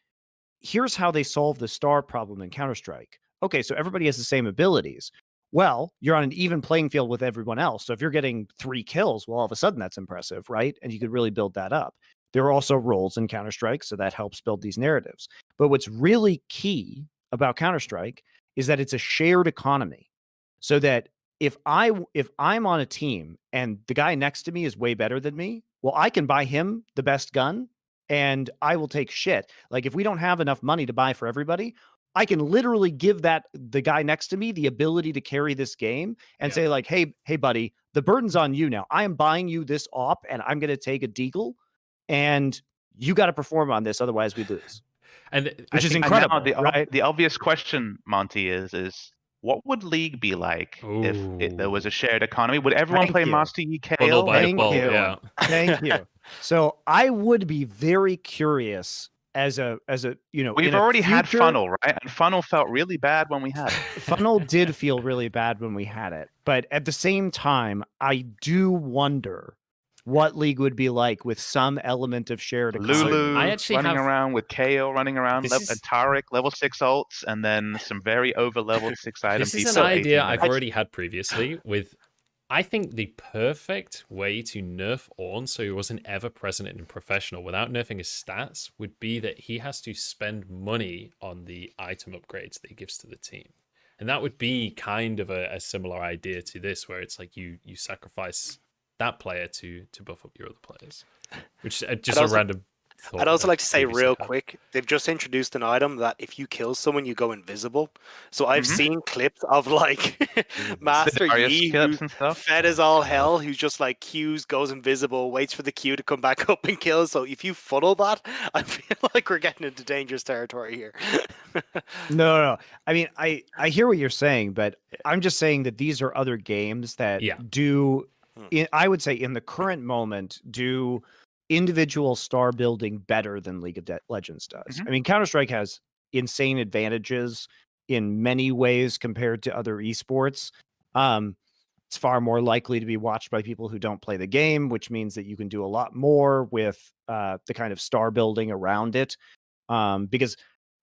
here's how they solve the star problem in Counter-Strike. okay, so everybody has the same abilities. Well, you're on an even playing field with everyone else. So if you're getting 3 kills, well, all of a sudden that's impressive, right? And you could really build that up. There are also roles in Counter-Strike, so that helps build these narratives. But what's really key about Counter-Strike is that it's a shared economy. So that if I'm on a team and the guy next to me is way better than me, well, I can buy him the best gun and I will take shit. Like if we don't have enough money to buy for everybody, I can literally give the guy next to me the ability to carry this game and say like, hey, buddy, the burden's on you now. I am buying you this op and I'm going to take a deagle and you got to perform on this. Otherwise we lose. And which is incredible. The obvious question, Monty, is what would League be like if there was a shared economy? Would everyone play Master Yi Kayle? Thank you. So I would be very curious as a we've already had Funnel, right? And Funnel felt really bad when we had it. Funnel did feel really bad when we had it. But at the same time, I do wonder what League would be like with some element of shared economy. Lulu running around with Kayle running around, and Taric level 6 ults, and then some very over-leveled 6-item people. This is an idea I've already had previously with, I think the perfect way to nerf Ornn so he wasn't ever present in professional without nerfing his stats would be that he has to spend money on the item upgrades that he gives to the team. And that would be kind of a similar idea to this, where it's like you sacrifice that player to buff up your other players, which is just a random thought. I'd also like to say real quick, they've just introduced an item that if you kill someone, you go invisible. So I've seen clips of like Master Yi who fed as all hell, who's just like Qs, goes invisible, waits for the Q to come back up and kills. So if you funnel that, I feel like we're getting into dangerous territory here. No. I mean, I hear what you're saying, but I'm just saying that these are other games that do, I would say in the current moment, do individual star building better than League of Legends does. I mean, Counter-Strike has insane advantages in many ways compared to other esports. It's far more likely to be watched by people who don't play the game, which means that you can do a lot more with the kind of star building around it. Because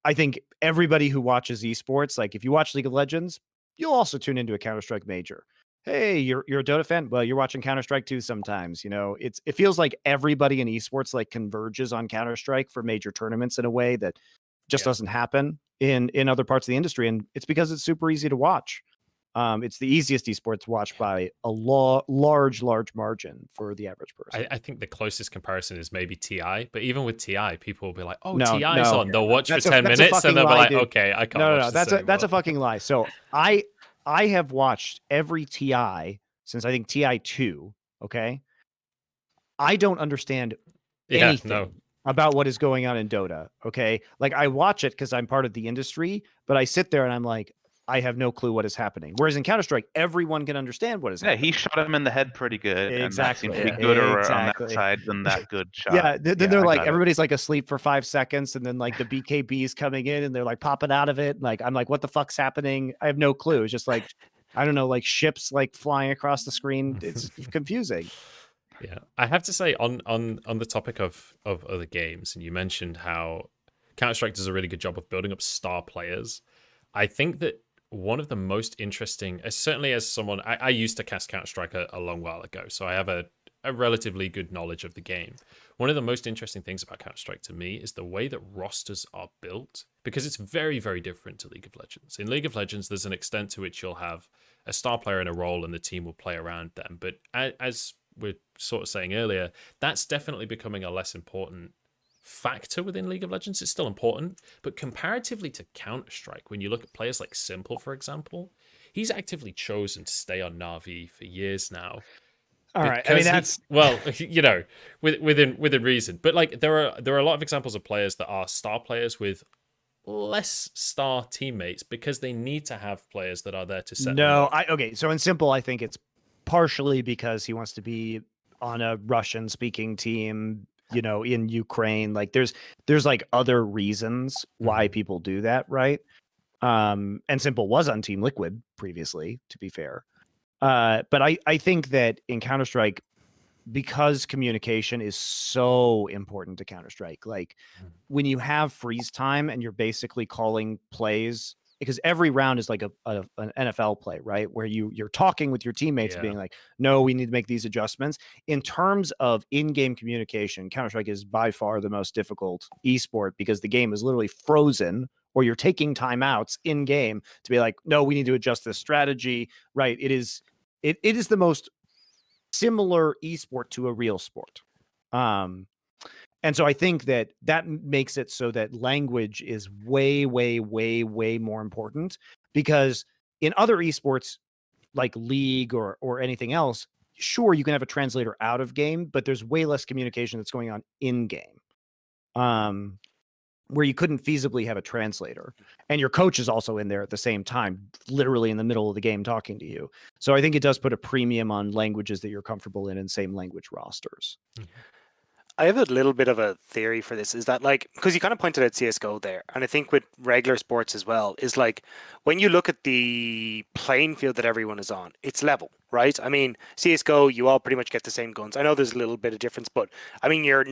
I think everybody who watches esports, like if you watch League of Legends, you'll also tune into a Counter-Strike major. Hey, you're a Dota fan? Well, you're watching Counter-Strike too sometimes. You know, it feels like everybody in esports like converges on Counter-Strike for major tournaments in a way that just doesn't happen in other parts of the industry. And it's because it's super easy to watch. It's the easiest esports to watch by a large margin for the average person. I think the closest comparison is maybe TI, but even with TI, people will be like, "Oh, TI's on." They'll watch for 10 minutes and they'll be like, dude. "Okay, I can't." No, that's a fucking lie. So I have watched every TI since I think TI 2. Okay, I don't understand anything about what is going on in Dota. Okay, like I watch it because I'm part of the industry, but I sit there and I'm like, I have no clue what is happening. Whereas in Counter-Strike, everyone can understand what is happening. Yeah, he shot him in the head pretty good. Exactly. And that seems to be gooder on that side than that good shot. Yeah, then they're like, everybody's like asleep for 5 seconds, and then like the BKB is coming in, and they're like popping out of it. Like I'm like, what the fuck's happening? I have no clue. It's just like, I don't know, like ships like flying across the screen. It's confusing. Yeah, I have to say on the topic of other games, and you mentioned how Counter-Strike does a really good job of building up star players. I think that one of the most interesting, certainly as someone, I used to cast Counter-Strike a long while ago, so I have a relatively good knowledge of the game. One of the most interesting things about Counter-Strike to me is the way that rosters are built, because it's very, very different to League of Legends. In League of Legends, there's an extent to which you'll have a star player in a role and the team will play around them. But as we're sort of saying earlier, that's definitely becoming a less important factor within League of Legends. It's still important, but comparatively to Counter-Strike, when you look at players like Simple, for example, he's actively chosen to stay on Na'Vi for years now. All right, I mean that's within reason, but like there are a lot of examples of players that are star players with less star teammates because they need to have players that are there to set. So in Simple, I think it's partially because he wants to be on a Russian-speaking team, in Ukraine. Like there's like other reasons why people do that, right? And Simple was on Team Liquid previously, to be fair. But I think that in Counter-Strike, because communication is so important to Counter-Strike, like when you have freeze time and you're basically calling plays because every round is like an NFL play, right? Where you're talking with your teammates, Yeah. being like, no, we need to make these adjustments. In terms of in-game communication, Counter-Strike is by far the most difficult esport because the game is literally frozen, or you're taking timeouts in game to be like, no, we need to adjust this strategy, right? It is the most similar esport to a real sport. And so I think that makes it so that language is way, way, way, way more important, because in other esports like League or anything else, sure, you can have a translator out of game, but there's way less communication that's going on in game. Where you couldn't feasibly have a translator, and your coach is also in there at the same time, literally in the middle of the game talking to you. So I think it does put a premium on languages that you're comfortable in same language rosters. I have a little bit of a theory for this, is that like, because you kind of pointed out CSGO there, and I think with regular sports as well, is like when you look at the playing field that everyone is on, it's level, right? I mean, CSGO, you all pretty much get the same guns. I know there's a little bit of difference, but I mean, your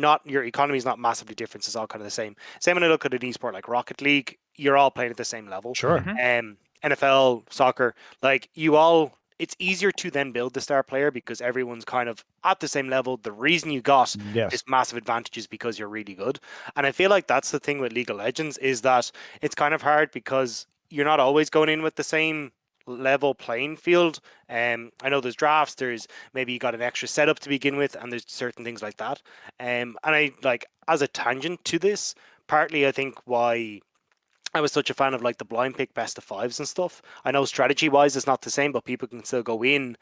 economy is not massively different. It's all kind of the same. Same when I look at an esport like Rocket League, you're all playing at the same level. Sure. NFL, soccer, like you all, it's easier to then build the star player because everyone's kind of at the same level. The reason you got this massive advantage is because you're really good. And I feel like that's the thing with League of Legends, is that it's kind of hard because you're not always going in with the same level playing field. I know there's drafts, there's maybe you got an extra setup to begin with, and there's certain things like that. And I, like, as a tangent to this, partly I think why I was such a fan of like the blind pick best of fives and stuff. I know strategy wise it's not the same, but people can still go in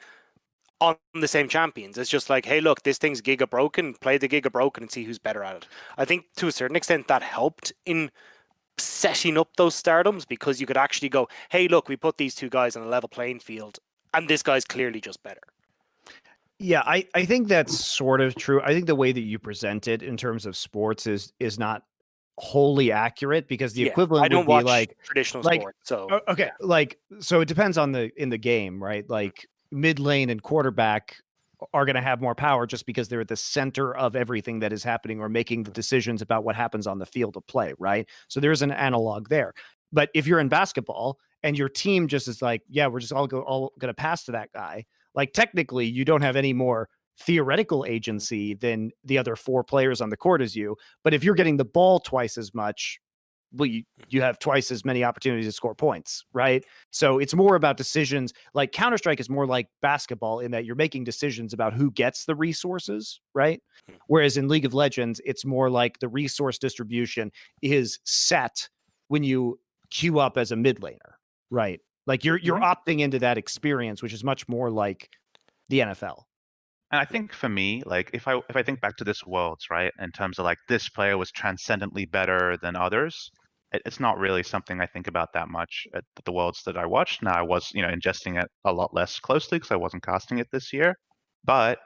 on the same champions. It's just like, hey, look, this thing's Giga broken, play the Giga broken and see who's better at it. I think to a certain extent that helped in setting up those stardoms, because you could actually go, hey, look, we put these two guys on a level playing field and this guy's clearly just better. Yeah, I think that's sort of true. I think the way that you present it in terms of sports is not wholly accurate, because the equivalent I don't would watch be like traditional like, sports, so okay, like, so it depends on in the game, right? Like mid lane and quarterback are going to have more power just because they're at the center of everything that is happening, or making the decisions about what happens on the field of play, right? So there's an analog there. But if you're in basketball and your team just is like, yeah, we're just all going to pass to that guy, like technically you don't have any more theoretical agency than the other four players on the court as you. But if you're getting the ball twice as much, well, you have twice as many opportunities to score points, right? So it's more about decisions. Like Counter-Strike is more like basketball in that you're making decisions about who gets the resources, right? Whereas in League of Legends, it's more like the resource distribution is set when you queue up as a mid laner, right? Like you're opting into that experience, which is much more like the NFL. And I think for me, like if I think back to this Worlds, right, in terms of like this player was transcendently better than others, it's not really something I think about that much at the Worlds that I watched. Now I was, ingesting it a lot less closely because I wasn't casting it this year. But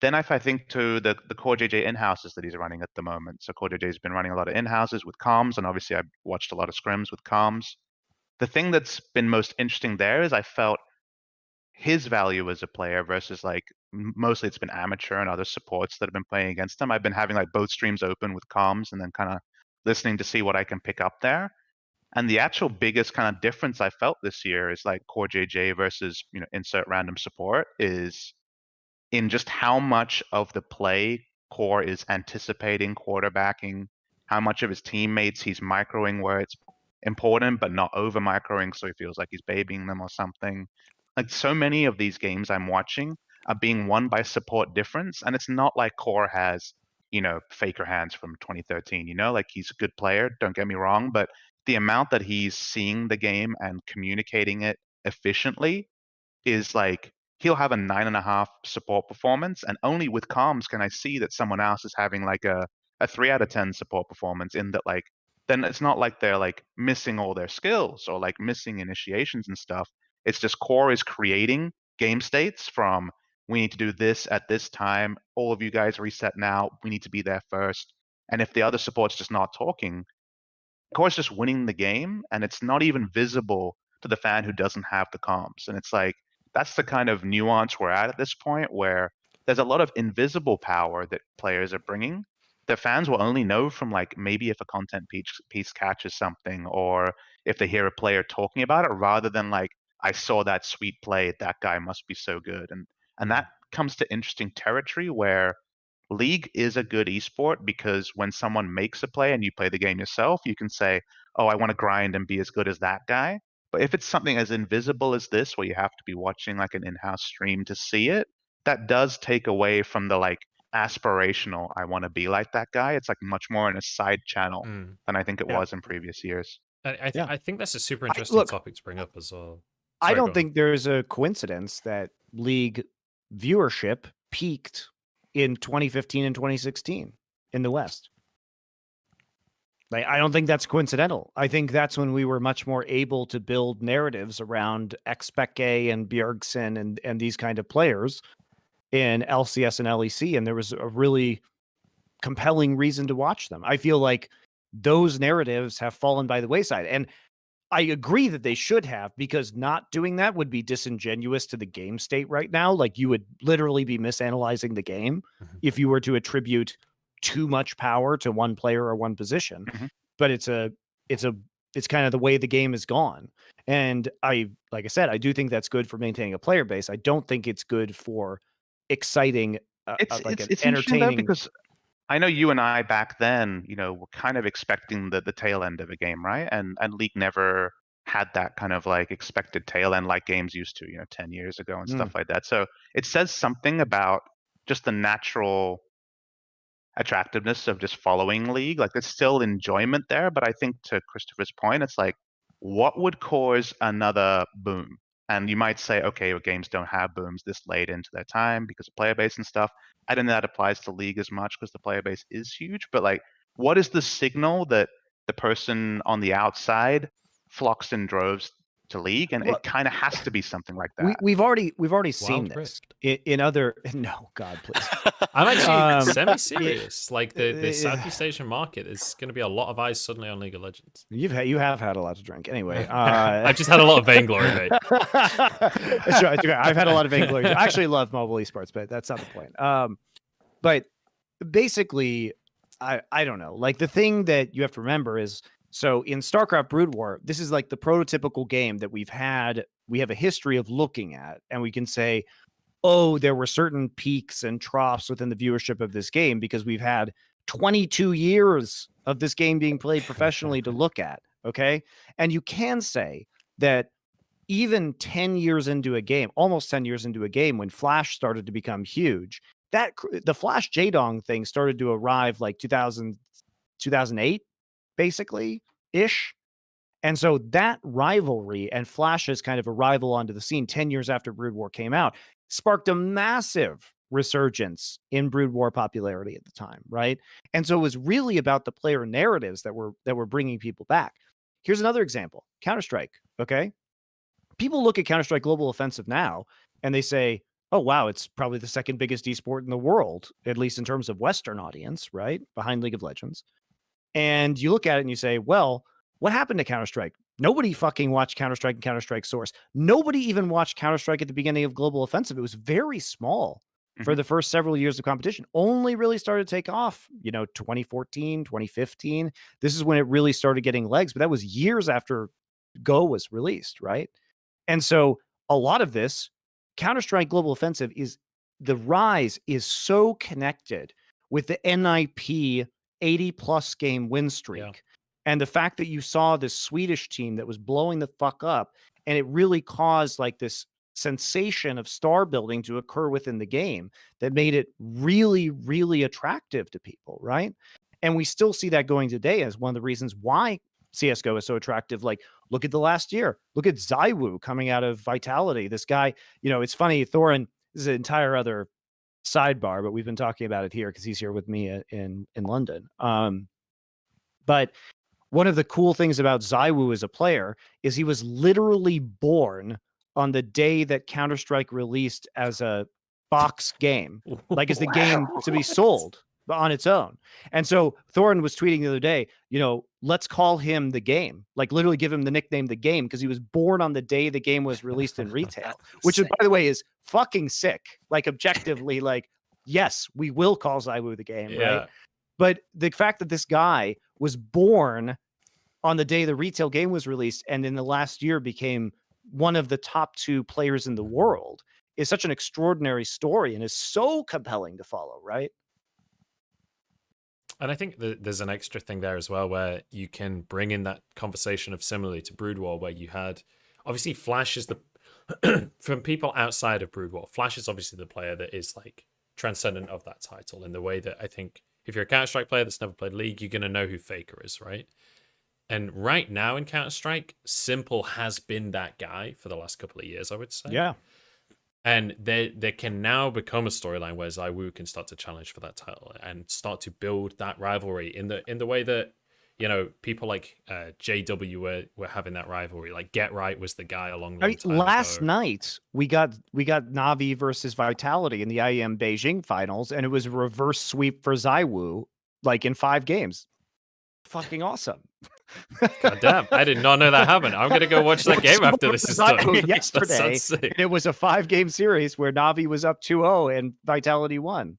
then if I think to the CoreJJ in-houses that he's running at the moment, so CoreJJ's been running a lot of in-houses with comms, and obviously I watched a lot of scrims with comms. The thing that's been most interesting there is I felt his value as a player versus like mostly it's been amateur and other supports that have been playing against him. I've been having like both streams open with comms and then kind of listening to see what I can pick up there. And the actual biggest kind of difference I felt this year is like CoreJJ versus, insert random support, is in just how much of the play Core is anticipating, quarterbacking, how much of his teammates he's microing where it's important, but not over microing so he feels like he's babying them or something. Like so many of these games I'm watching are being won by support difference. And it's not like Core has, faker hands from 2013, like he's a good player, don't get me wrong, but the amount that he's seeing the game and communicating it efficiently is like, he'll have a 9.5 support performance, and only with comms can I see that someone else is having like a 3 out of 10 support performance, in that like, then it's not like they're like missing all their skills or like missing initiations and stuff. It's just Core is creating game states from, we need to do this at this time, all of you guys reset now, we need to be there first. And if the other support's just not talking, Core's just winning the game, and it's not even visible to the fan who doesn't have the comms. And it's like, that's the kind of nuance we're at this point, where there's a lot of invisible power that players are bringing the fans will only know from like maybe if a content piece catches something, or if they hear a player talking about it, rather than like, I saw that sweet play, that guy must be so good. And that comes to interesting territory where League is a good esport, because when someone makes a play and you play the game yourself, you can say, oh, I want to grind and be as good as that guy. But if it's something as invisible as this, where you have to be watching like an in-house stream to see it, that does take away from the like aspirational, I want to be like that guy. It's like much more in a side channel than I think it was in previous years. I think that's a super interesting topic to bring up as well. I don't think there's a coincidence that League viewership peaked in 2015 and 2016 in the West. Like, I don't think that's coincidental. I think that's when we were much more able to build narratives around Xpeke and Bjergsen and these kind of players in LCS and LEC, and there was a really compelling reason to watch them. I feel like those narratives have fallen by the wayside, and I agree that they should have, because not doing that would be disingenuous to the game state right now. Like, you would literally be misanalyzing the game if you were to attribute too much power to one player or one position. But it's kind of the way the game is gone. And like I said, I do think that's good for maintaining a player base. I don't think it's good for exciting, it's entertaining. Though, because I know you and I back then, were kind of expecting the tail end of a game, right? And League never had that kind of like expected tail end like games used to, 10 years ago and stuff like that. So it says something about just the natural attractiveness of just following League. Like, there's still enjoyment there, but I think to Christopher's point, it's like, what would cause another boom? And you might say, okay, well, games don't have booms this late into their time because of player base and stuff. I don't know that applies to League as much because the player base is huge. But like, what is the signal that the person on the outside flocks in droves to League? And it kind of has to be something like that. We've already seen this in other. No, God, please. I'm actually semi-serious. Like the Southeast Asian market is going to be a lot of eyes suddenly on League of Legends. You have had a lot to drink anyway. I've just had a lot of vainglory, mate. That's right. I've had a lot of vainglory. I actually love mobile esports, but that's not the point. But basically, I don't know. Like, the thing that you have to remember is, so in StarCraft Brood War, this is like the prototypical game that we have a history of looking at, and we can say, oh, there were certain peaks and troughs within the viewership of this game because we've had 22 years of this game being played professionally to look at. Okay. And you can say that even 10 years into a game, almost 10 years into a game, when Flash started to become huge, that the Flash Jaedong thing started to arrive like 2008, basically ish. And so that rivalry and Flash's kind of arrival onto the scene 10 years after Brood War came out sparked a massive resurgence in Brood War popularity at the time, right? And so it was really about the player narratives that were bringing people back. Here's another example. Counter-Strike, okay? People look at Counter-Strike Global Offensive now and they say, oh, wow, it's probably the second biggest esport in the world, at least in terms of Western audience, right? Behind League of Legends. And you look at it and you say, well, what happened to Counter-Strike? Nobody fucking watched Counter-Strike and Counter-Strike Source. Nobody even watched Counter-Strike at the beginning of Global Offensive. It was very small for the first several years of competition. Only really started to take off, 2014, 2015. This is when it really started getting legs, but that was years after Go was released, right? And so a lot of this, Counter-Strike Global Offensive, the rise is so connected with the NIP 80-plus game win streak. Yeah. And the fact that you saw this Swedish team that was blowing the fuck up, and it really caused like this sensation of star building to occur within the game that made it really, really attractive to people, right? And we still see that going today as one of the reasons why CSGO is so attractive. Like, look at the last year. Look at ZywOo coming out of Vitality. This guy, it's funny, Thorin, this is an entire other sidebar, but we've been talking about it here because he's here with me in London. But one of the cool things about ZywOo as a player is he was literally born on the day that Counter-Strike released as a box game, like as the game to be sold on its own. And so Thorin was tweeting the other day, let's call him the game, like literally give him the nickname the game, because he was born on the day the game was released in retail, which is, by the way, is fucking sick. Like, objectively, like, yes, we will call ZywOo the game, right? But the fact that this guy was born on the day the retail game was released and in the last year became one of the top 2 players in the world is such an extraordinary story and is so compelling to follow, right? And I think that there's an extra thing there as well where you can bring in that conversation of similarly to Brood War, where you had obviously Flash is the from people outside of Brood War, Flash is obviously the player that is like transcendent of that title in the way that I think if you're a Counter-Strike player that's never played League, you're going to know who Faker is, right? And right now in Counter-Strike, Simple has been that guy for the last couple of years, I would say. Yeah. And there can now become a storyline where ZywOo can start to challenge for that title and start to build that rivalry in the way that, you know, people like JW were having that rivalry. Like Get Right was the guy along the time last ago. night we got Na'Vi versus Vitality in the IEM Beijing finals, and it was a reverse sweep for ZywOo, like in 5 games. Fucking awesome. God damn, I did not know that happened. I'm gonna go watch that game after this is done. Yesterday, it was a 5-game series where Na'Vi was up 2-0 and Vitality won.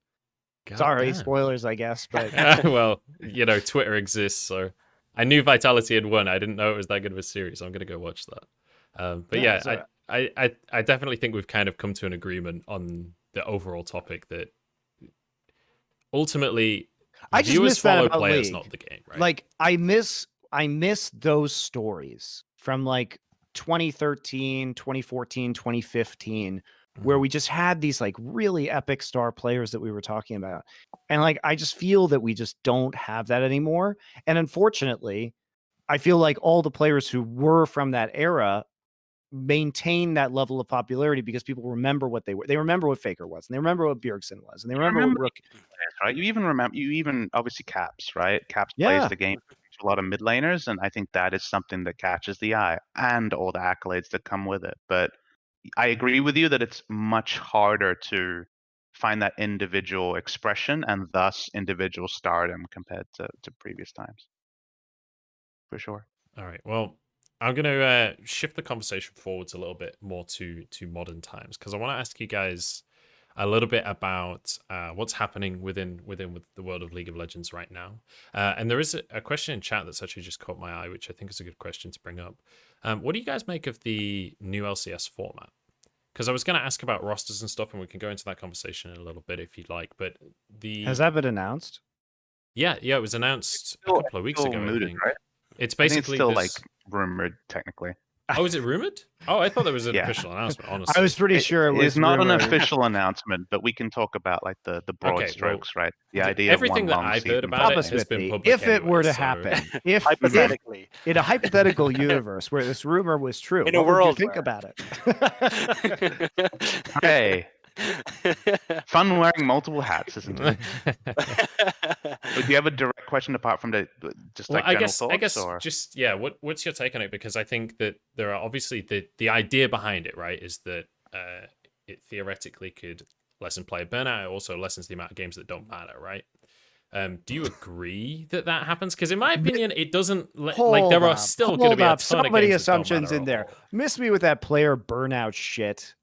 God Sorry, damn. spoilers, I guess. But well, you know, Twitter exists, so I knew Vitality had won. I didn't know it was that good of a series. So I'm gonna go watch that. But yeah, so I definitely think we've kind of come to an agreement on the overall topic that ultimately I just viewers miss that follow about players, League. not the game, right? Like I miss those stories from like 2013, 2014, 2015, where we just had these like really epic star players that we were talking about. And like I just feel that we just don't have that anymore. And unfortunately, I feel like all the players who were from that era maintain that level of popularity because people remember what they were. They remember what Faker was, and they remember what Bjergsen was, and they remember what Rook. Right? You even obviously Caps, right? Caps plays the game to a lot of mid laners, and I think that is something that catches the eye and all the accolades that come with it. But I agree with you that it's much harder to find that individual expression and thus individual stardom compared to previous times. For sure. All right. Well, I'm going to shift the conversation forwards a little bit more to modern times, because I want to ask you guys a little bit about what's happening within with the world of League of Legends right now. And there is a question in chat that's actually just caught my eye, which I think is a good question to bring up. What do you guys make of the new LCS format? Because I was going to ask about rosters and stuff, and we can go into that conversation in a little bit if you'd like. But Has that been announced? Yeah, it was announced a couple of weeks ago. Mooted, I think. Right? It's basically still like rumored technically. Oh, is it rumored? Oh, I thought there was an official announcement. Honestly, I was pretty sure it was. It's not rumored. an official announcement, but we can talk about like the broad strokes, right? The idea everything of that I've heard about it has been public. If it were to happen, if hypothetically, in a hypothetical universe where this rumor was true, in a world, think about it. Hey, fun wearing multiple hats, isn't it? Do you have a direct question apart from the just like general thoughts? I guess or? just what's your take on it? Because I think that there are obviously the idea behind it, right, is that it theoretically could lessen player burnout. It also lessens the amount of games that don't matter, right? Do you agree that happens? Because in my opinion, it doesn't. Like there are still going to be a ton so of many games assumptions that don't in matter there. at all. Miss me with that player burnout shit.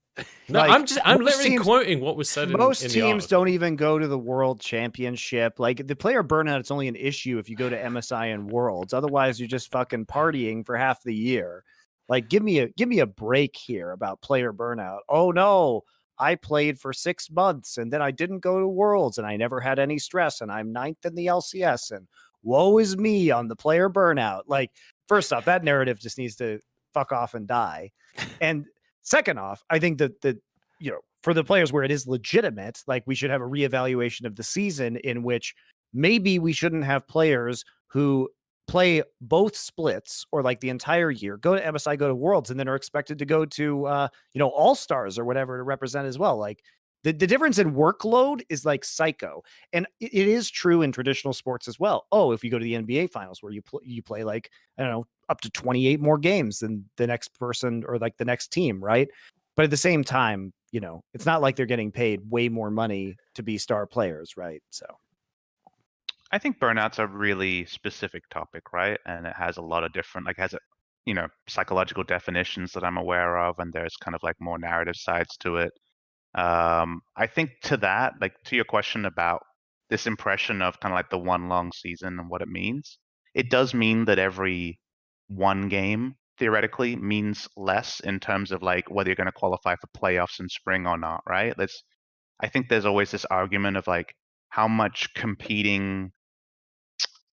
No, Like, I'm literally teams, quoting what was said. Most in the teams article. don't even go to the World Championship. Like the player burnout, it's only an issue if you go to MSI and Worlds. Otherwise, you're just fucking partying for half the year. Like, give me a break here about player burnout. Oh no, I played for 6 months and then I didn't go to Worlds and I never had any stress and I'm 9th in the LCS and woe is me on the player burnout. Like, first off, that narrative just needs to fuck off and die. And second off, I think that for the players where it is legitimate, like we should have a reevaluation of the season in which maybe we shouldn't have players who play both splits or like the entire year, go to MSI, go to Worlds, and then are expected to go to All-Stars or whatever to represent as well. Like the difference in workload is like psycho. And it is true in traditional sports as well. Oh, if you go to the NBA finals where you play like, I don't know, up to 28 more games than the next person or like the next team, right? But at the same time, it's not like they're getting paid way more money to be star players, right? So I think burnout's a really specific topic, right? And it has a lot of different, psychological definitions that I'm aware of, and there's kind of like more narrative sides to it. I think to that, like to your question about this impression of kind of like the one long season and what it means. It does mean that every one game theoretically means less in terms of like whether you're going to qualify for playoffs in spring or not, right? I think there's always this argument of like how much competing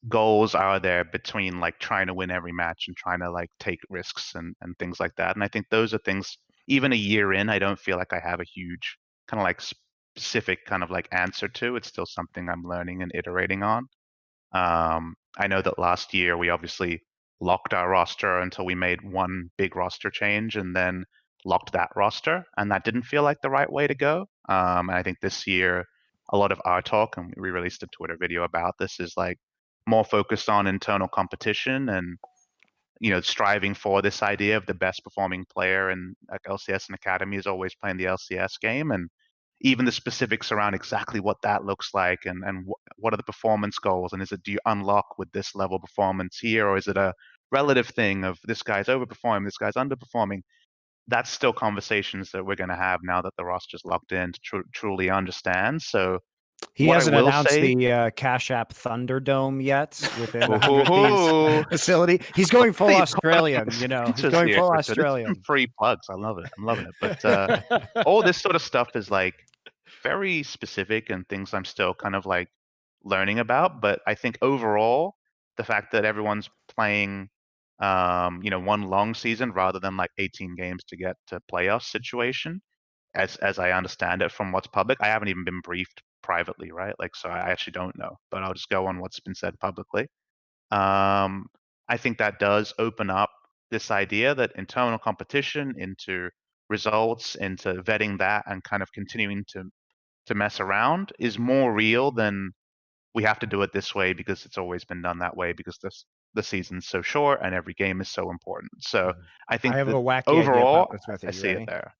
goals are there between like trying to win every match and trying to like take risks and things like that. And I think those are things, even a year in, I don't feel like I have a huge kind of like specific kind of like answer to. It's still something I'm learning and iterating on. I know that last year we obviously locked our roster until we made one big roster change and then locked that roster, and that didn't feel like the right way to go. And I think this year, a lot of our talk, and we released a Twitter video about this, is like more focused on internal competition and striving for this idea of the best performing player in like LCS and Academy is always playing the LCS game, and even the specifics around exactly what that looks like and what are the performance goals, and do you unlock with this level of performance here, or is it a relative thing of this guy's overperforming, this guy's underperforming? That's still conversations that we're going to have now that the roster's locked in to truly understand. So he what I hasn't will announced say- the Cash App Thunderdome yet within the Ooh. 100 Thieves facility. He's going full Hey, Australian, He's going full It's Australian. some free plugs. I love it. I'm loving it. But all this sort of stuff is like very specific and things I'm still kind of like learning about. But I think overall, the fact that everyone's playing, one long season rather than like 18 games to get to playoff situation, as I understand it from what's public. I haven't even been briefed privately, right? Like, so I actually don't know, but I'll just go on what's been said publicly. I think that does open up this idea that internal competition into results, into vetting that, and kind of continuing to mess around is more real than we have to do it this way because it's always been done that way because the season's so short and every game is so important. So I think I have a that wacky overall, idea, PapaSmithy. I see it there.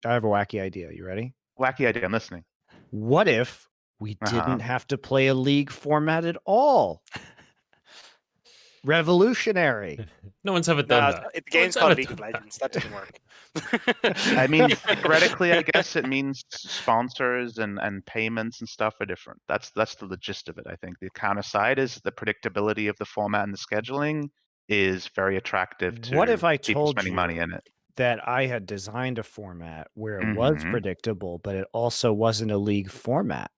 I have a wacky idea. You ready? Wacky idea. I'm listening. What if we didn't have to play a league format at all? Revolutionary. No one's ever done that. The game's called League of Legends. That doesn't work. I mean, theoretically, I guess it means sponsors and payments and stuff are different. That's the gist of it. I think the counter side is the predictability of the format and the scheduling is very attractive to What if I people told spending you money in it. that I had designed a format where it was predictable, but it also wasn't a league format?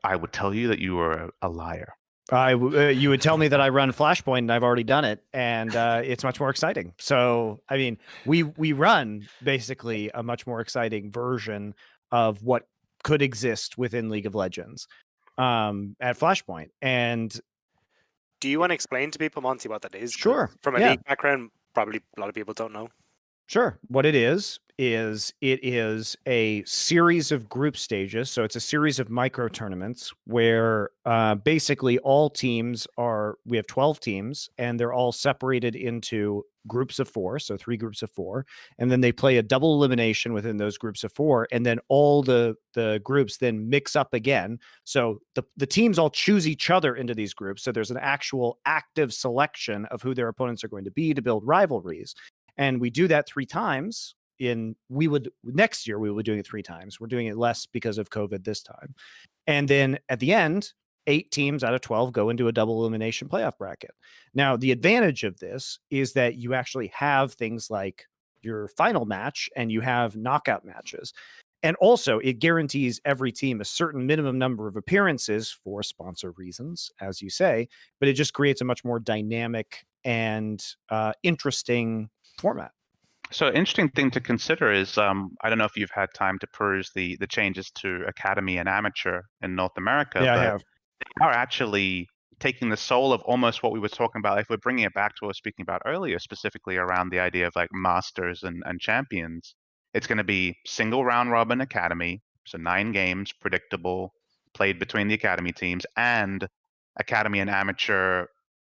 I would tell you that you were a liar. You would tell me that I run Flashpoint and I've already done it, and it's much more exciting. So, I mean, we run basically a much more exciting version of what could exist within League of Legends at Flashpoint. And do you want to explain to people, Monty, what that is? Sure. From a league background, probably a lot of people don't know. Sure. What it is it is a series of group stages. So it's a series of micro tournaments where basically all teams we have 12 teams, and they're all separated into groups of 4. So 3 groups of 4. And then they play a double elimination within those groups of 4. And then all the groups then mix up again. So the teams all choose each other into these groups. So there's an actual active selection of who their opponents are going to be to build rivalries. And we do that 3 times. Next year we would be doing it 3 times. We're doing it less because of COVID this time. And then at the end, 8 teams out of 12 go into a double elimination playoff bracket. Now, the advantage of this is that you actually have things like your final match and you have knockout matches. And also it guarantees every team a certain minimum number of appearances for sponsor reasons, as you say, but it just creates a much more dynamic and interesting format. So interesting thing to consider is I don't know if you've had time to peruse the changes to Academy and Amateur in North America. Yeah, but I have. They are actually taking the soul of almost what we were talking about. If we're bringing it back to what we were speaking about earlier, specifically around the idea of like masters and champions, it's going to be single round robin Academy. So 9 games, predictable, played between the Academy teams, and Academy and Amateur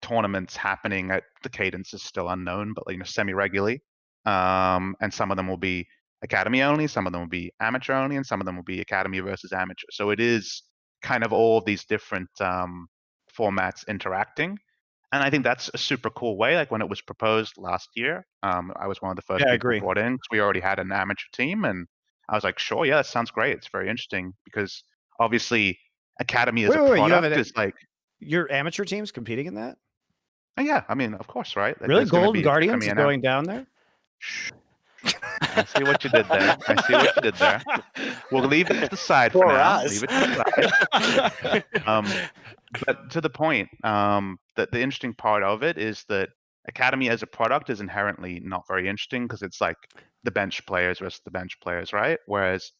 tournaments happening at the cadence is still unknown, but semi-regularly. And some of them will be Academy only, some of them will be Amateur only, and some of them will be Academy versus Amateur. So it is kind of all of these different formats interacting. And I think that's a super cool way. Like when it was proposed last year, I was one of the first people brought in because we already had an Amateur team. And I was like, sure, yeah, that sounds great. It's very interesting because Obviously, Academy as Wait, a wait, wait, you have product an- is like, Your amateur teams competing in that? oh, yeah, I mean, of course, right? Like, Really? there's gonna Golden be Guardians Academy is and going down there? Shh. I see what you did there. I see what you did there. We'll leave it to the side for For now. us. Leave it to the side. But to the point, that the interesting part of it is that Academy as a product is inherently not very interesting because it's like the bench players versus the bench players, right? Whereas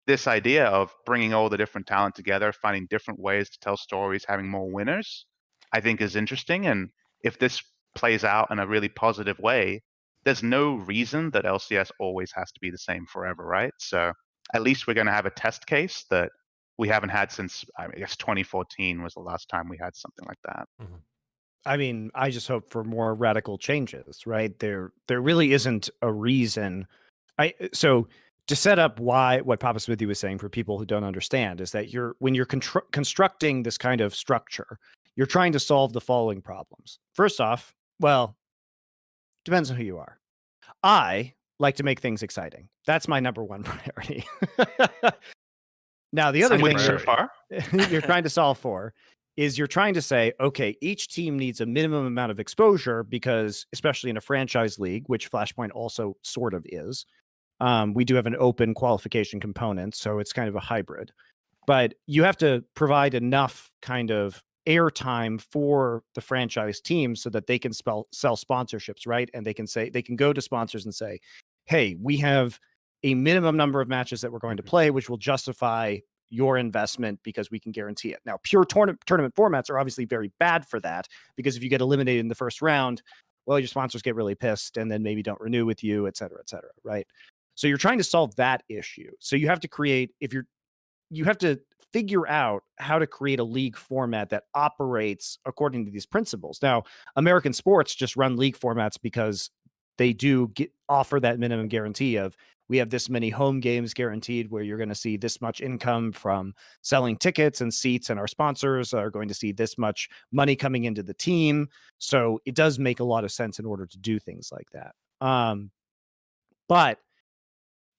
this idea of bringing all the different talent together, finding different ways to tell stories, having more winners, I think is interesting. And if this plays out in a really positive way, there's no reason that LCS always has to be the same forever, right? So at least we're going to have a test case that we haven't had since, I guess 2014 was the last time we had something like that. I mean, I just hope for more radical changes, right? There really isn't a reason. So to set up what PapaSmithy was saying for people who don't understand is that when you're constructing this kind of structure, you're trying to solve the following problems. First off, well, depends on who you are. I like to make things exciting. That's my number one priority. Now, the other thing so far, you're trying to solve for is you're trying to say, okay, each team needs a minimum amount of exposure because, especially in a franchise league, which Flashpoint also sort of is, we do have an open qualification component, so it's kind of a hybrid. But you have to provide enough kind of airtime for the franchise team so that they can sell sponsorships, right? And they can go to sponsors and say, hey, we have a minimum number of matches that we're going to play, which will justify your investment because we can guarantee it. Now, pure tournament formats are obviously very bad for that because if you get eliminated in the first round, well, your sponsors get really pissed and then maybe don't renew with you, et cetera, right? So you're trying to solve that issue. So you have to create, you have to figure out how to create a league format that operates according to these principles. Now, American sports just run league formats because they do offer that minimum guarantee of, we have this many home games guaranteed where you're going to see this much income from selling tickets and seats, and our sponsors are going to see this much money coming into the team. So it does make a lot of sense in order to do things like that. But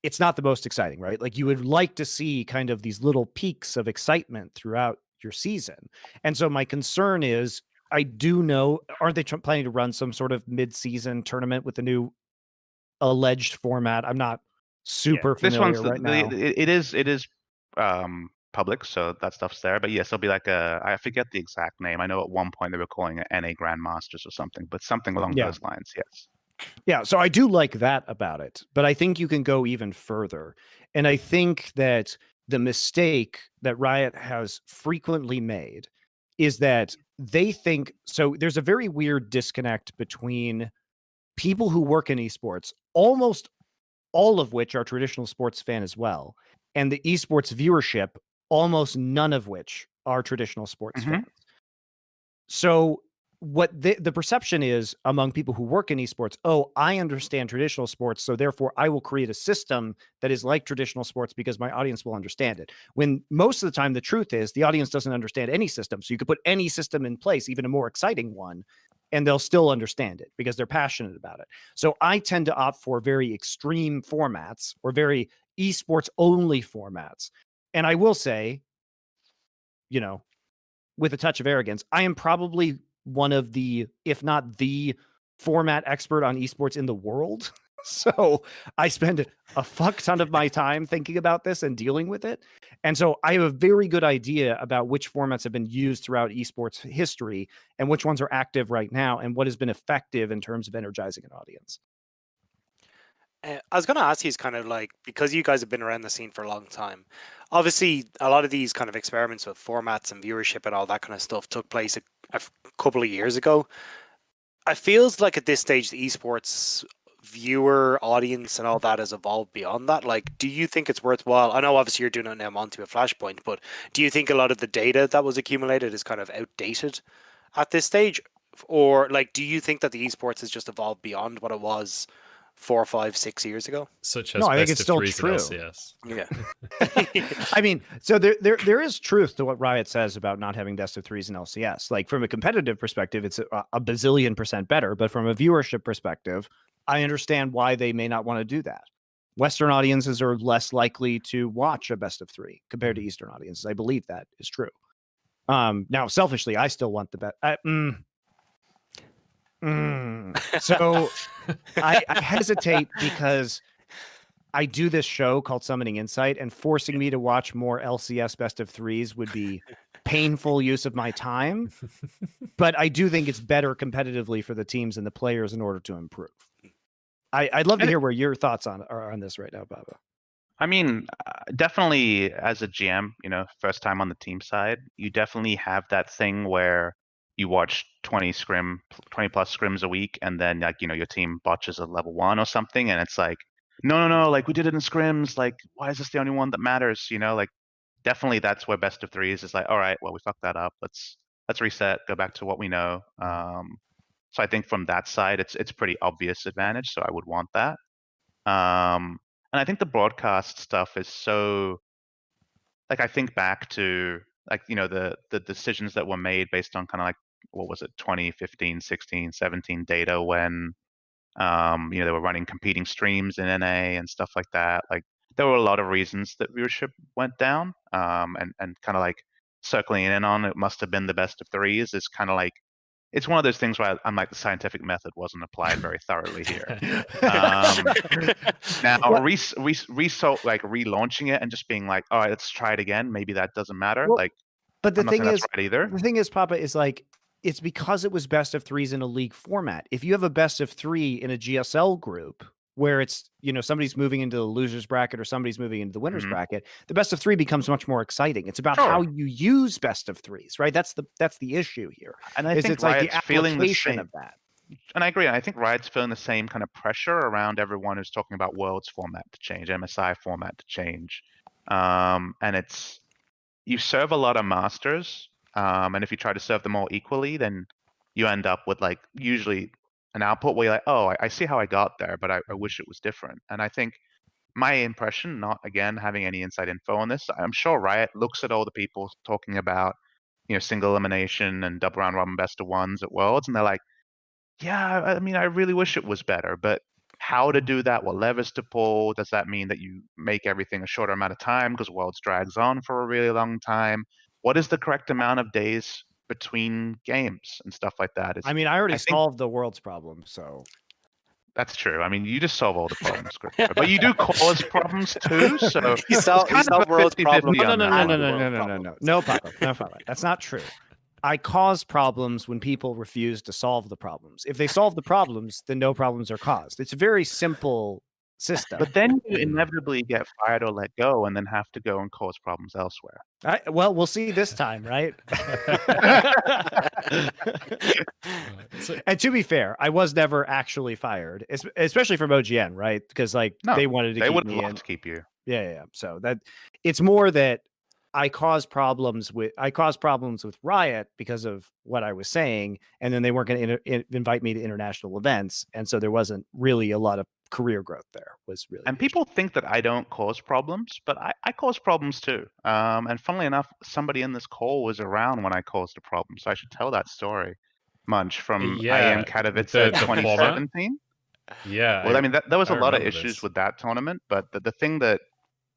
it's not the most exciting, right? Like you would like to see kind of these little peaks of excitement throughout your season. And so my concern is, I do know, aren't they planning to run some sort of mid-season tournament with the new alleged format? I'm not super familiar this one's right now. it is public, so that stuff's there. But yes, it'll be like I forget the exact name. I know at one point they were calling it NA Grandmasters or something, but something along those lines. Yes. Yeah, so I do like that about it, but I think you can go even further. And I think that the mistake that Riot has frequently made is that they think, so there's a very weird disconnect between people who work in esports, almost all of which are traditional sports fan as well, and the esports viewership, almost none of which are traditional sports fans. So what the perception is among people who work in esports, oh, I understand traditional sports, so therefore I will create a system that is like traditional sports because my audience will understand it. When most of the time, the truth is the audience doesn't understand any system. So you could put any system in place, even a more exciting one, and they'll still understand it because they're passionate about it. So I tend to opt for very extreme formats or very esports only formats. And I will say, you know, with a touch of arrogance, I am probably one of the, if not the format expert on esports in the world. So I spend a fuck ton of my time thinking about this and dealing with it. And so I have a very good idea about which formats have been used throughout esports history and which ones are active right now and what has been effective in terms of energizing an audience. I was going to ask you, is kind of like, because you guys have been around the scene for a long time, obviously a lot of these kind of experiments with formats and viewership and all that kind of stuff took place a couple of years ago. It feels like at this stage, the esports viewer audience and all that has evolved beyond that. Like, do you think it's worthwhile? I know obviously you're doing it now, Monte, with Flashpoint, but do you think a lot of the data that was accumulated is kind of outdated at this stage? Or like, do you think that the esports has just evolved beyond what it was 4, 5, 6 years ago? Such as No, I think best it's of still threes true. and LCS. Yeah. I mean, so there is truth to what Riot says about not having best of threes in LCS. Like from a competitive perspective, it's a bazillion% better. But from a viewership perspective, I understand why they may not want to do that. Western audiences are less likely to watch a best of 3 compared to Eastern audiences. I believe that is true. Now, selfishly, I still want the best. So I hesitate because I do this show called Summoning Insight, and forcing me to watch more LCS best of 3s would be painful use of my time. But I do think it's better competitively for the teams and the players in order to improve. I'd love to hear where your thoughts are on this right now, Baba. I mean, definitely as a GM, first time on the team side, you definitely have that thing where you watch 20 plus scrims a week, and then your team botches a level 1 or something, and it's like, no, like we did it in scrims, like why is this the only one that matters? Like definitely that's where best of 3s is like, all right, well we fucked that up. Let's reset, go back to what we know. So I think from that side, it's pretty obvious advantage. So I would want that. And I think the broadcast stuff is so, like, I think back to the decisions that were made based on kind of like, what was it, 2015, 16, 17 data when they were running competing streams in NA and stuff like that. Like there were a lot of reasons that viewership went down. And kind of like circling in on it must have been the best of 3s is kind of like, it's one of those things where I'm like, the scientific method wasn't applied very thoroughly here. Now, relaunching it and just being like, all right, let's try it again. Maybe that doesn't matter. Well, but the thing is, right either. The thing is, Papa, is like, it's because it was best of 3s in a league format. If you have a best of 3 in a GSL group where it's, somebody's moving into the loser's bracket or somebody's moving into the winner's bracket, the best of 3 becomes much more exciting. It's about how you use best of 3s, right? That's the issue here. And I think it's like the application of that. And I agree. I think Riot's feeling the same kind of pressure around everyone who's talking about Worlds format to change, MSI format to change. And it's, you serve a lot of masters, and if you try to serve them all equally, then you end up with like usually an output where you're like, oh, I see how I got there, but I wish it was different. And I think my impression, not again having any inside info on this, I'm sure Riot looks at all the people talking about, single elimination and double round robin best of 1s at Worlds, and they're like, yeah, I mean, I really wish it was better, but how to do that, what levers to pull, does that mean that you make everything a shorter amount of time because Worlds drags on for a really long time? What is the correct amount of days between games and stuff like that? I mean, I already solved the World's problem, so. That's true. I mean, you just solve all the problems, but you do cause problems too. So you solve World's problem. No, Papa. That's not true. I cause problems when people refuse to solve the problems. If they solve the problems, then no problems are caused. It's a very simple system. But then you inevitably get fired or let go and then have to go and cause problems elsewhere. Well, we'll see this time, right? And to be fair, I was never actually fired, especially from OGN, right? Because they wanted to keep me in. To keep you. Yeah. So that it's more that I caused problems with Riot because of what I was saying, and then they weren't going to invite me to international events, and so there wasn't really a lot of career growth there. Was really. And people think that I don't cause problems, but I cause problems too. And funnily enough, somebody in this call was around when I caused a problem, so I should tell that story. Munch from IEM Katowice 2017. Yeah. Well, I mean, there was a lot of issues with that tournament, but the thing that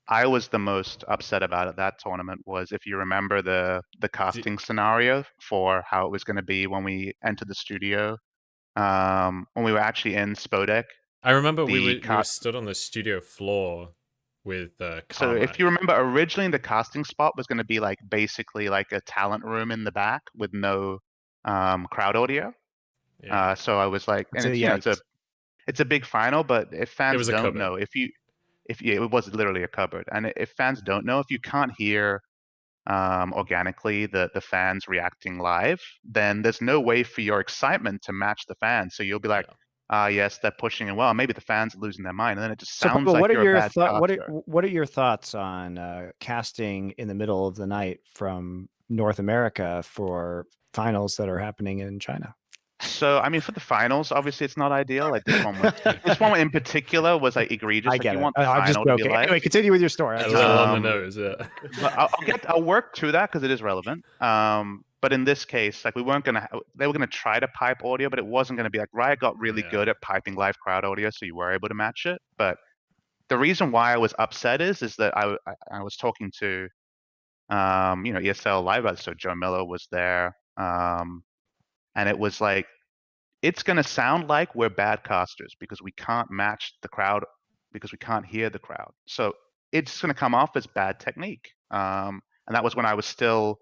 I was the most upset about at that tournament was, if you remember the casting scenario for how it was going to be when we entered the studio, when we were actually in Spodek. I remember we were stood on the studio floor with So if you remember, originally the casting spot was going to be like basically like a talent room in the back with no crowd audio. Yeah. So I was like, and it's a big final, but if fans don't know, it was literally a cupboard, and if fans don't know, if you can't hear organically the fans reacting live, then there's no way for your excitement to match the fans. So you'll be like, yes, they're pushing it well. Maybe the fans are losing their mind, and then it just sounds like you're a bad caster. What are your thoughts on casting in the middle of the night from North America for finals that are happening in China? So, I mean, for the finals, obviously it's not ideal. Like this one in particular was like egregious. I get you it. Want the I'm just final joking. To be like, anyway, continue with your story. A little on the nose, yeah. But I'll work to that because it is relevant. But in this case, like they were gonna try to pipe audio, but it wasn't gonna be like Riot got really good at piping live crowd audio, so you were able to match it. But the reason why I was upset is that I was talking to ESL live, so Joe Miller was there, and it was like, it's going to sound like we're bad casters because we can't match the crowd, because we can't hear the crowd. So it's going to come off as bad technique. And that was when I was still,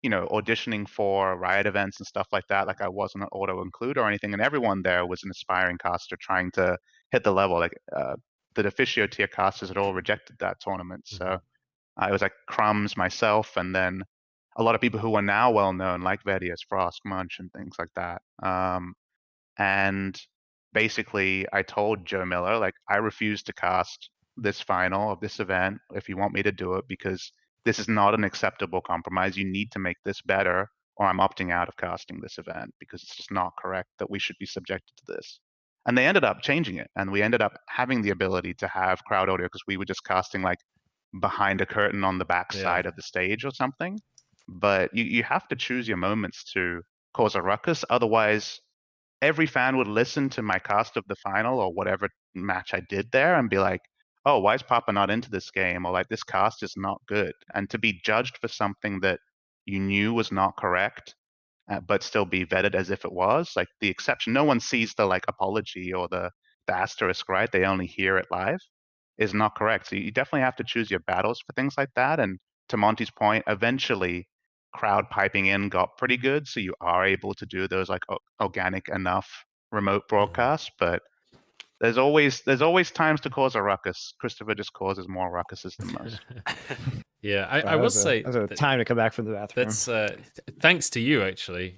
auditioning for Riot events and stuff like that. Like I wasn't an auto include or anything, and everyone there was an aspiring caster trying to hit the level. Like the officio tier casters had all rejected that tournament. So I was like Crumbs, myself, and then a lot of people who are now well known, like Bevvies, Frost, Munch, and things like that. And basically, I told Joe Miller, like, I refuse to cast this final of this event if you want me to do it, because this is not an acceptable compromise. You need to make this better, or I'm opting out of casting this event, because it's just not correct that we should be subjected to this. And they ended up changing it, and we ended up having the ability to have crowd audio, because we were just casting like behind a curtain on the back side of the stage or something. But you have to choose your moments to cause a ruckus. Otherwise, every fan would listen to my cast of the final or whatever match I did there and be like, oh, why is Papa not into this game? Or like, this cast is not good. And to be judged for something that you knew was not correct, but still be vetted as if it was, like the exception, no one sees the like apology or the asterisk, right? They only hear it live, is not correct. So you definitely have to choose your battles for things like that. And to Monty's point, eventually crowd piping in got pretty good, so you are able to do those like organic enough remote broadcasts. But there's always times to cause a ruckus. Christopher just causes more ruckuses than most. Yeah, I will say that was a time to come back from the bathroom. that's thanks to you, actually.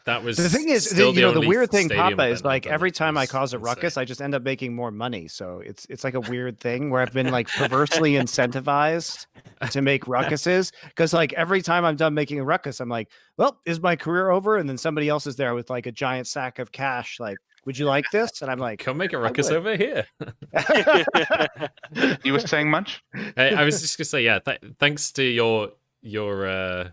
That was the thing is, still the weird thing, stadium Papa, is event like I've done every that time I was cause a insane. ruckus, I just end up making more money. So it's like a weird thing where I've been like perversely incentivized to make ruckuses, because like every time I'm done making a ruckus, I'm like, well, is my career over? And then somebody else is there with like a giant sack of cash, like, would you like this? And I'm like, come make a ruckus over here. You were saying Munch? I was just gonna say, yeah. Thanks to your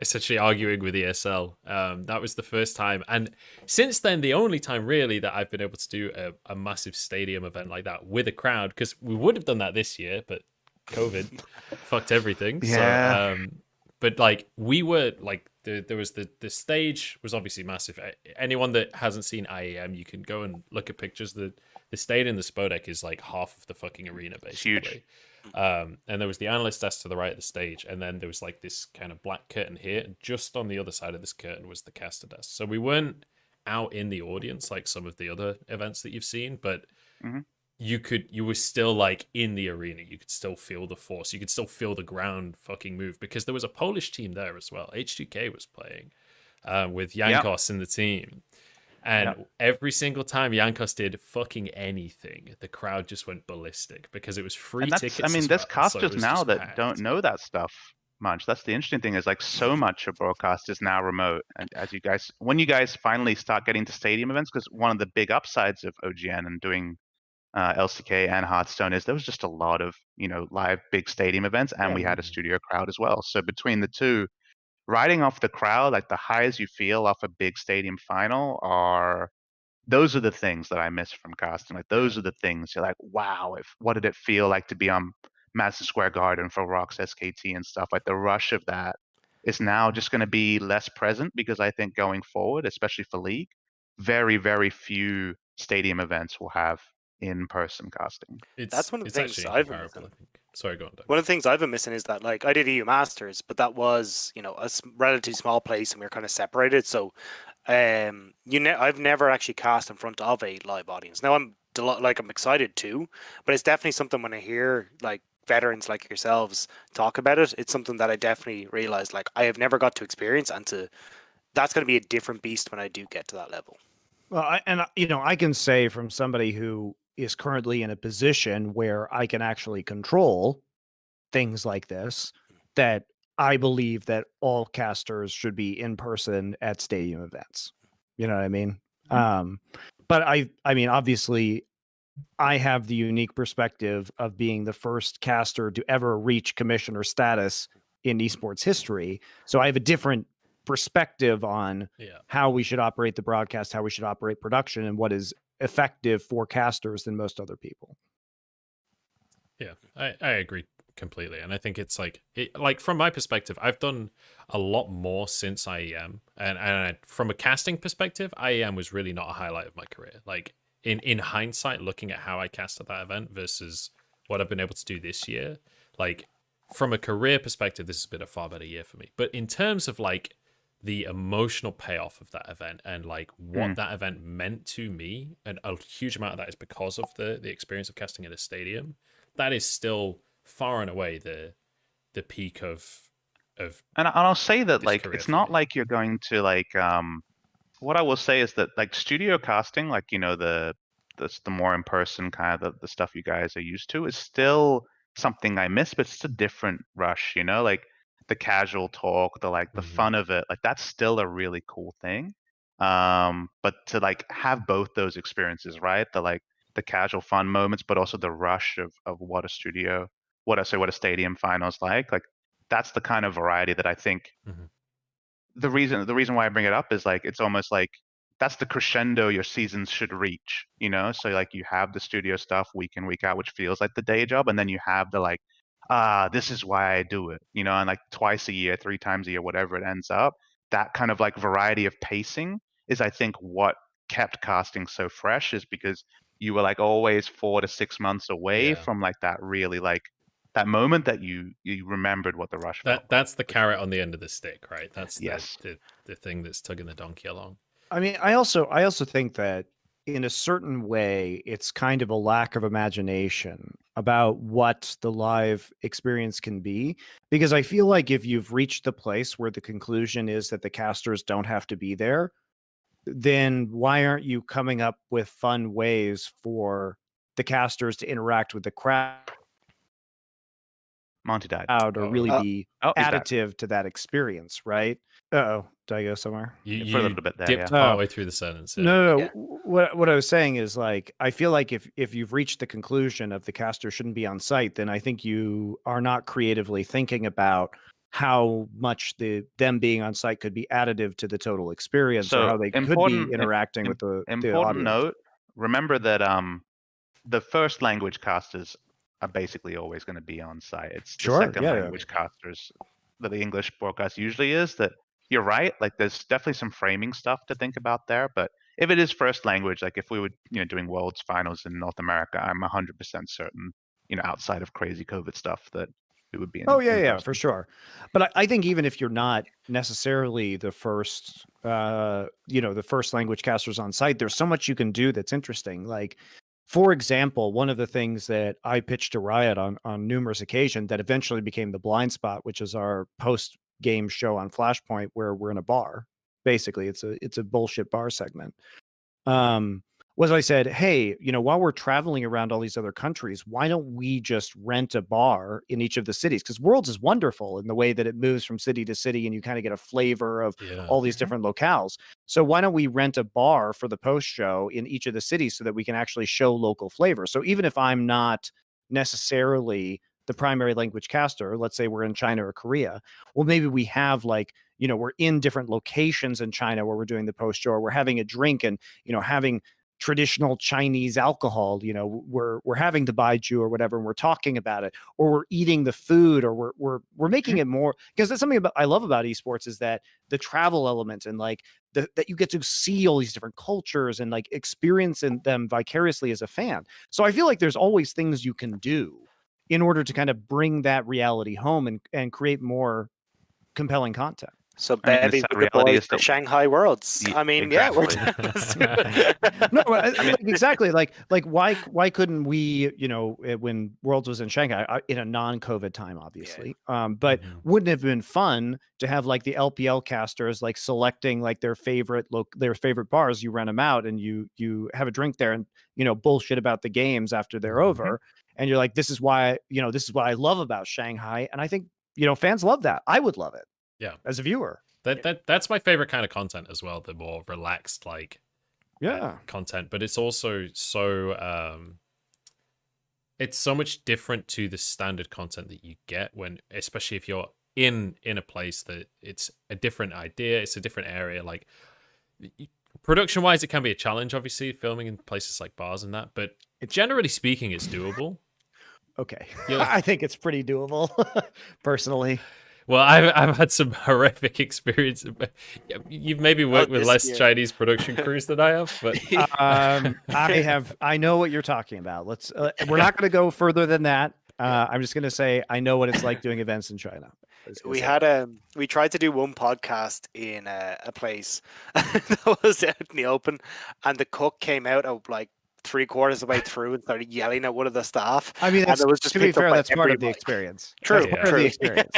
essentially arguing with ESL. That was the first time, and since then, the only time really that I've been able to do a massive stadium event like that with a crowd, because we would have done that this year, but COVID fucked everything. Yeah. So, but like we were like there was the stage was obviously massive. Anyone that hasn't seen IEM, you can go and look at pictures. The stage in the Spodek is like half of the fucking arena, basically. It's huge. And there was the analyst desk to the right of the stage, and then there was like this kind of black curtain here, and just on the other side of this curtain was the caster desk. So we weren't out in the audience like some of the other events that you've seen, but you were still like in the arena. You could still feel the force. You could still feel the ground fucking move, because there was a Polish team there as well. H2K was playing with Jankos in the team. And every single time Jankos did fucking anything, the crowd just went ballistic, because it was free tickets. I mean, there's casters so now that packed. don't know that stuff much. That's the interesting thing, is like so much of broadcast is now remote. And when you guys finally start getting to stadium events, because one of the big upsides of OGN and doing LCK and Hearthstone is there was just a lot of live big stadium events, and we had a studio crowd as well. So between the two, riding off the crowd, like the highs you feel off a big stadium final those are the things that I miss from casting. Like those are the things you're like, wow, what did it feel like to be on Madison Square Garden for Rocks, SKT and stuff? Like the rush of that is now just going to be less present, because I think going forward, especially for League, very, very few stadium events will have in-person casting. That's one of the things actually I've been incomparable, missing. I think. Sorry, go on, Doug. One of the things I've been missing is that, like, I did EU Masters, but that was, a relatively small place, and we were kind of separated. So, I've never actually cast in front of a live audience. Now I'm excited too, but it's definitely something when I hear like veterans like yourselves talk about it, it's something that I definitely realize like I have never got to experience, and that's going to be a different beast when I do get to that level. Well, I can say from somebody who is currently in a position where I can actually control things like this, that I believe that all casters should be in person at stadium events. You know what I mean? But I mean, obviously, I have the unique perspective of being the first caster to ever reach commissioner status in esports history. So I have a different perspective on how we should operate the broadcast, how we should operate production, and what is effective for casters than most other people. Yeah, I agree completely, and I think it's like from my perspective, I've done a lot more since IEM, and from a casting perspective, IEM was really not a highlight of my career. Like in hindsight, looking at how I cast at that event versus what I've been able to do this year, like from a career perspective, this has been a far better year for me. But in terms of like the emotional payoff of that event and like what that event meant to me, and a huge amount of that is because of the experience of casting at a stadium. That is still far and away the peak of And I'll say that this like career it's for not me. like you're going to like what I will say is that like studio casting, like the more in person kind of the stuff you guys are used to is still something I miss, but it's a different rush, like the casual talk, the fun of it, like that's still a really cool thing. But to like have both those experiences, right? The casual fun moments, but also the rush of what a stadium finals like that's the kind of variety that I think the reason why I bring it up is like it's almost like that's the crescendo your seasons should reach, So like you have the studio stuff week in, week out, which feels like the day job, and then you have the like, this is why I do it, and like twice a year, 3 times a year, whatever it ends up. That kind of like variety of pacing is I think what kept casting so fresh, is because you were like always 4 to 6 months away Yeah, from like that really like that moment that you remembered what the rush felt like. that's the carrot on the end of the stick, right? That's Yes. the thing that's tugging the donkey along. I mean, I also think that in a certain way, it's kind of a lack of imagination about what the live experience can be. Because I feel like if you've reached the place where the conclusion is that the casters don't have to be there, then why aren't you coming up with fun ways for the casters to interact with the crowd Monty died. or really be he's back. additive to that experience, right? Uh-oh, did I go somewhere? You For a little bit there, dipped yeah. partway through the sentence. Yeah. No. Yeah. What I was saying is like I feel like if you've reached the conclusion of the caster shouldn't be on site, then I think you are not creatively thinking about how much them being on site could be additive to the total experience, or So how they could be interacting with the important audience. note. Remember that the first language casters are basically always going to be on site. It's the Sure, second yeah. language casters that the English broadcast usually is. That you're right. Like there's definitely some framing stuff to think about there. But if it is first language, like if we were doing Worlds finals in North America, I'm 100% certain, outside of crazy COVID stuff, that it would be. Oh yeah, in yeah, person. for sure. But I think even if you're not necessarily the first, the first language casters on site, there's so much you can do that's interesting. Like, for example, one of the things that I pitched to Riot on numerous occasions that eventually became the Blind Spot, which is our post game show on Flashpoint, where we're in a bar. Basically, it's a bullshit bar segment. Was I said, hey, while we're traveling around all these other countries, why don't we just rent a bar in each of the cities? Because Worlds is wonderful in the way that it moves from city to city and you kind of get a flavor of all these different locales. So why don't we rent a bar for the post show in each of the cities so that we can actually show local flavor? So even if I'm not necessarily the primary language caster, let's say we're in China or Korea, well, maybe we have like, we're in different locations in China where we're doing the post show, or we're having a drink and, having traditional Chinese alcohol, we're having the baijiu or whatever, and we're talking about it, or we're eating the food, or we're making it more, because that's something I love about esports is that the travel element and like that you get to see all these different cultures and like experience them vicariously as a fan. So I feel like there's always things you can do in order to kind of bring that reality home and create more compelling content. So I mean, the Bevvies sad with the reality boys is to that- Shanghai Worlds. I mean, exactly. let's do it. No, like, exactly. Like why couldn't we, when Worlds was in Shanghai in a non-COVID time, obviously, but wouldn't it have been fun to have like the LPL casters like selecting like their favorite bars, you rent them out and you have a drink there and bullshit about the games after they're over, and you're like, this is why I love about Shanghai, and I think fans love that. I would love it. Yeah, as a viewer. That's my favorite kind of content as well, the more relaxed content, but it's also so it's so much different to the standard content that you get when, especially if you're in a place that it's a different idea, it's a different area. Like production wise, it can be a challenge, obviously, filming in places like bars and that, but generally speaking, it's doable. okay. Yeah. I think it's pretty doable, personally. Well, I've had some horrific experience. You've maybe worked with this less year. Chinese production crews than I have, but I know what you're talking about. Let's we're not going to go further than that. I'm just going to say I know what it's like doing events in China. We tried to do one podcast in a place that was out in the open, and the cook came out of like 3/4 of the way through and started yelling at one of the staff. I mean, and it was just to be picked up fair, by that's part of the everybody. experience. True, That's part of the experience.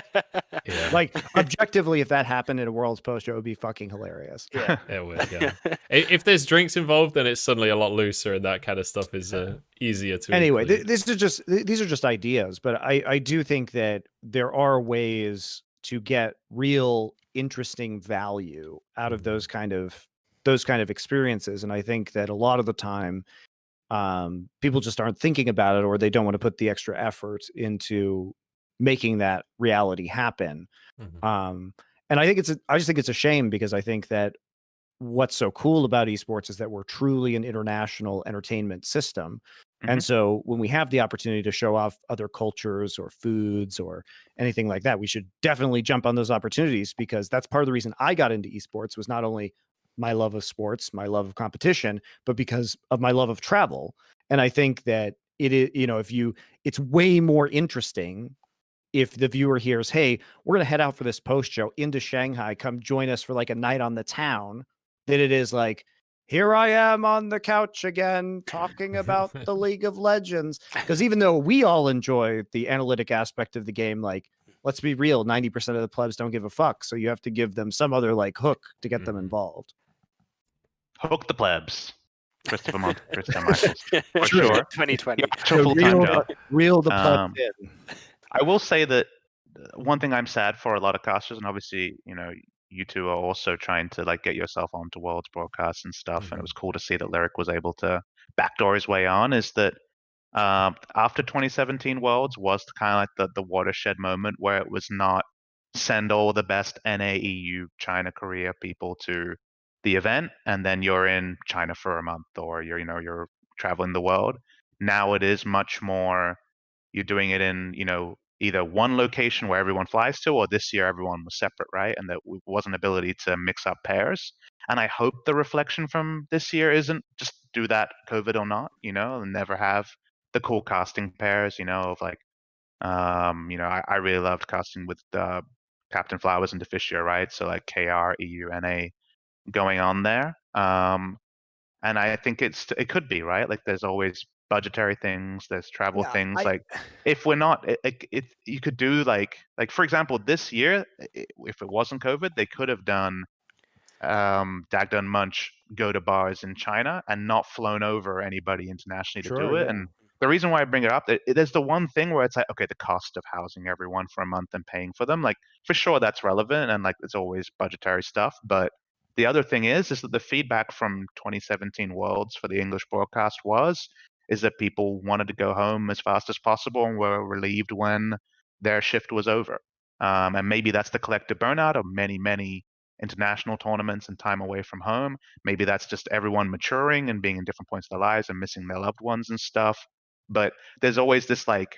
yeah, Like objectively, if that happened in a World's Post, it would be fucking hilarious. Yeah. it would. Yeah. If there's drinks involved, then it's suddenly a lot looser, and that kind of stuff is easier to. Anyway, include. these are just ideas, but I do think that there are ways to get real interesting value out of those kind of experiences, and I think that a lot of the time people just aren't thinking about it, or they don't want to put the extra effort into making that reality happen. And I just think it's a shame, because I think that what's so cool about esports is that we're truly an international entertainment system. And so when we have the opportunity to show off other cultures or foods or anything like that, we should definitely jump on those opportunities, because that's part of the reason I got into esports, was not only my love of sports, my love of competition, but because of my love of travel. And I think that it is, it's way more interesting if the viewer hears, hey, we're going to head out for this post show into Shanghai, come join us for like a night on the town, than it is like, here I am on the couch again talking about the League of Legends. Because even though we all enjoy the analytic aspect of the game, like, let's be real, 90% of the plebs don't give a fuck. So you have to give them some other like hook to get them involved. Hook the plebs. Christopher MonteCristo Michaels. For True. sure. 2020. So full-time job. Reel the plebs in. I will say that one thing I'm sad for a lot of casters, and obviously, you two are also trying to like get yourself onto Worlds broadcasts and stuff, and it was cool to see that Lyric was able to backdoor his way on, is that after 2017 Worlds was kind of like the watershed moment where it was not send all the best NA, EU, China, Korea people to the event, and then you're in China for a month, or you're traveling the world. Now it is much more, you're doing it in, either one location where everyone flies to, or this year everyone was separate, right? And there was an ability to mix up pairs. And I hope the reflection from this year isn't just do that, COVID or not, and never have the cool casting pairs, of like, I really loved casting with Captain Flowers and Deficio, right? So like KR, EU, NA going on there. And I think it could be, right? Like there's always budgetary things, there's travel things. Like if we're not, you could do like for example, this year, if it wasn't COVID, they could have done Dade and Munch go to bars in China and not flown over anybody internationally to do it. And the reason why I bring it up, there's the one thing where it's like, okay, the cost of housing everyone for a month and paying for them, like for sure that's relevant, and like it's always budgetary stuff. But the other thing is that the feedback from 2017 Worlds for the English broadcast is that people wanted to go home as fast as possible and were relieved when their shift was over. And maybe that's the collective burnout of many, many international tournaments and time away from home. Maybe that's just everyone maturing and being in different points of their lives and missing their loved ones and stuff. But there's always this like,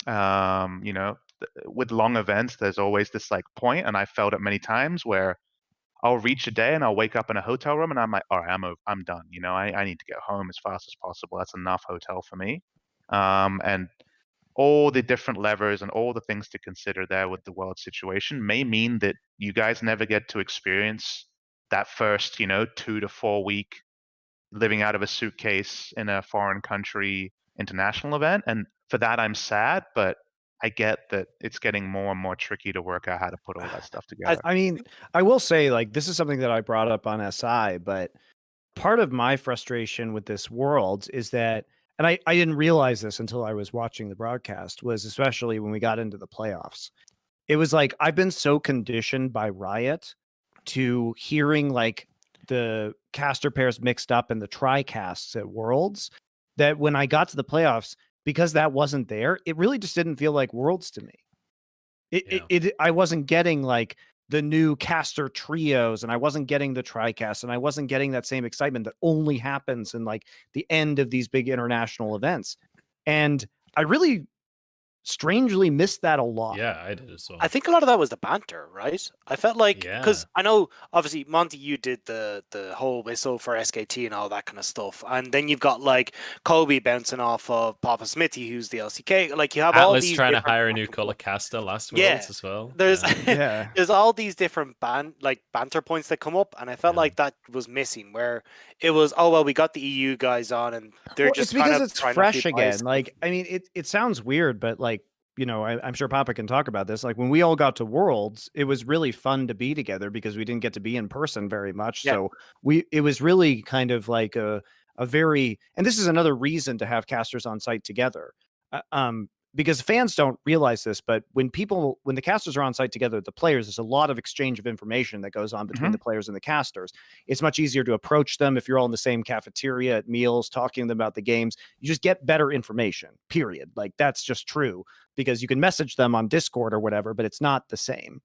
with long events, there's always this like point, and I felt it many times where I'll reach a day and I'll wake up in a hotel room and I'm like, all right, I'm done. I need to get home as fast as possible. That's enough hotel for me. And all the different levers and all the things to consider there with the world situation may mean that you guys never get to experience that first, 2 to 4 week living out of a suitcase in a foreign country international event. And for that, I'm sad, but I get that it's getting more and more tricky to work out how to put all that stuff together. I mean, I will say, like, this is something that I brought up on SI, but part of my frustration with this world is that, and I didn't realize this until I was watching the broadcast, was especially when we got into the playoffs. It was like, I've been so conditioned by Riot to hearing like the caster pairs mixed up in the tricasts at Worlds, that when I got to the playoffs, because that wasn't there, it really just didn't feel like Worlds to me. I wasn't getting like the new caster trios, and I wasn't getting the tricast, and I wasn't getting that same excitement that only happens in like the end of these big international events. And I really strangely missed that a lot. Yeah, I did as well. I think a lot of that was the banter, right? I felt like because I know obviously Monty, you did the whole whistle for SKT and all that kind of stuff, and then you've got like Kobe bouncing off of PapaSmithy, who's the LCK. Like you have all Atlas these trying to different hire a new color caster last Yeah. Worlds as well. There's Yeah. there's all these different banter points that come up, and I felt Yeah. like that was missing. Where it was, oh well, we got the EU guys on, and they're Well, just it's because kind of it's trying not to fresh be biased. again. Like, I mean, it sounds weird, but like, you know, I'm sure Papa can talk about this. Like when we all got to Worlds, it was really fun to be together because we didn't get to be in person very much. Yeah. So it was really kind of like a very, and this is another reason to have casters on site together. Because fans don't realize this, but when the casters are on site together, the players, there's a lot of exchange of information that goes on between the players and the casters. It's much easier to approach them if you're all in the same cafeteria at meals, talking to them about the games. You just get better information, period. Like that's just true because you can message them on Discord or whatever, but it's not the same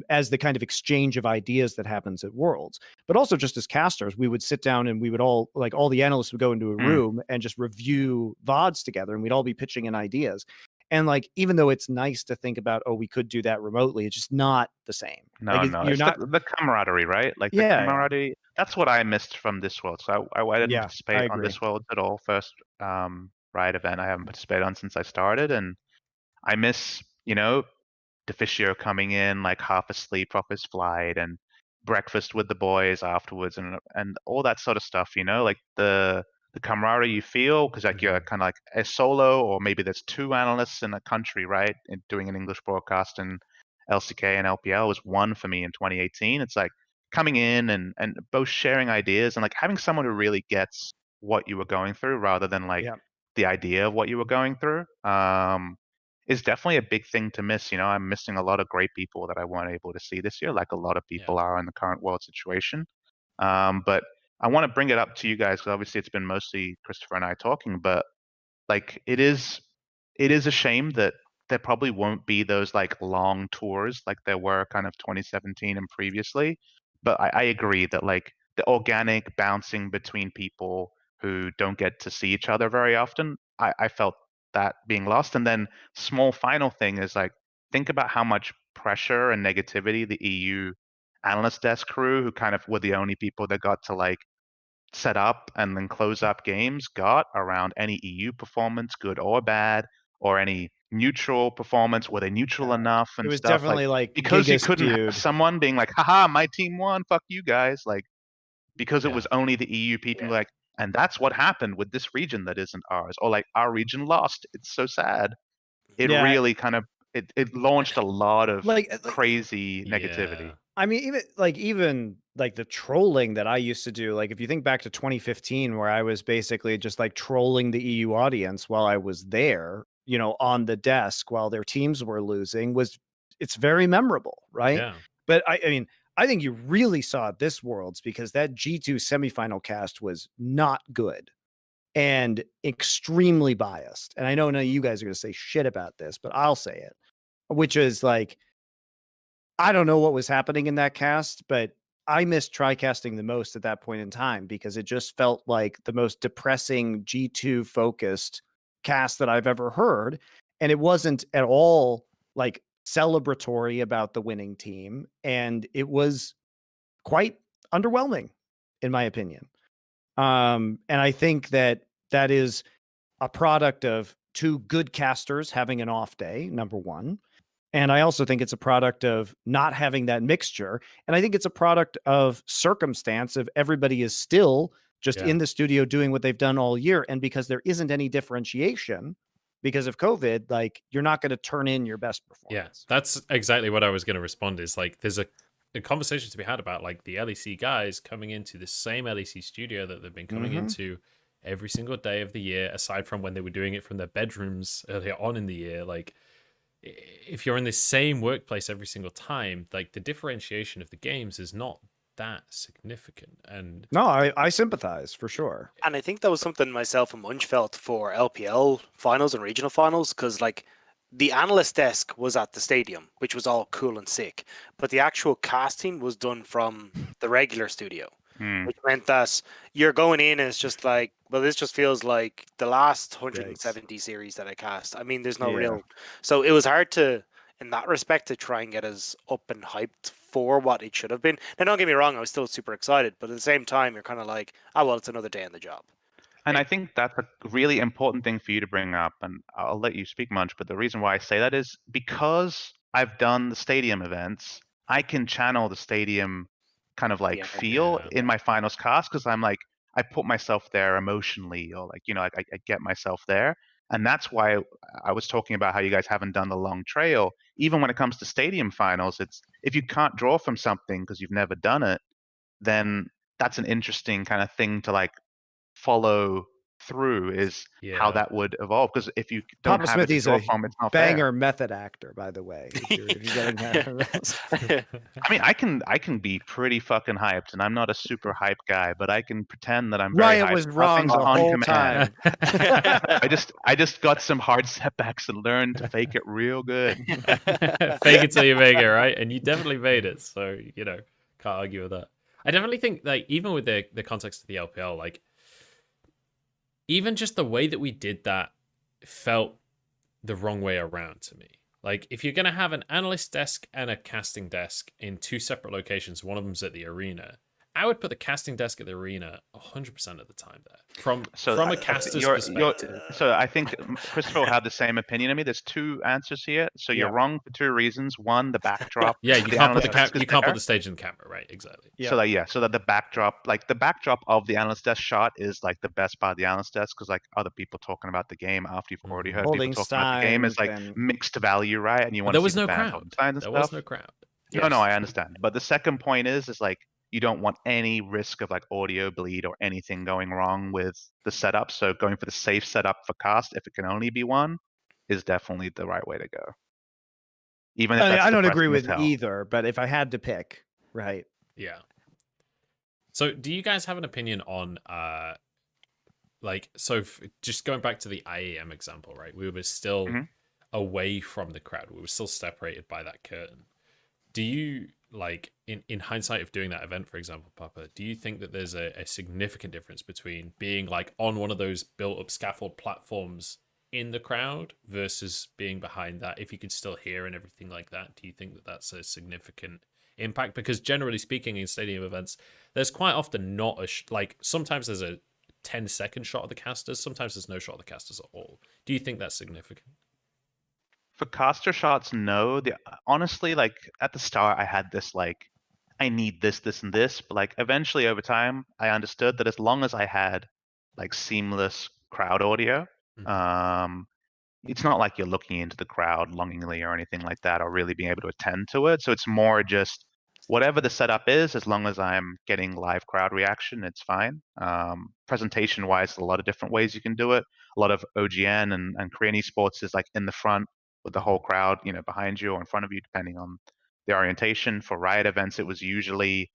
as the kind of exchange of ideas that happens at Worlds. But also just as casters, we would sit down and we would all the analysts would go into a room and just review VODs together and we'd all be pitching in ideas. And like, even though it's nice to think about, oh, we could do that remotely, it's just not the same. No, like, no, you're it's not the camaraderie, right? Like the camaraderie. That's what I missed from this World. So I didn't participate on this World at all. First Riot event I haven't participated on since I started, and I miss, you know, Deficio coming in like half asleep off his flight and breakfast with the boys afterwards and all that sort of stuff, you know, like the camaraderie you feel because like you're kind of like a solo, or maybe there's two analysts in a country, right, and doing an English broadcast, and LCK and LPL was one for me in 2018. It's like coming in and both sharing ideas and like having someone who really gets what you were going through rather than like the idea of what you were going through. Is definitely a big thing to miss. You know, I'm missing a lot of great people that I weren't able to see this year, like a lot of people are in the current world situation. But I want to bring it up to you guys because obviously it's been mostly Christopher and I talking, but like it is a shame that there probably won't be those like long tours like there were kind of 2017 and previously. But I agree that like the organic bouncing between people who don't get to see each other very often, I felt that being lost. And then small final thing is like, think about how much pressure and negativity the EU analyst desk crew, who kind of were the only people that got to like set up and then close up games, got around any EU performance, good or bad, or any neutral performance. Were they neutral enough and it was stuff? definitely like because you Gigas couldn't feud. have someone being like, haha, my team won, fuck you guys. Like, because it was only the EU people like, and that's what happened with this region that isn't ours, or like our region lost. It's so sad. It really kind of it launched a lot of crazy negativity. I mean, even like the trolling that I used to do, like if you think back to 2015, where I was basically just like trolling the EU audience while I was there, you know, on the desk while their teams were losing, it's very memorable, right? Yeah. But I mean, I think you really saw it this Worlds because that G2 semifinal cast was not good and extremely biased. And I know none of you guys are going to say shit about this, but I'll say it, which is like, I don't know what was happening in that cast, but I missed tricasting the most at that point in time because it just felt like the most depressing G2 focused cast that I've ever heard. And it wasn't at all like celebratory about the winning team. And it was quite underwhelming, in my opinion. And I think that is a product of two good casters having an off day, number one. And I also think it's a product of not having that mixture. And I think it's a product of circumstance of everybody is still just in the studio doing what they've done all year. And because there isn't any differentiation because of COVID, like you're not going to turn in your best performance. Yeah, that's exactly what I was going to respond is like, there's a conversation to be had about like the LEC guys coming into the same LEC studio that they've been coming into every single day of the year, aside from when they were doing it from their bedrooms earlier on in the year. Like, if you're in the same workplace every single time, like the differentiation of the games is not that significant. And no, I sympathize for sure. And I think that was something myself and Munch felt for LPL finals and regional finals, because like the analyst desk was at the stadium, which was all cool and sick, but the actual casting was done from the regular studio. Hmm. which meant that you're going in and it's just like, well, this just feels like the last 170 series that I cast. I mean, there's no Yeah. real, so it was hard to, in that respect, to try and get us up and hyped for what it should have been. Now, don't get me wrong, I was still super excited, but at the same time, you're kind of like, oh well, it's another day on the job. And I think that's a really important thing for you to bring up, and I'll let you speak, Munch. But the reason why I say that is because I've done the stadium events, I can channel the stadium kind of like Yeah. feel Yeah. in my finals cast because I'm like I put myself there emotionally, or like I get myself there, and that's why I was talking about how you guys haven't done the long trail. Even when it comes to stadium finals, it's if you can't draw from something because you've never done it, then that's an interesting kind of thing to like follow through is how Yeah. that would evolve. Because if you don't have it to PapaSmithy's draw a from, it's not banger fair. method actor, by the way. If you're getting that. I mean, I can be pretty fucking hyped, and I'm not a super hype guy, but I can pretend that I'm Riot very hyped. was wrong Nothing's the on whole command. time. I just got some hard setbacks and learned to fake it real good. Fake it till you make it, right? And you definitely made it, so can't argue with that. I definitely think like even with the context of the LPL, like even just the way that we did that felt the wrong way around to me. Like if you're gonna have an analyst desk and a casting desk in two separate locations, one of them's at the arena, I would put the casting desk at the arena 100% of the time there. From a caster's perspective. So I think Christopher will have the same opinion of me. There's two answers here. So you're Yeah. wrong for two reasons. One, the backdrop. Yeah, you can't put analyst you desk can't there. put the stage in camera, right? Exactly. Yeah. So that the backdrop of the analyst desk shot is like the best part of the analyst desk because like other people talking about the game after you've already heard Holding people talking about the game is like signs and- mixed value, right? And you want There to was see no the fans crowd. holding signs and There stuff. was no crowd. No, I understand. But the second point is like you don't want any risk of like audio bleed or anything going wrong with the setup. So going for the safe setup for cast, if it can only be one, is definitely the right way to go. Even if that's I don't agree depressing as with hell. either, but if I had to pick, right? Yeah. So do you guys have an opinion on just going back to the IAM example, right? We were still away from the crowd. We were still separated by that curtain. Do you like in hindsight of doing that event, for example, Papa, do you think that there's a significant difference between being like on one of those built up scaffold platforms in the crowd versus being behind that, if you could still hear and everything like that? Do you think that that's a significant impact? Because generally speaking, in stadium events, there's quite often not like sometimes there's a 10-second shot of the casters, sometimes there's no shot of the casters at all. Do you think that's significant? For caster shots, no. Honestly, like at the start, I had this like, I need this, this, and this. But like eventually over time, I understood that as long as I had like seamless crowd audio, it's not like you're looking into the crowd longingly or anything like that, or really being able to attend to it. So it's more just whatever the setup is, as long as I'm getting live crowd reaction, it's fine. Presentation wise, a lot of different ways you can do it. A lot of OGN and Korean esports is like in the front with the whole crowd, behind you or in front of you, depending on the orientation. For Riot events, it was usually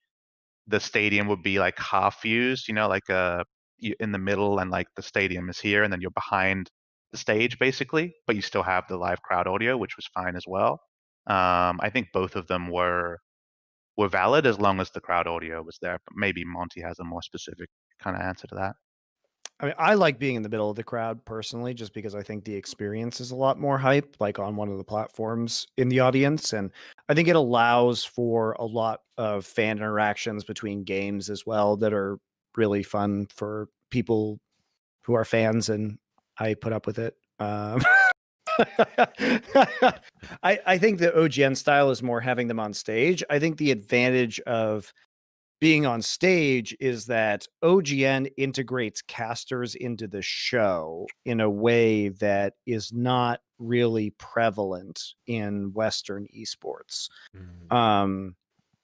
the stadium would be like half used, like in the middle, and like the stadium is here, and then you're behind the stage basically, but you still have the live crowd audio, which was fine as well. I think both of them were valid as long as the crowd audio was there. But maybe Monty has a more specific kind of answer to that. I mean, I like being in the middle of the crowd personally, just because I think the experience is a lot more hype, like on one of the platforms in the audience. And I think it allows for a lot of fan interactions between games as well that are really fun for people who are fans, and I put up with it. I think the OGN style is more having them on stage. I think the advantage of being on stage is that OGN integrates casters into the show in a way that is not really prevalent in Western esports.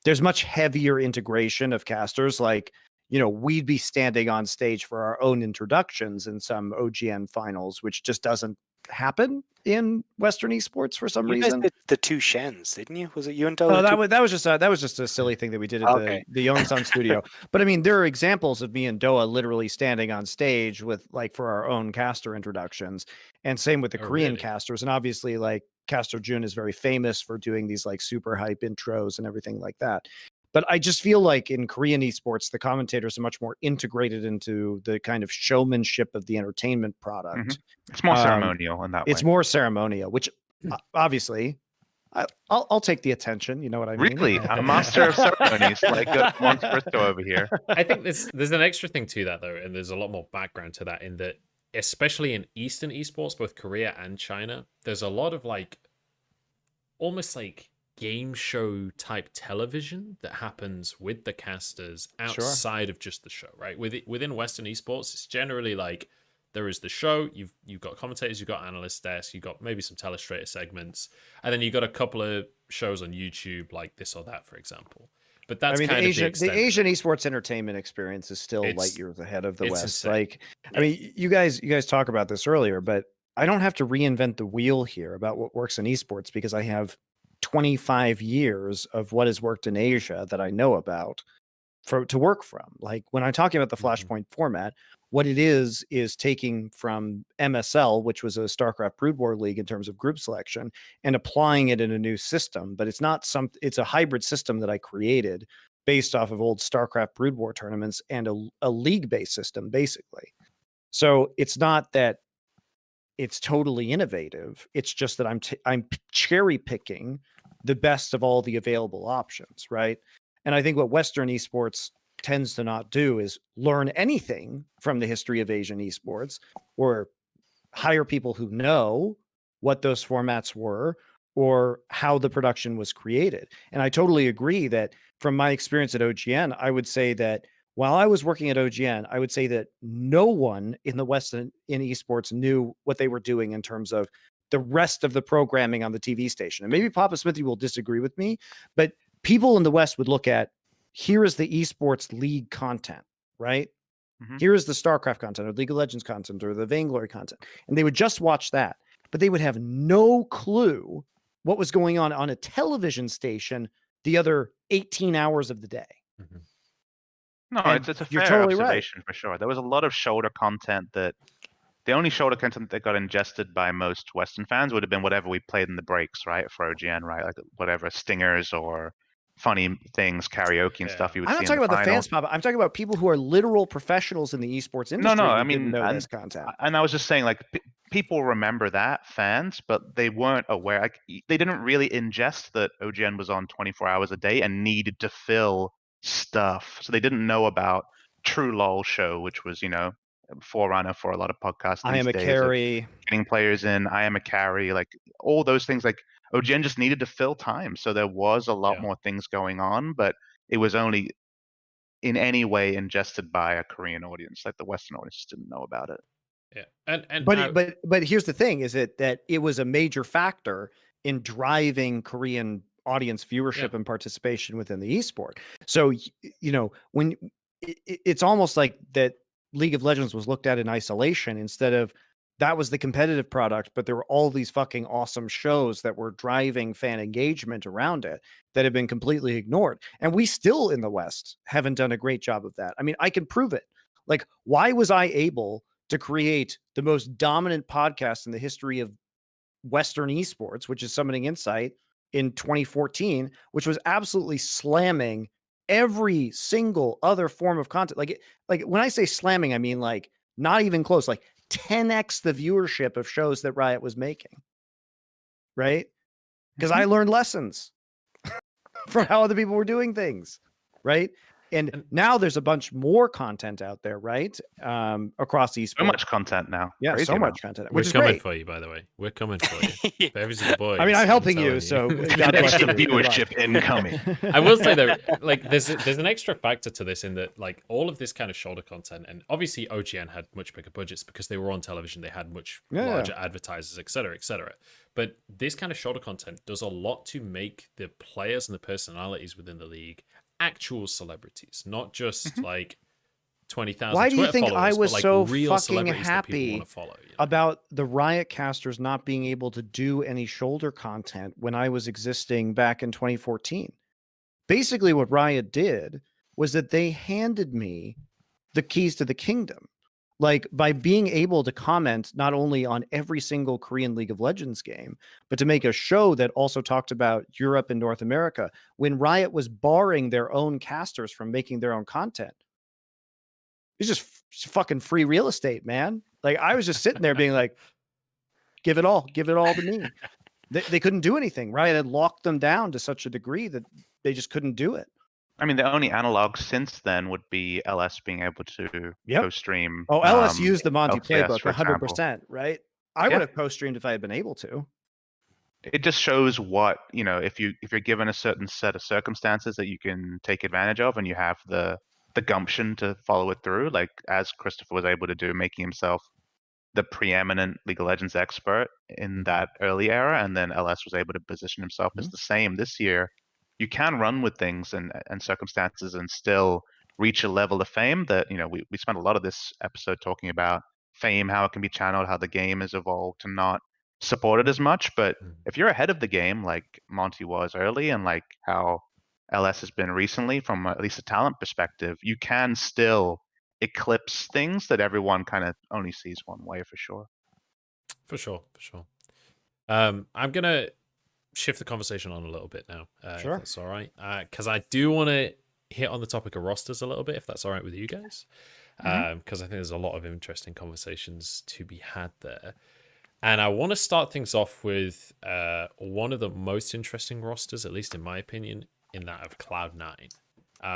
There's much heavier integration of casters. Like, we'd be standing on stage for our own introductions in some OGN finals, which just doesn't happen in Western esports for some reason. You guys did the two Shens, didn't you? Was it you and Doe? Oh, that was just a silly thing that we did at the Youngsun studio. But I mean, there are examples of me and Doa literally standing on stage with like for our own caster introductions, and same with the Korean casters. And obviously, like Caster Jun is very famous for doing these like super hype intros and everything like that. But I just feel like in Korean esports, the commentators are much more integrated into the kind of showmanship of the entertainment product. It's more ceremonial in that way. It's more ceremonial, which obviously I'll take the attention. You know what I mean? Really, a master of ceremonies like MonteCristo over here. I think there's an extra thing to that though, and there's a lot more background to that in that, especially in Eastern esports, both Korea and China, there's a lot of like almost like game show type television that happens with the casters outside of just the show, right? Within Western esports, it's generally like there is the show, you've got commentators, you've got analyst desks, you've got maybe some telestrator segments, and then you've got a couple of shows on YouTube like this or that, for example. But that's kind of the Asian esports entertainment experience is still light years ahead of the West. Insane. Like, I mean, you guys talk about this earlier, but I don't have to reinvent the wheel here about what works in esports because I have 25 years of what has worked in Asia that I know about to work from. Like when I'm talking about the Flashpoint format, what it is taking from MSL, which was a StarCraft Brood War League in terms of group selection, and applying it in a new system. But it's not it's a hybrid system that I created based off of old StarCraft Brood War tournaments and a league-based system, basically. So it's not that it's totally innovative. It's just that I'm cherry picking the best of all the available options, right? And I think what Western esports tends to not do is learn anything from the history of Asian esports or hire people who know what those formats were or how the production was created. And I totally agree that from my experience at OGN, I would say that while I was working at OGN, I would say that no one in the West in esports knew what they were doing in terms of the rest of the programming on the TV station. And maybe PapaSmithy will disagree with me, but people in the West would look at, here is the esports league content, right? Here is the StarCraft content or League of Legends content or the Vainglory content. And they would just watch that, but they would have no clue what was going on a television station the other 18 hours of the day. No, it's a fair observation for sure. There was a lot of shoulder content that the only shoulder content that got ingested by most Western fans would have been whatever we played in the breaks, right? For OGN, right? Like whatever stingers or funny things, karaoke and stuff you would see. I'm not talking about the fans, Papa. I'm talking about people who are literal professionals in the esports industry. No, I mean, know this content. And I was just saying, like, people remember that, fans, but they weren't aware. Like, they didn't really ingest that OGN was on 24 hours a day and needed to fill stuff. So they didn't know about True LOL Show, which was, you know, forerunner for a lot of podcasts. I am a carry. Getting players in. I am a carry. Like all those things. Like OGN just needed to fill time, so there was a lot more things going on, but it was only in any way ingested by a Korean audience. Like the Western audience just didn't know about it. Yeah, but here's the thing: is that it was a major factor in driving Korean audience viewership and participation within the esport. So you know, when it's almost like that League of Legends was looked at in isolation instead of that was the competitive product, but there were all these fucking awesome shows that were driving fan engagement around it that have been completely ignored. And we still in the West haven't done a great job of that. I mean, I can prove it. Like, why was I able to create the most dominant podcast in the history of Western esports, which is Summoning Insight, in 2014, which was absolutely slamming every single other form of content? Like when I say slamming, I mean like not even close, like 10x the viewership of shows that Riot was making, right? Because I learned lessons from how other people were doing things, right? And now there's a bunch more content out there, right? Across esports. So much content now. Yeah, Crazy so amount. much content. We're Which is coming great. for you, by the way. We're coming for you. Bevvies are the boys. I mean, I'm helping you, telling so An extra viewership incoming. I will say though, like there's an extra factor to this in that like all of this kind of shoulder content, and obviously OGN had much bigger budgets because they were on television, they had much larger advertisers, etc., etc. But this kind of shoulder content does a lot to make the players and the personalities within the league actual celebrities, not just like 20,000. Why do you think I was like so real fucking happy follow, you know? about the Riot casters not being able to do any shoulder content when I was existing back in 2014? Basically, what Riot did was that they handed me the keys to the kingdom. Like by being able to comment not only on every single Korean League of Legends game, but to make a show that also talked about Europe and North America when Riot was barring their own casters from making their own content. It's just fucking free real estate, man. Like I was just sitting there being like, give it all to me. They couldn't do anything. Riot had locked them down to such a degree that they just couldn't do it. I mean, the only analog since then would be LS being able to co-stream. Oh, LS used the Monte LCS, playbook for 100%, right? I would have co-streamed if I had been able to. It just shows what, if you're given a certain set of circumstances that you can take advantage of and you have the gumption to follow it through, like as Christopher was able to do, making himself the preeminent League of Legends expert in that early era, and then LS was able to position himself as the same this year. You can run with things and circumstances and still reach a level of fame that, we spent a lot of this episode talking about fame, how it can be channeled, how the game has evolved to not support it as much. But if you're ahead of the game, like Monte was early and like how LS has been recently from at least a talent perspective, you can still eclipse things that everyone kind of only sees one way for sure. For sure. I'm going to shift the conversation on a little bit now. Sure. If that's all right. Because I do want to hit on the topic of rosters a little bit, if that's all right with you guys. Because I think there's a lot of interesting conversations to be had there. And I want to start things off with one of the most interesting rosters, at least in my opinion, in that of Cloud9.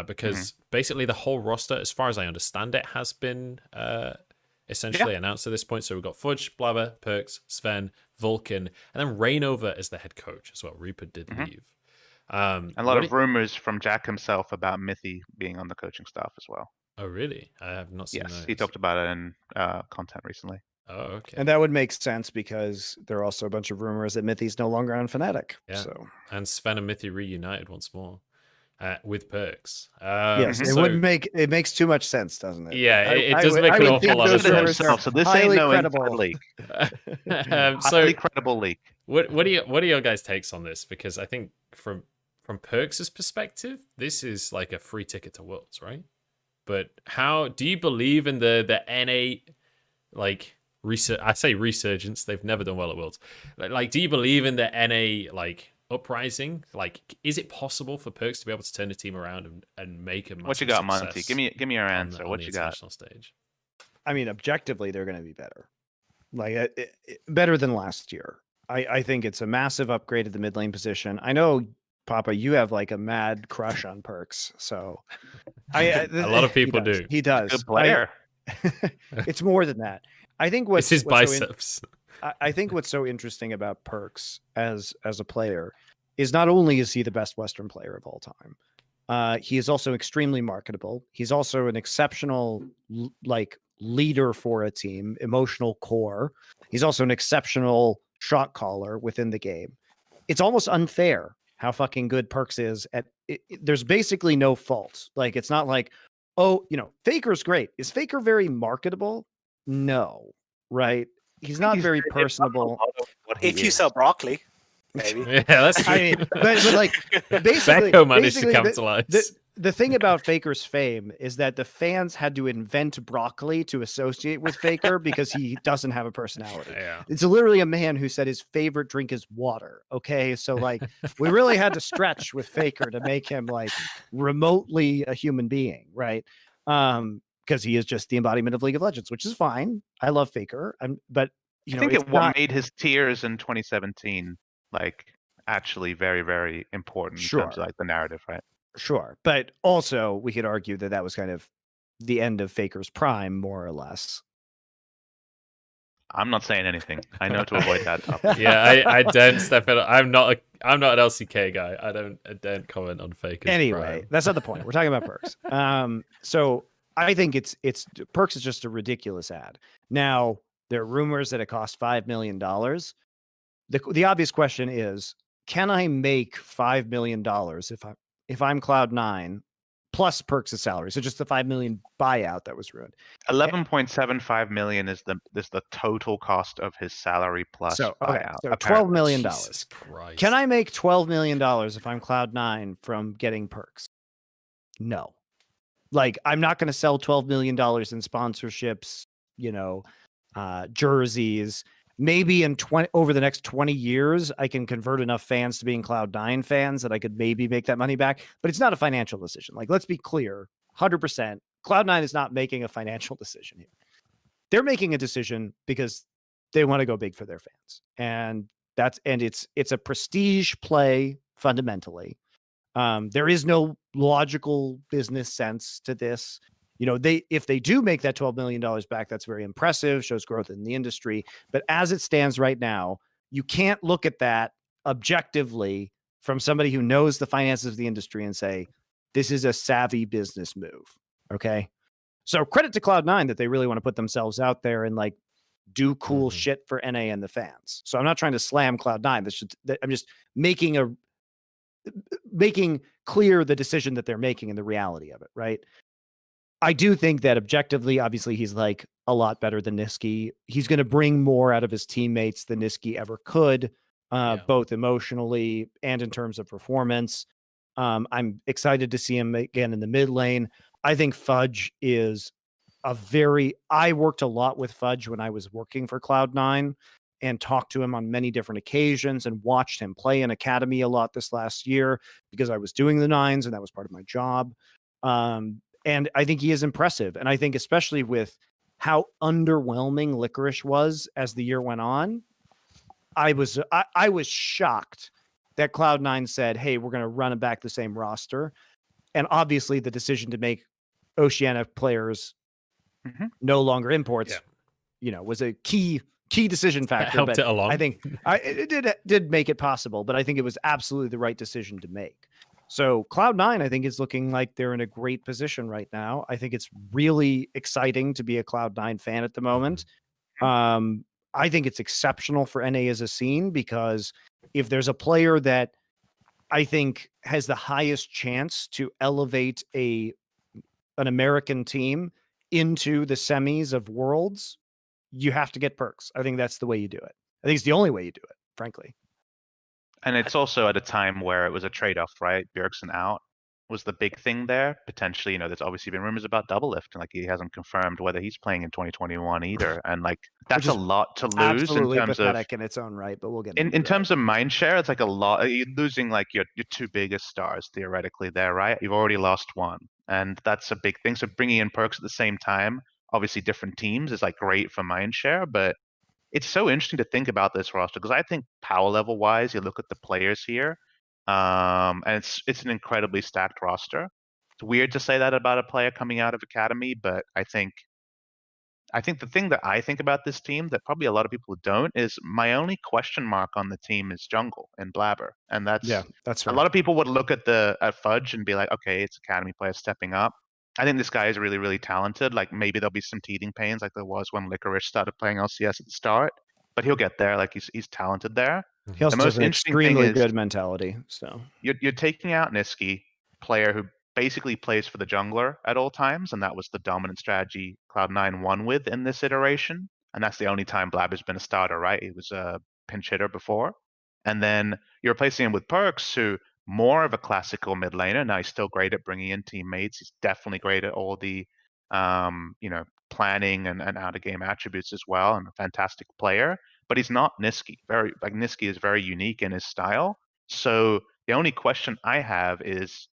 Because basically the whole roster, as far as I understand it, has been essentially announced at this point. So we've got Fudge, Blaber, Perkz, Sven, Vulcan, and then Rainover as the head coach as well. Rupert did leave. A lot of rumors from Jack himself about Mithy being on the coaching staff as well. Oh, really? I have not seen those. He talked about it in content recently. Oh, okay. And that would make sense because there are also a bunch of rumors that Mithy's no longer on Fnatic. Yeah. So. And Sven and Mithy reunited once more. With Perkz. Yes, it makes too much sense, doesn't it? Yeah, it does make an awful lot of sense. So this ain't no inside leak. Highly credible leak. What are your guys' takes on this? Because I think from Perkz' perspective, this is like a free ticket to Worlds, right? But how do you believe in the NA like I say resurgence? They've never done well at Worlds. Like, do you believe in the NA like uprising? Like, is it possible for Perkz to be able to turn the team around and make a massive what you got, success Monty? Give me your answer. on What the you got? international stage? I mean, objectively, they're going to be better. Like better than last year. I think it's a massive upgrade at the mid lane position. I know, Papa, you have like a mad crush on Perkz, so a lot of people do. He does. Good player. It's more than that. I think It's his biceps. I think what's so interesting about Perkz as a player is not only is he the best Western player of all time, he is also extremely marketable. He's also an exceptional leader for a team, emotional core. He's also an exceptional shot caller within the game. It's almost unfair how fucking good Perkz is at it. There's basically no fault. Like, it's not like, oh, Faker's great. Is Faker very marketable? No, right? He's not very personable. If you sell broccoli, maybe. Yeah, that's true. I mean, but like basically, Becco managed to capitalize. The thing about Faker's fame is that the fans had to invent broccoli to associate with Faker because he doesn't have a personality. Yeah. It's literally a man who said his favorite drink is water. Okay, so like we really had to stretch with Faker to make him like remotely a human being, right? Because he is just the embodiment of League of Legends, which is fine. I love Faker, but I think what made his tiers in 2017 like actually very, very important in terms of like the narrative, right? Sure, but also we could argue that was kind of the end of Faker's prime, more or less. I'm not saying anything. I know to avoid that topic. Yeah, I don't step in. I'm not an LCK guy. I don't comment on Faker's anyway, prime. That's not the point. We're talking about Perkz. So I think it's Perkz is just a ridiculous ad. Now there are rumors that it cost $5 million. The obvious question is, can I make $5 million if I'm Cloud9 plus Perkz' salary? So just the $5 million buyout that was ruined. 11.75 million is the total cost of his salary plus buyout. So $12 million. Jesus Christ. Can I make $12 million if I'm Cloud9 from getting Perkz? No. Like, I'm not going to sell $12 million in sponsorships jerseys. Maybe over the next 20 years, I can convert enough fans to being Cloud9 fans that I could maybe make that money back. But it's not a financial decision. Like, let's be clear, 100%. Cloud9 is not making a financial decision here. They're making a decision because they want to go big for their fans, and it's a prestige play fundamentally. There is no logical business sense to this. If they do make that $12 million back, that's very impressive, shows growth in the industry. But as it stands right now, you can't look at that objectively from somebody who knows the finances of the industry and say, this is a savvy business move. Okay. So credit to Cloud9 that they really want to put themselves out there and like do cool shit for NA and the fans. So I'm not trying to slam Cloud9. I'm just making clear the decision that they're making and the reality of it, right? I do think that objectively, obviously, he's like a lot better than Niski. He's going to bring more out of his teammates than Niski ever could, both emotionally and in terms of performance. I'm excited to see him again in the mid lane. I think Fudge is I worked a lot with Fudge when I was working for Cloud9 and talked to him on many different occasions and watched him play in Academy a lot this last year because I was doing the nines and that was part of my job. And I think he is impressive. And I think especially with how underwhelming Licorice was as the year went on, I was shocked that Cloud9 said, hey, we're going to run back the same roster. And obviously the decision to make Oceania players no longer imports, was a key decision factor. That helped it along. I think it did make it possible, but I think it was absolutely the right decision to make. So Cloud9, I think, is looking like they're in a great position right now. I think it's really exciting to be a Cloud9 fan at the moment. I think it's exceptional for NA as a scene because if there's a player that I think has the highest chance to elevate an American team into the semis of Worlds, you have to get Perkz. I think that's the way you do it. I think it's the only way you do it, frankly. And it's also at a time where it was a trade-off, right? Bjergsen out was the big thing there. Potentially, there's obviously been rumors about Doublelift, and like he hasn't confirmed whether he's playing in 2021 either. And like that's a lot to lose in terms of in its own right. But we'll get in terms of mind share. It's like a lot. You're losing like your two biggest stars theoretically there, right? You've already lost one, and that's a big thing. So bringing in Perkz at the same time, obviously different teams, is like great for mind share, but it's so interesting to think about this roster because I think power level wise, you look at the players here, and it's an incredibly stacked roster. It's weird to say that about a player coming out of Academy, but I think the thing that I think about this team that probably a lot of people don't is my only question mark on the team is jungle and Blaber, and that's fair. A lot of people would look at Fudge and be like, okay, it's Academy players stepping up. I think this guy is really, really talented. Like maybe there'll be some teething pains like there was when Licorice started playing LCS at the start, but he'll get there. Like he's talented there. He also has an extremely good mentality. So you're taking out Niski, player who basically plays for the jungler at all times, and that was the dominant strategy Cloud9 won with in this iteration. And that's the only time Blaber's been a starter, right? He was a pinch hitter before. And then you're replacing him with Perkz, who more of a classical mid laner. Now he's still great at bringing in teammates. He's definitely great at all the, planning and out of game attributes as well, and a fantastic player. But he's not Niski. Niski is very unique in his style. So the only question I have is,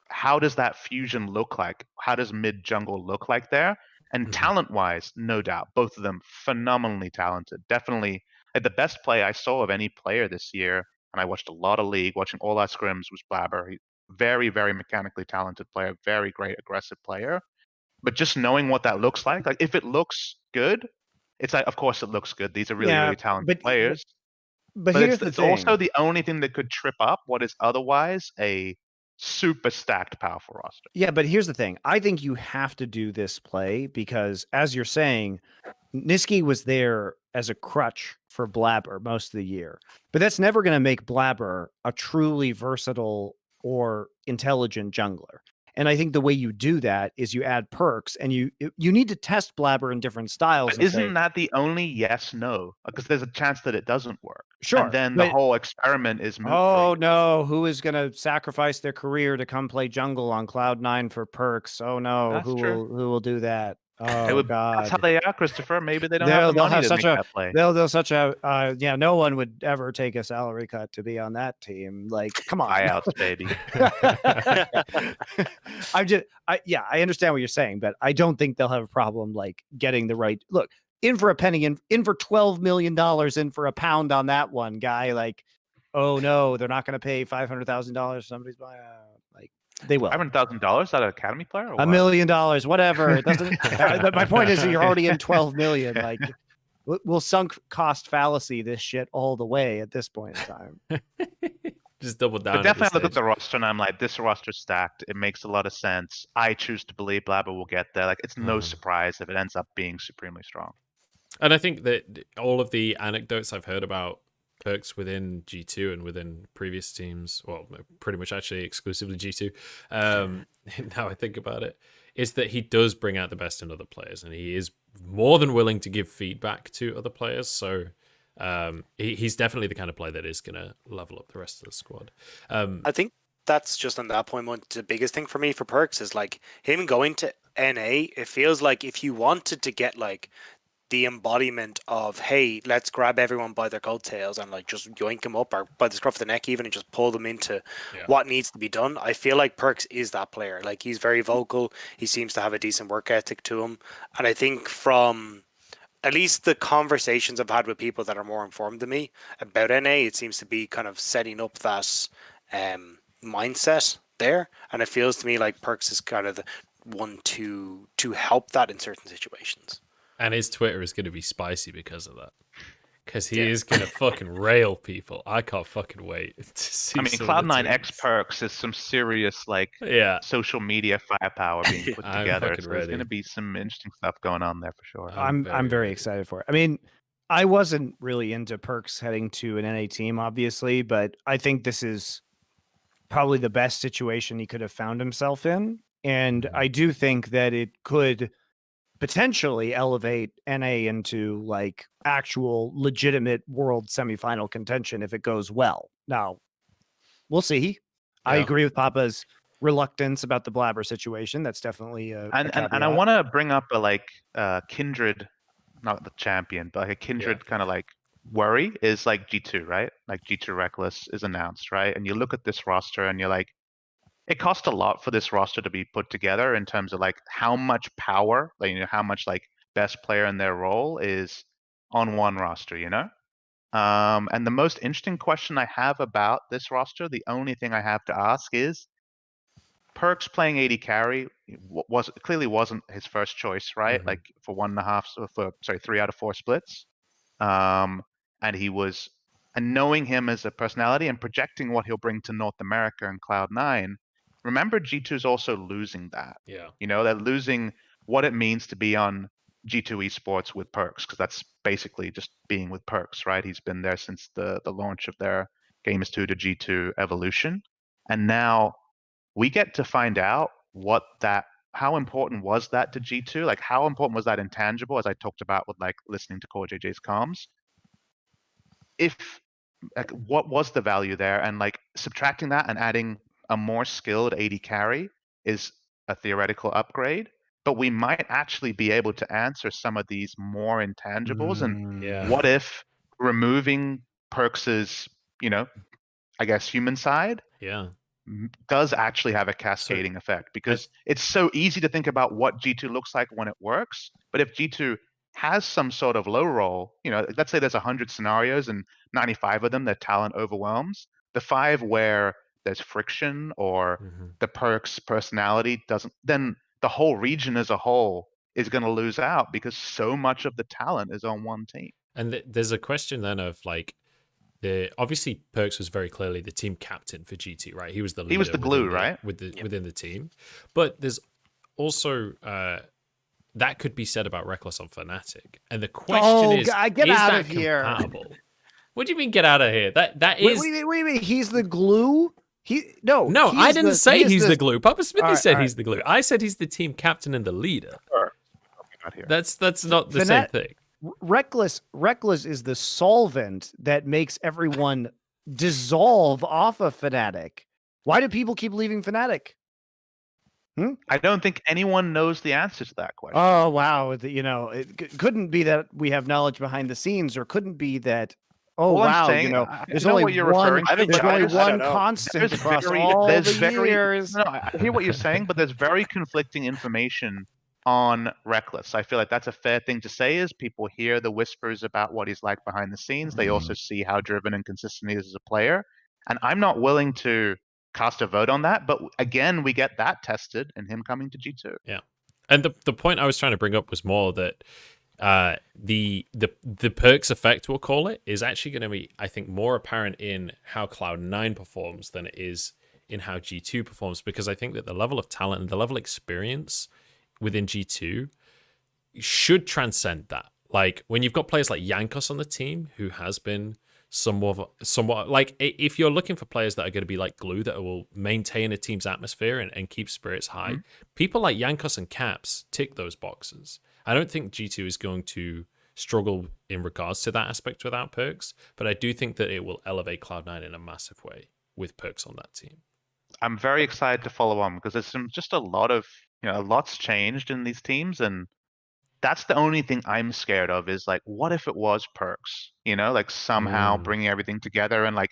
how does that fusion look like? How does mid jungle look like there? And talent wise, no doubt, both of them phenomenally talented. Definitely the best play I saw of any player this year. And I watched a lot of League, watching all our scrims, was Blaber. Very, very mechanically talented player, very great aggressive player. But just knowing what that looks like if it looks good, it's like, of course it looks good. These are really, really talented players. But here's it's also the only thing that could trip up what is otherwise a super stacked, powerful roster. Yeah, but here's the thing. I think you have to do this play because, as you're saying, Niski was there as a crutch for Blaber most of the year. But that's never going to make Blaber a truly versatile or intelligent jungler. And I think the way you do that is you add Perkz, and you need to test Blaber in different styles. But isn't that the only yes/no? Because there's a chance that it doesn't work. Sure. And then the whole experiment is moot. Oh no, who is going to sacrifice their career to come play jungle on Cloud9 for Perkz? Oh no, That's who true. will do that? Oh That's how God. they are, Christopher. Maybe they don't have the They'll money have to such make a that play. they'll such a yeah. No one would ever take a salary cut to be on that team. Like, come on. Buyouts, baby. I understand what you're saying, but I don't think they'll have a problem like getting the right look in for a penny, in for $12 million, in for a pound on that one guy. Like, oh no, they're not going to pay $500,000 somebody's buyout. Like, they will. $500,000 out of Academy player? Or $1 million, whatever. It doesn't. My point is that you're already in 12 million. Like, we'll sunk cost fallacy this shit all the way at this point in time. Just double down. But definitely look at the roster and I'm like, this roster's stacked. It makes a lot of sense. I choose to believe Blaber will get there. Like, it's no surprise if it ends up being supremely strong. And I think that all of the anecdotes I've heard about Perkz within G2 and within previous teams, well, pretty much actually exclusively G2, now I think about it, is that he does bring out the best in other players, and he is more than willing to give feedback to other players. So he's definitely the kind of player that is going to level up the rest of the squad. I think that's just on that point. The biggest thing for me for Perkz is like him going to NA. It feels like if you wanted to get like the embodiment of, hey, let's grab everyone by their coattails and like just yoink them up or by the scruff of the neck even and just pull them into what needs to be done. I feel like Perkz is that player. Like, he's very vocal. He seems to have a decent work ethic to him. And I think from at least the conversations I've had with people that are more informed than me about NA, it seems to be kind of setting up that mindset there. And it feels to me like Perkz is kind of the one to help that in certain situations. And his Twitter is going to be spicy because of that. Because he is going to fucking rail people. I can't fucking wait to see. I mean, Cloud9 X Perkz is some serious like social media firepower being put together. So there's going to be some interesting stuff going on there for sure. I'm very excited for it. I mean, I wasn't really into Perkz heading to an NA team, obviously, but I think this is probably the best situation he could have found himself in. And I do think that it could potentially elevate NA into like actual legitimate world semifinal contention if it goes well. Now, we'll see. I agree with Papa's reluctance about the Blaber situation. That's definitely a and I want to bring up a kindred, not the champion, but like a kindred kind of like worry is like G2, right? Like G2 Rekkles is announced, right? And you look at this roster and you're like, it cost a lot for this roster to be put together in terms of like how much power, like, you know, how much like best player in their role is on one roster, you know? And the most interesting question I have about this roster, the only thing I have to ask is, Perkz playing AD carry clearly wasn't his first choice, right? Like for 3 out of 4 splits. And knowing him as a personality and projecting what he'll bring to North America and Cloud9, remember G2 is also losing that. Yeah. You know, they're losing what it means to be on G2 esports with Perkz, because that's basically just being with Perkz, right? He's been there since the launch of their Games 2 to G2 evolution. And now we get to find out how important was that to G2? Like, how important was that intangible, as I talked about with like listening to CoreJJ's comms? What was the value there? And like subtracting that and adding a more skilled AD carry is a theoretical upgrade, but we might actually be able to answer some of these more intangibles. And what if removing Perkz's, you know, I guess human side does actually have a cascading effect? Because it's so easy to think about what G2 looks like when it works, but if G2 has some sort of low roll, you know, let's say there's 100 scenarios and 95 of them their talent overwhelms, the 5 where there's friction or the Perkz personality doesn't, then the whole region as a whole is going to lose out because so much of the talent is on one team. And there's a question then of like, obviously Perkz was very clearly the team captain for GT, right? He was the leader. He was the glue, right? Within the team. But there's also that could be said about Rekkles on Fnatic. And the question is get out that of here. Compatible? What do you mean get out of here? That is wait, he's the glue? No, I didn't say he's the glue. PapaSmithy said he's the glue. I said he's the team captain and the leader. That's not the same thing. Rekkles is the solvent that makes everyone dissolve off of Fnatic. Why do people keep leaving Fnatic? I don't think anyone knows the answer to that question. Oh wow! It couldn't be that we have knowledge behind the scenes, or couldn't be that. Oh All I'm wow! saying, There's know only what you're one. referring to, There's but only I don't one know. constant there's across very- all there's the very- years. No, I hear what you're saying, but there's very conflicting information on Rekkles. I feel like that's a fair thing to say. Is people hear the whispers about what he's like behind the scenes. They also see how driven and consistent he is as a player, and I'm not willing to cast a vote on that. But again, we get that tested in him coming to G2. Yeah. And the point I was trying to bring up was more that the Perkz effect, we'll call it, is actually going to be, I think, more apparent in how Cloud9 performs than it is in how G2 performs, because I think that the level of talent and the level of experience within G2 should transcend that. Like when you've got players like Jankos on the team, who has been somewhat like, if you're looking for players that are going to be like glue that will maintain a team's atmosphere and keep spirits high, people like Jankos and Caps tick those boxes. I don't think G2 is going to struggle in regards to that aspect without Perkz, but I do think that it will elevate Cloud9 in a massive way with Perkz on that team. I'm very excited to follow on because there's just a lot of, a lot's changed in these teams, and that's the only thing I'm scared of is like, what if it was Perkz? Like somehow bringing everything together, and like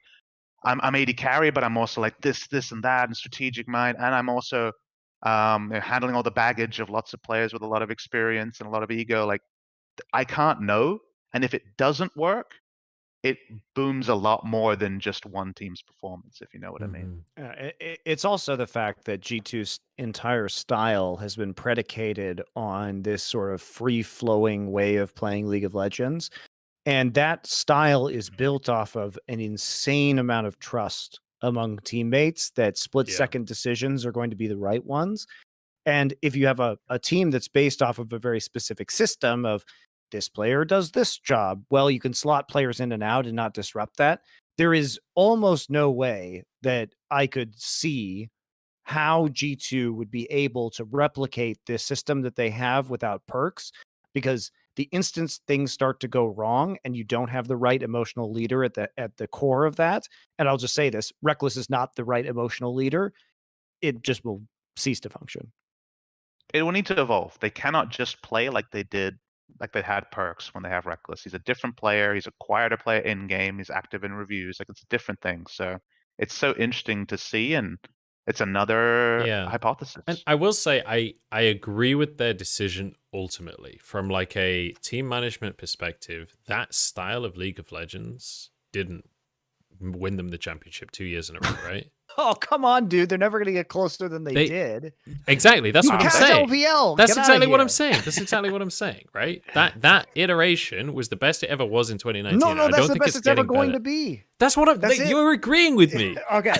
I'm AD carry, but I'm also like this and that, and strategic mind, and I'm also handling all the baggage of lots of players with a lot of experience and a lot of ego. Like I can't know, and if it doesn't work, it booms a lot more than just one team's performance, if you know what I mean. It's also the fact that G2's entire style has been predicated on this sort of free-flowing way of playing League of Legends. And that style is built off of an insane amount of trust among teammates that split-second decisions are going to be the right ones. And if you have a team that's based off of a very specific system of this player does this job, well, you can slot players in and out and not disrupt that. There is almost no way that I could see how G2 would be able to replicate this system that they have without Perkz, because the instant things start to go wrong and you don't have the right emotional leader at the core of that, and I'll just say this, Rekkles is not the right emotional leader, it just will cease to function. It will need to evolve. They cannot just play like they had Perkz when they have Rekkles. He's a different player. He's a quieter player in game. He's active in reviews. Like it's a different thing. So it's so interesting to see, and it's another hypothesis. And I will say I agree with their decision ultimately. From like a team management perspective, that style of League of Legends didn't win them the championship 2 years in a row, right? Oh, come on, dude. They're never going to get closer than they did. Exactly. That's what I'm saying. LPL. That's exactly what I'm saying. That's exactly what I'm saying, right? That iteration was the best it ever was in 2019. No, that's the best it's ever going to be. That's what you're agreeing with me. Okay.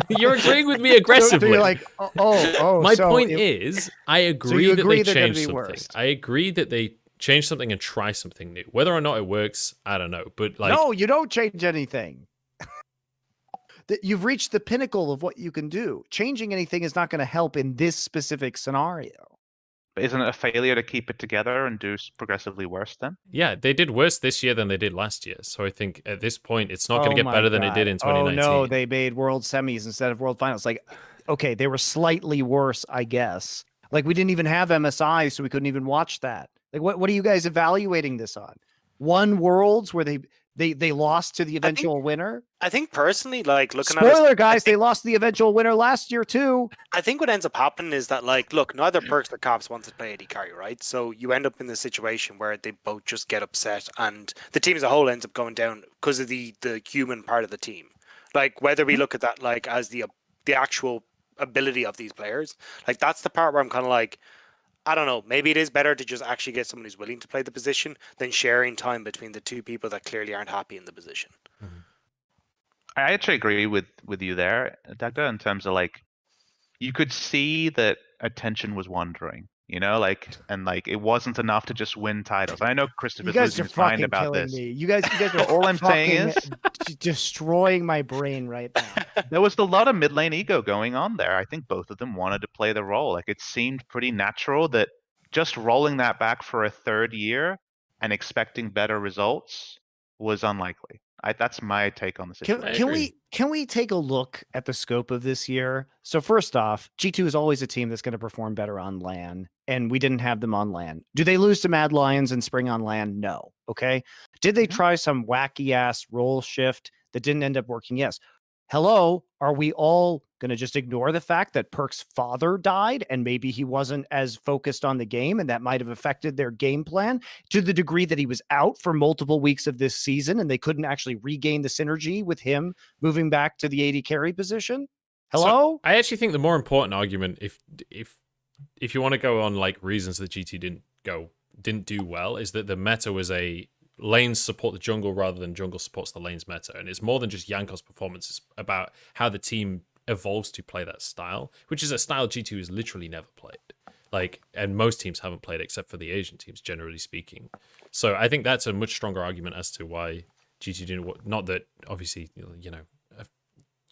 You're agreeing with me aggressively. So you're like, My point is, I agree that they changed something. Worse. I agree that they change something and try something new. Whether or not it works, I don't know. But like, no, you don't change anything. You've reached the pinnacle of what you can do. Changing anything is not going to help in this specific scenario. But isn't it a failure to keep it together and do progressively worse then? Yeah, they did worse this year than they did last year. So I think at this point, it's not going to get better than it did in 2019. Oh no, they made World Semis instead of World Finals. Like, okay, they were slightly worse, I guess. Like, we didn't even have MSI, so we couldn't even watch that. Like, what are you guys evaluating this on? One Worlds where they lost to the eventual winner? I think personally, like looking at guys, they lost the eventual winner last year too. I think what ends up happening is that, like, look, neither Perkz or Caps wants to play AD carry, right? So you end up in the situation where they both just get upset, and the team as a whole ends up going down because of the human part of the team. Like, whether we look at that like as the actual ability of these players, like that's the part where I'm kind of like, I don't know, maybe it is better to just actually get someone who's willing to play the position than sharing time between the two people that clearly aren't happy in the position. Mm-hmm. I actually agree with you there, Dagda, in terms of like, you could see that attention was wandering, and it wasn't enough to just win titles. I know Christopher's losing his mind about this. Me. You guys are all I'm saying is destroying my brain right now. There was a lot of mid lane ego going on there. I think both of them wanted to play the role. Like, it seemed pretty natural that just rolling that back for a third year and expecting better results was unlikely. That's my take on the situation. Can we take a look at the scope of this year? So first off, G2 is always a team that's going to perform better on LAN, and we didn't have them on LAN. Do they lose to Mad Lions and Spring on LAN? No. Okay. Did they try some wacky ass role shift that didn't end up working? Yes. Hello, are we all going to just ignore the fact that Perk's father died and maybe he wasn't as focused on the game and that might have affected their game plan to the degree that he was out for multiple weeks of this season and they couldn't actually regain the synergy with him moving back to the AD carry position? Hello? So I actually think the more important argument, if you want to go on like reasons that GT didn't do well, is that the meta was a lanes support the jungle rather than jungle supports the lanes meta. And it's more than just Yankov's performance. It's about how the team evolves to play that style, which is a style G2 has literally never played. Like, and most teams haven't played except for the Asian teams, generally speaking. So I think that's a much stronger argument as to why G2 didn't. Not that obviously, you know,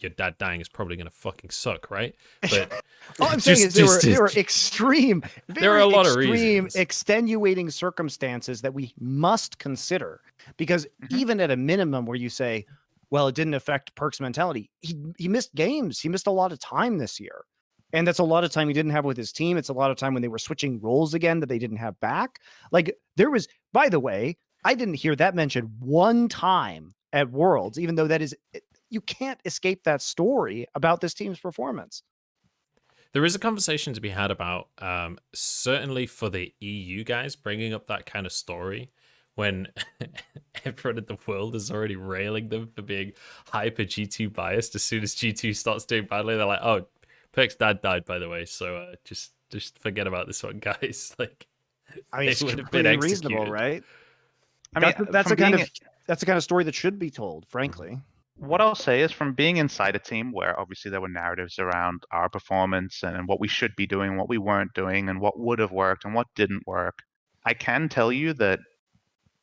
your dad dying is probably going to fucking suck, right? But all I'm saying is there were extreme, there are a lot of extreme, reasons. extenuating circumstances that we must consider. Because even at a minimum where you say, well, it didn't affect Perk's mentality, he missed games. He missed a lot of time this year. And that's a lot of time he didn't have with his team. It's a lot of time when they were switching roles again that they didn't have back. Like there was, by the way, I didn't hear that mentioned one time at Worlds, even though that is... You can't escape that story about this team's performance. There is a conversation to be had about, certainly for the EU guys, bringing up that kind of story when everyone in the world is already railing them for being hyper G2 biased. As soon as G2 starts doing badly, they're like, "Oh, Perk's dad died, by the way, so just forget about this one, guys." Like, I mean, it's completely reasonable, right? I mean, that's the kind of story that should be told, frankly. What I'll say is from being inside a team where obviously there were narratives around our performance and what we should be doing, what we weren't doing, and what would have worked and what didn't work, I can tell you that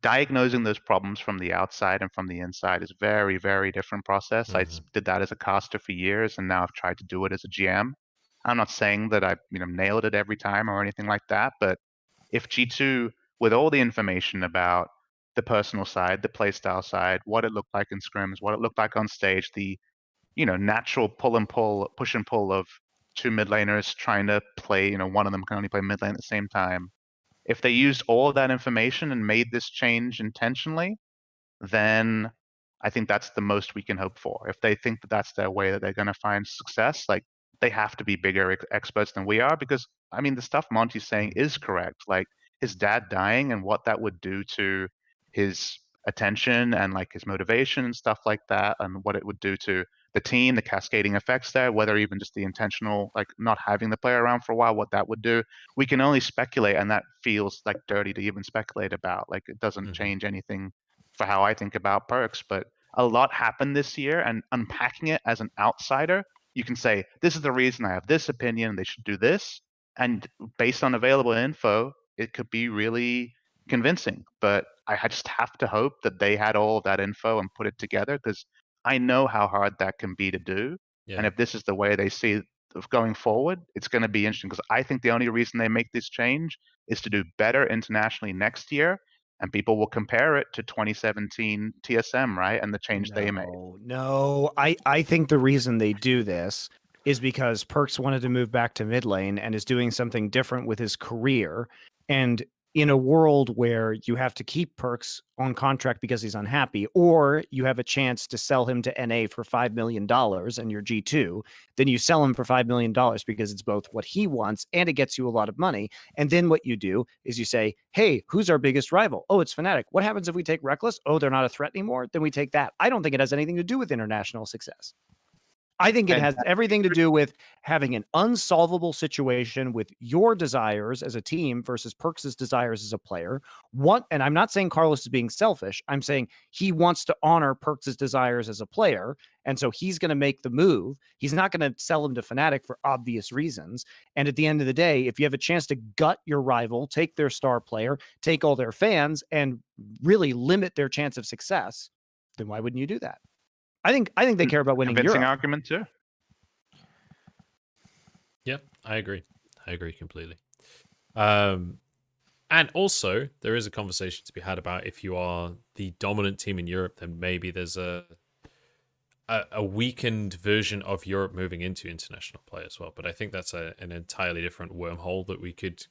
diagnosing those problems from the outside and from the inside is very, very different process. I did that as a caster for years, and now I've tried to do it as a GM. I'm not saying that I nailed it every time or anything like that, but if G2, with all the information about the personal side, the playstyle side, what it looked like in scrims, what it looked like on stage, the natural push and pull of two mid laners trying to play, one of them can only play mid lane at the same time. If they used all of that information and made this change intentionally, then I think that's the most we can hope for. If they think that that's their way that they're going to find success, like they have to be bigger experts than we are, because I mean the stuff Monty's saying is correct. Like his dad dying and what that would do to his attention and like his motivation and stuff like that, and what it would do to the team, the cascading effects there, whether even just the intentional, like not having the player around for a while, what that would do. We can only speculate, and that feels like dirty to even speculate about. Like it doesn't change anything for how I think about Perkz, but a lot happened this year, and unpacking it as an outsider, you can say, this is the reason I have this opinion, they should do this. And based on available info, it could be really convincing, but I just have to hope that they had all of that info and put it together, because I know how hard that can be to do. Yeah. And if this is the way they see it going forward, it's going to be interesting, because I think the only reason they make this change is to do better internationally next year, and people will compare it to 2017 TSM, right? And the change they made. No, I think the reason they do this is because Perkz wanted to move back to mid lane and is doing something different with his career. And in a world where you have to keep Perkz on contract because he's unhappy, or you have a chance to sell him to NA for $5 million and you're G2, then you sell him for $5 million because it's both what he wants and it gets you a lot of money. And then what you do is you say, hey, who's our biggest rival? Oh, it's Fnatic. What happens if we take Rekkles? Oh, they're not a threat anymore? Then we take that. I don't think it has anything to do with international success. I think it has everything to do with having an unsolvable situation with your desires as a team versus Perkz' desires as a player. And I'm not saying Carlos is being selfish. I'm saying he wants to honor Perkz' desires as a player. And so he's going to make the move. He's not going to sell him to Fnatic for obvious reasons. And at the end of the day, if you have a chance to gut your rival, take their star player, take all their fans, and really limit their chance of success, then why wouldn't you do that? I think they care about winning Convincing Europe. argument too. Yep, I agree. I agree completely. And also, there is a conversation to be had about if you are the dominant team in Europe, then maybe there's a weakened version of Europe moving into international play as well. But I think that's an entirely different wormhole that we could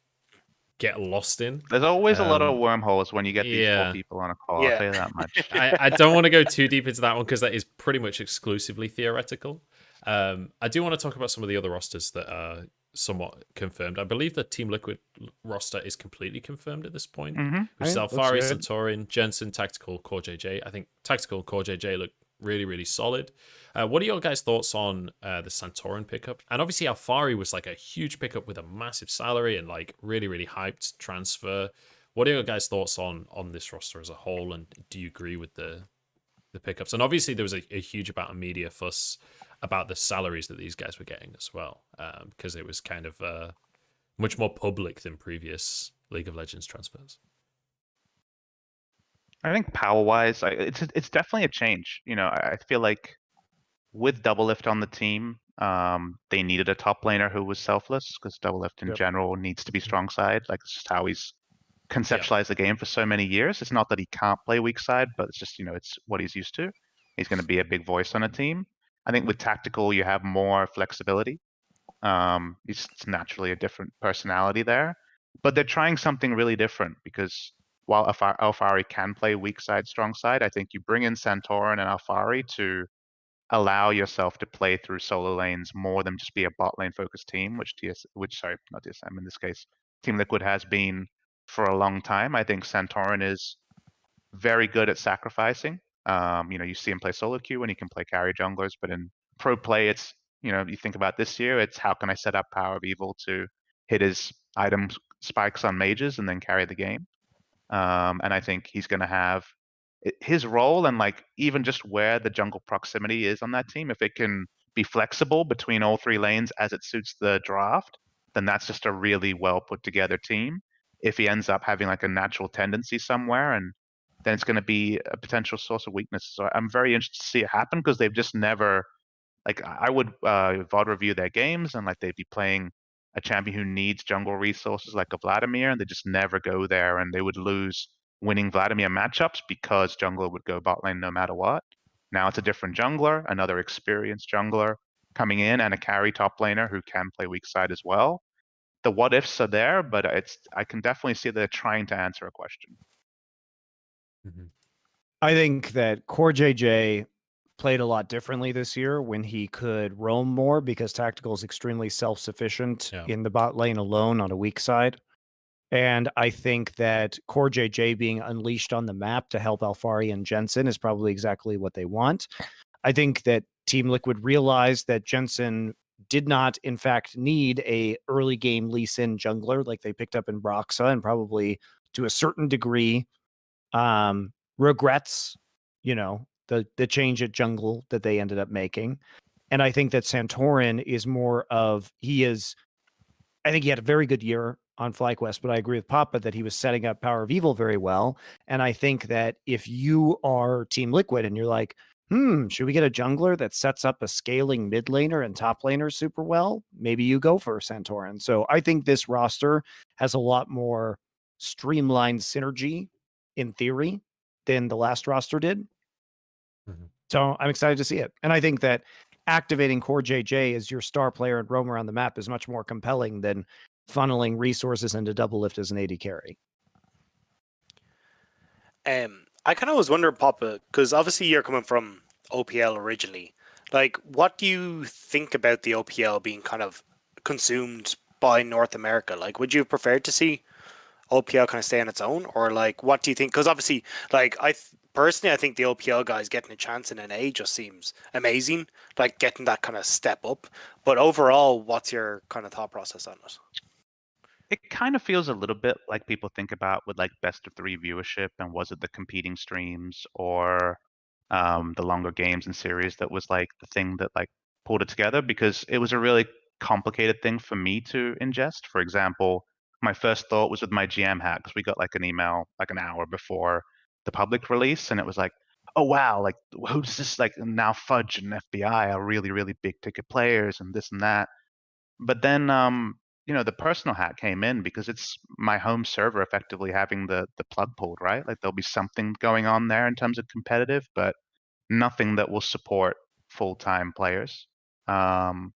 get lost in. There's always a lot of wormholes when you get these 4 yeah. people on a call. I'll tell you that much. I don't want to go too deep into that one because that is pretty much exclusively theoretical. I do want to talk about some of the other rosters that are somewhat confirmed. I believe the Team Liquid roster is completely confirmed at this point. Which is Alphari, Santorin, Jensen, Tactical, CoreJJ. I think Tactical and CoreJJ look really, really solid. What are your guys' thoughts on the Santorin pickup? And obviously Alphari was like a huge pickup with a massive salary and like really, really hyped transfer. What are your guys' thoughts on this roster as a whole? And do you agree with the pickups? And obviously there was a huge amount of media fuss about the salaries that these guys were getting as well, because it was kind of much more public than previous League of Legends transfers. I think power-wise, it's definitely a change. You know, I feel like with Doublelift on the team, they needed a top laner who was selfless because Doublelift in general needs to be strong side. Like it's just how he's conceptualized the game for so many years. It's not that he can't play weak side, but it's just, you know, it's what he's used to. He's going to be a big voice on a team. I think with Tactical, you have more flexibility. He's naturally a different personality there, but they're trying something really different because while Alphari can play weak side, strong side, I think you bring in Santorin and Alphari to allow yourself to play through solo lanes more than just be a bot lane focused team, which not TSM in this case, Team Liquid has been for a long time. I think Santorin is very good at sacrificing. You know, you see him play solo queue and he can play carry junglers, but in pro play, it's, you know, you think about this year, it's how can I set up Power of Evil to hit his item spikes on mages and then carry the game. And I think he's going to have his role and like even just where the jungle proximity is on that team. If it can be flexible between all 3 lanes as it suits the draft, then that's just a really well put together team. If he ends up having like a natural tendency somewhere, and then it's going to be a potential source of weakness. So I'm very interested to see it happen because they've just never, like I would VOD review their games and like they'd be playing a champion who needs jungle resources like a Vladimir, and they just never go there, and they would lose winning Vladimir matchups because jungler would go bot lane no matter what. Now it's a different jungler, another experienced jungler coming in, and a carry top laner who can play weak side as well. The what ifs are there, but I can definitely see they're trying to answer a question. I think that CoreJJ played a lot differently this year when he could roam more because Tactical is extremely self-sufficient in the bot lane alone on a weak side. And I think that CoreJJ being unleashed on the map to help Alphari and Jensen is probably exactly what they want. I think that Team Liquid realized that Jensen did not, in fact, need a early game Lee Sin jungler like they picked up in Broxa, and probably to a certain degree regrets, you know, the change at jungle that they ended up making. And I think that Santorin is more of, I think he had a very good year on FlyQuest, but I agree with Papa that he was setting up Power of Evil very well. And I think that if you are Team Liquid and you're like, should we get a jungler that sets up a scaling mid laner and top laner super well? Maybe you go for Santorin. So I think this roster has a lot more streamlined synergy in theory than the last roster did. So I'm excited to see it. And I think that activating CoreJJ as your star player and roam around the map is much more compelling than funneling resources into Doublelift as an AD carry. I kind of was wondering, Papa, because obviously you're coming from OPL originally. Like, what do you think about the OPL being kind of consumed by North America? Like, would you have preferred to see OPL kind of stay on its own, or like, what do you think? Because obviously, like, personally, I think the OPL guys getting a chance in NA just seems amazing, like getting that kind of step up. But overall, what's your kind of thought process on it? It kind of feels a little bit like people think about with like best of 3 viewership, and was it the competing streams or the longer games and series that was like the thing that like pulled it together, because it was a really complicated thing for me to ingest. For example, my first thought was with my GM hat, because we got like an email like an hour before the public release, and it was like, oh wow, like who's this, like now Fudge and FBI are really, really big ticket players and this and that. But then the personal hat came in because it's my home server effectively having the plug pulled, right? Like there'll be something going on there in terms of competitive, but nothing that will support full-time players. And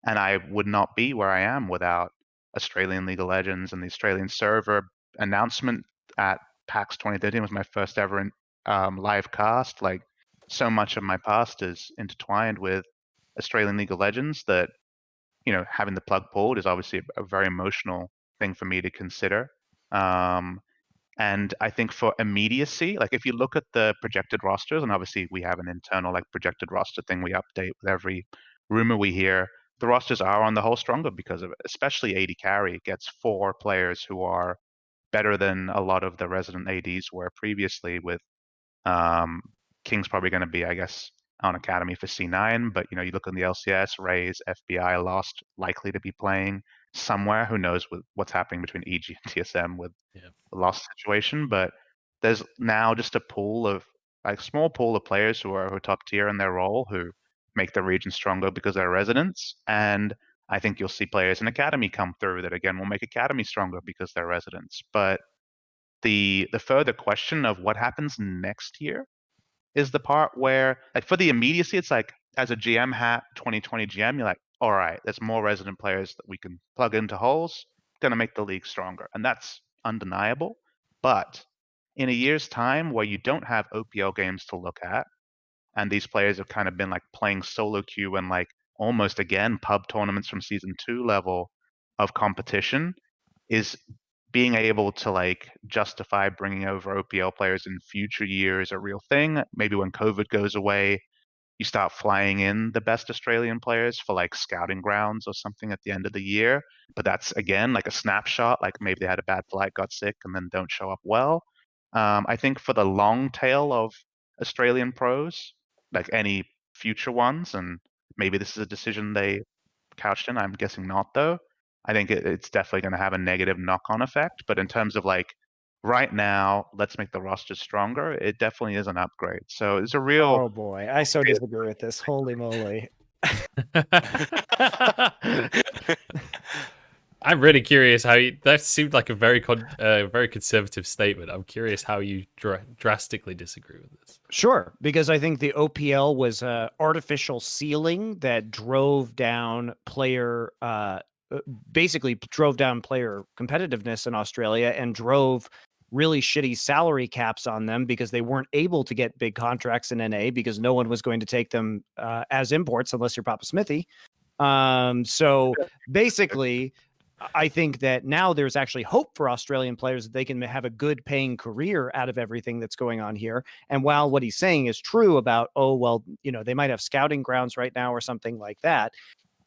I would not be where I am without Australian League of Legends, and the Australian server announcement at PAX 2013 was my first ever live cast. Like so much of my past is intertwined with Australian League of Legends that, having the plug pulled is obviously a very emotional thing for me to consider. And I think for immediacy, like if you look at the projected rosters, and obviously we have an internal like projected roster thing we update with every rumor we hear, the rosters are on the whole stronger because of it, especially AD carry gets 4 players who are better than a lot of the resident ADs were previously, with King's probably going to be, I guess, on Academy for C9, but you look in the LCS, Raze, FBI, Lost, likely to be playing somewhere. Who knows what's happening between EG and TSM with the Lost situation, but there's now just a pool of small pool of players who are top tier in their role who make the region stronger because they're residents. And I think you'll see players in Academy come through that again will make Academy stronger because they're residents. But the further question of what happens next year is the part where, like, for the immediacy, it's like as a GM hat, 2020 GM, you're like, all right, there's more resident players that we can plug into holes, gonna make the league stronger, and that's undeniable. But in a year's time where you don't have OPL games to look at, and these players have kind of been like playing solo queue and like almost again pub tournaments from season 2 level of competition, is being able to like justify bringing over OPL players in future years a real thing. Maybe when COVID goes away, you start flying in the best Australian players for like scouting grounds or something at the end of the year. But that's again like a snapshot, like maybe they had a bad flight, got sick, and then don't show up well. I think for the long tail of Australian pros, like any future ones, and maybe this is a decision they couched in, I'm guessing not though. I think it's definitely going to have a negative knock-on effect. But in terms of like right now, let's make the roster stronger, it definitely is an upgrade. So it's a real. Oh boy, I so disagree with this. Holy moly. I'm really curious how that seemed like a very conservative statement. I'm curious how you drastically disagree with this. Sure, because I think the OPL was an artificial ceiling that drove down player, basically drove down player competitiveness in Australia and drove really shitty salary caps on them because they weren't able to get big contracts in NA because no one was going to take them as imports unless you're PapaSmithy. So basically, I think that now there's actually hope for Australian players that they can have a good paying career out of everything that's going on here. And while what he's saying is true about, oh, well, they might have scouting grounds right now or something like that,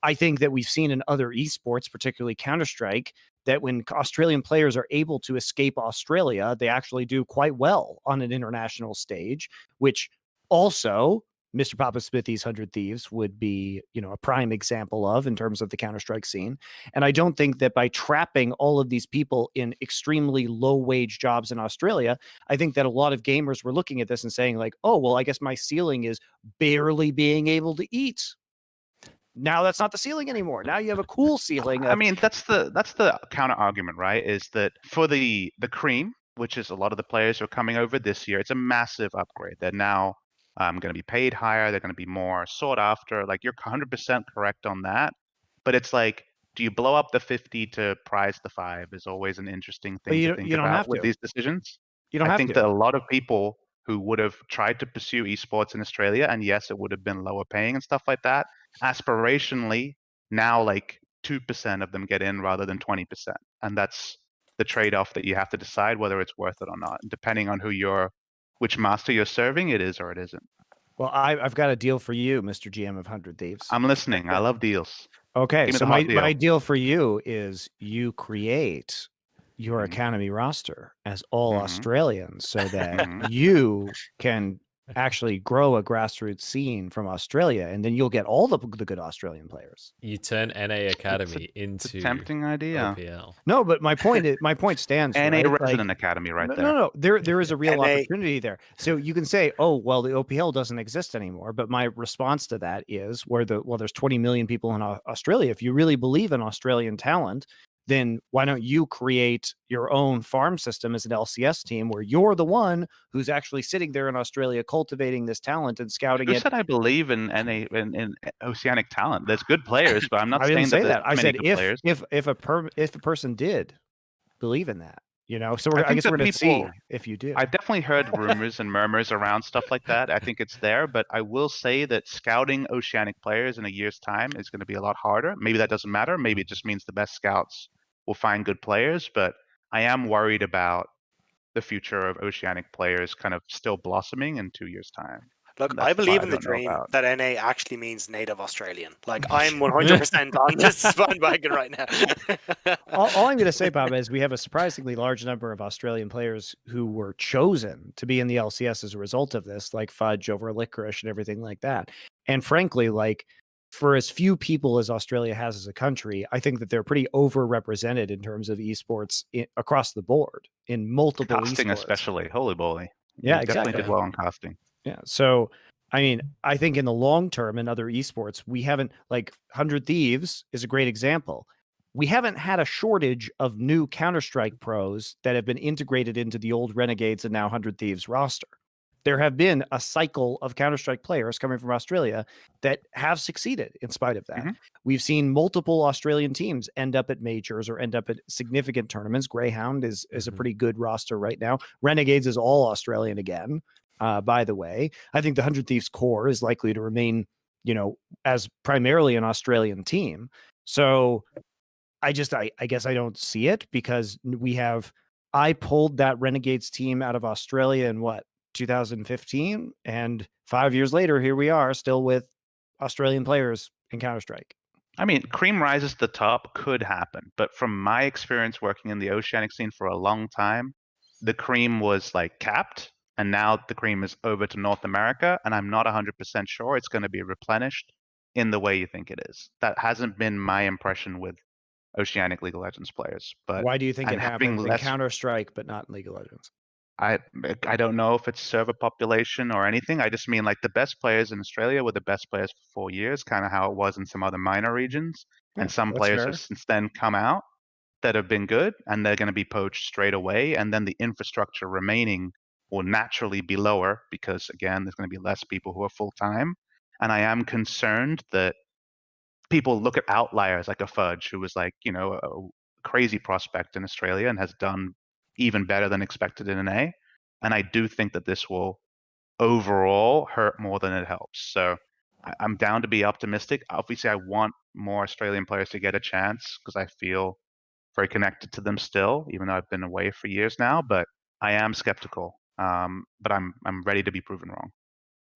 I think that we've seen in other esports, particularly Counter-Strike, that when Australian players are able to escape Australia, they actually do quite well on an international stage, which also Mr. PapaSmithy's 100 Thieves would be, a prime example of in terms of the Counter-Strike scene. And I don't think that by trapping all of these people in extremely low-wage jobs in Australia, I think that a lot of gamers were looking at this and saying like, oh, well, I guess my ceiling is barely being able to eat. Now that's not the ceiling anymore. Now you have a cool ceiling. I mean, that's the counter argument, right? Is that for the cream, which is a lot of the players who are coming over this year, it's a massive upgrade. They're now going to be paid higher. They're going to be more sought after. Like, you're 100% correct on that. But it's like, do you blow up the 50 to prize the 5 is always an interesting thing to think about with these decisions. You don't have to. I think that a lot of people who would have tried to pursue esports in Australia, and yes, it would have been lower paying and stuff like that, aspirationally, now like 2% of them get in rather than 20%. And that's the trade-off that you have to decide whether it's worth it or not. And depending on which master you're serving, it is or it isn't. Well, I've got a deal for you, Mr. GM of 100 Thieves. I'm listening. I love deals. Okay, so my deal for you is you create your Academy roster as all Australians so that you can actually grow a grassroots scene from Australia, and then you'll get all the good Australian players. You turn NA Academy It's a into tempting idea. OPL. No, but my point stands. And a right? resident Like, academy right no, there. no, there is a real NA opportunity there. So you can say, oh, well, the OPL doesn't exist anymore. But my response to that is, there's 20 million people in Australia. If you really believe in Australian talent, then why don't you create your own farm system as an LCS team where you're the one who's actually sitting there in Australia cultivating this talent and scouting Who it? said I believe in in oceanic talent? There's good players, but I'm not I saying didn't say that. that. I Many said good players. if a person did believe in that, so I think guess we're that going to see people- if you do. I've definitely heard rumors and murmurs around stuff like that. I think it's there, but I will say that scouting oceanic players in a year's time is going to be a lot harder. Maybe that doesn't matter. Maybe it just means the best scouts will find good players, but I am worried about the future of oceanic players kind of still blossoming in 2 years' time. Look, That's I the believe part in I the don't know dream about. that NA actually means native Australian. Like, I'm 100% on this bandwagon right now. all I'm going to say, Papa, is we have a surprisingly large number of Australian players who were chosen to be in the LCS as a result of this, like Fudge over Licorice and everything like that. And frankly, like, for as few people as Australia has as a country, I think that they're pretty overrepresented in terms of esports across the board in multiple Casting esports. especially. Holy moly. Yeah, We definitely exactly. did well in casting. Yeah. So, I mean, I think in the long term in other esports, we haven't, like 100 Thieves is a great example. We haven't had a shortage of new Counter-Strike pros that have been integrated into the old Renegades and now 100 Thieves roster. There have been a cycle of Counter-Strike players coming from Australia that have succeeded in spite of that. Mhm. We've seen multiple Australian teams end up at majors or end up at significant tournaments. Greyhound is a pretty good roster right now. Renegades is all Australian again. By the way, I think the 100 Thieves core is likely to remain, as primarily an Australian team. So I guess I don't see it because I pulled that Renegades team out of Australia in 2015, and 5 years later, here we are still with Australian players in Counter-Strike. I mean, cream rises to the top could happen, but from my experience working in the oceanic scene for a long time, the cream was like capped, and now the cream is over to North America, and I'm not 100% sure it's going to be replenished in the way you think it is. That hasn't been my impression with oceanic League of Legends players. But Why do you think it and having happens in less- Counter-Strike but not in League of Legends? I don't know if it's server population or anything. I just mean like the best players in Australia were the best players for 4 years, kind of how it was in some other minor regions. Yeah, And some that's players fair. have since then come out that have been good, and they're going to be poached straight away. And then the infrastructure remaining will naturally be lower because, again, there's going to be less people who are full time. And I am concerned that people look at outliers like a Fudge, who was like, a crazy prospect in Australia and has done even better than expected in an A. And I do think that this will overall hurt more than it helps. So I'm down to be optimistic. Obviously, I want more Australian players to get a chance because I feel very connected to them still, even though I've been away for years now. But I am skeptical. But I'm ready to be proven wrong.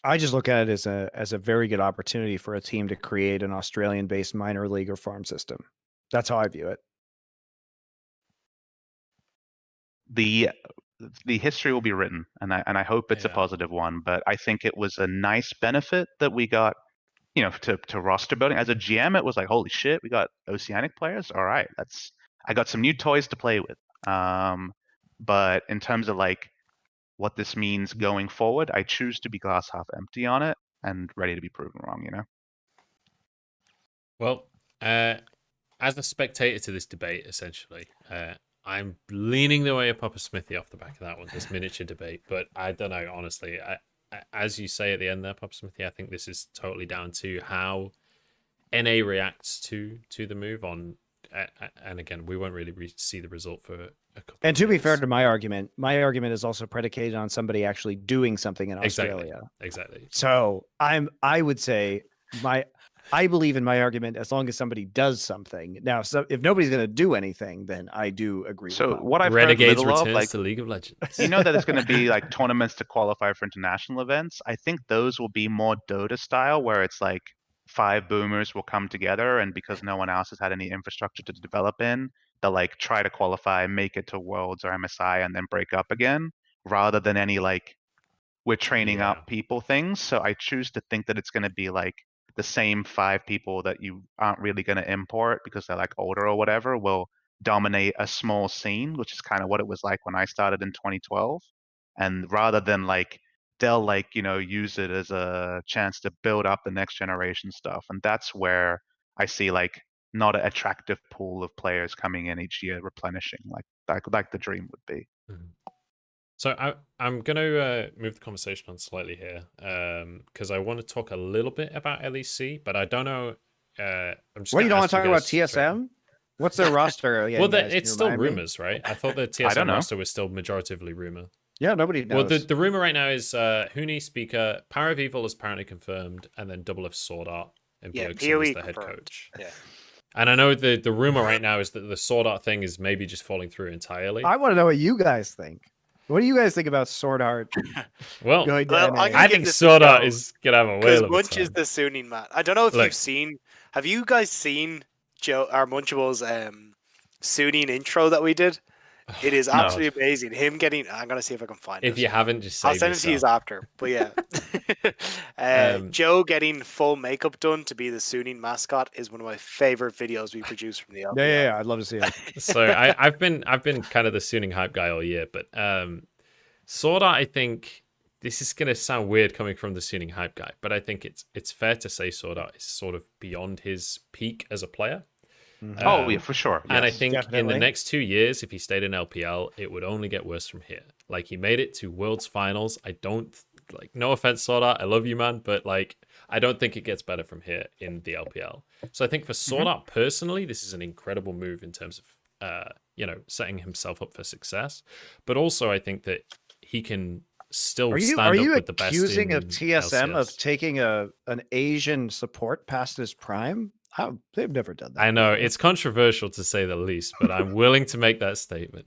I just look at it as a very good opportunity for a team to create an Australian-based minor league or farm system. That's how I view it. The history will be written, and I hope it's a Yeah. positive one. But I think it was a nice benefit that we got, to roster building. As a GM, it was like, holy shit, we got oceanic players. All right, I got some new toys to play with. But in terms of like what this means going forward, I choose to be glass half empty on it and ready to be proven wrong. Well, as a spectator to this debate, essentially, I'm leaning the way of PapaSmithy off the back of that one, this miniature debate. But I don't know, honestly. As you say at the end there, PapaSmithy, I think this is totally down to how NA reacts to the move on. And again, we won't really see the result for a couple. And to be fair years. to my argument is also predicated on somebody actually doing something in Australia. Exactly. So I would say I believe in my argument as long as somebody does something. Now, if nobody's going to do anything, then I do agree. So with what I've Renegades heard little returns of, like, to League of Legends. that it's going to be like tournaments to qualify for international events. I think those will be more Dota style, where it's like 5 boomers will come together, and because no one else has had any infrastructure to develop in, they'll like try to qualify, make it to Worlds or MSI, and then break up again, rather than any like we're training Yeah. up people things. So I choose to think that it's going to be like the same 5 people that you aren't really going to import because they're like older or whatever will dominate a small scene, which is kind of what it was like when I started in 2012. And rather than like they'll like use it as a chance to build up the next generation stuff, and that's where I see like not an attractive pool of players coming in each year replenishing like the dream would be. Mhm. So I'm going to move the conversation on slightly here because I want to talk a little bit about LEC, but I don't know. I'm just What, you gonna don't want ask to talk you about guys straight- TSM? What's their roster again? Well, guys? Can it's you still remind me? rumors, right? I thought the I TSM don't know. roster was still majoritively rumor. Yeah, nobody knows. Well, the rumor right now is Huni speaker, Power of Evil is apparently confirmed, and then Double F Swordart and Yeah, Perkz PoE is the head confirmed. coach. Yeah. And I know the rumor right now is that the Swordart thing is maybe just falling through entirely. I want to know what you guys think. What do you guys think about Swordart Well, going to Well, NA? I'm gonna I give think this a Swordart go, is gonna have a because whale of a Munch is time. the Sunning man. I don't know if Look. you've seen. Have you guys seen Joe our Munchables Sunning intro that we did? It is No. absolutely amazing. Him getting. I'm gonna see if I can find it. If you haven't, just I'll save send it to you yourself. after. But yeah, Um, Joe getting full makeup done to be the Sunning mascot is one of my favorite videos we produce from the LPL. Yeah, I'd love to see it. So I've been kind of the Sunning hype guy all year, but Swordart, I think this is gonna sound weird coming from the Sunning hype guy, but I think it's fair to say Swordart is sort of beyond his peak as a player. Oh yeah, for sure. And I yes. think in definitely. the next 2 years, if he stayed in LPL, it would only get worse from here. Like he made it to Worlds Finals. I don't like. No offense, Swordart, I love you, man, but like I don't think it gets better from here in the LPL. So I think for Swordart personally, this is an incredible move in terms of setting himself up for success. But also, I think that he can still Are stand you up with the best. accusing in of TSM of LCS. taking an Asian support past his prime? How, they've never done that. I know before. it's controversial to say the least, but I'm willing to make that statement.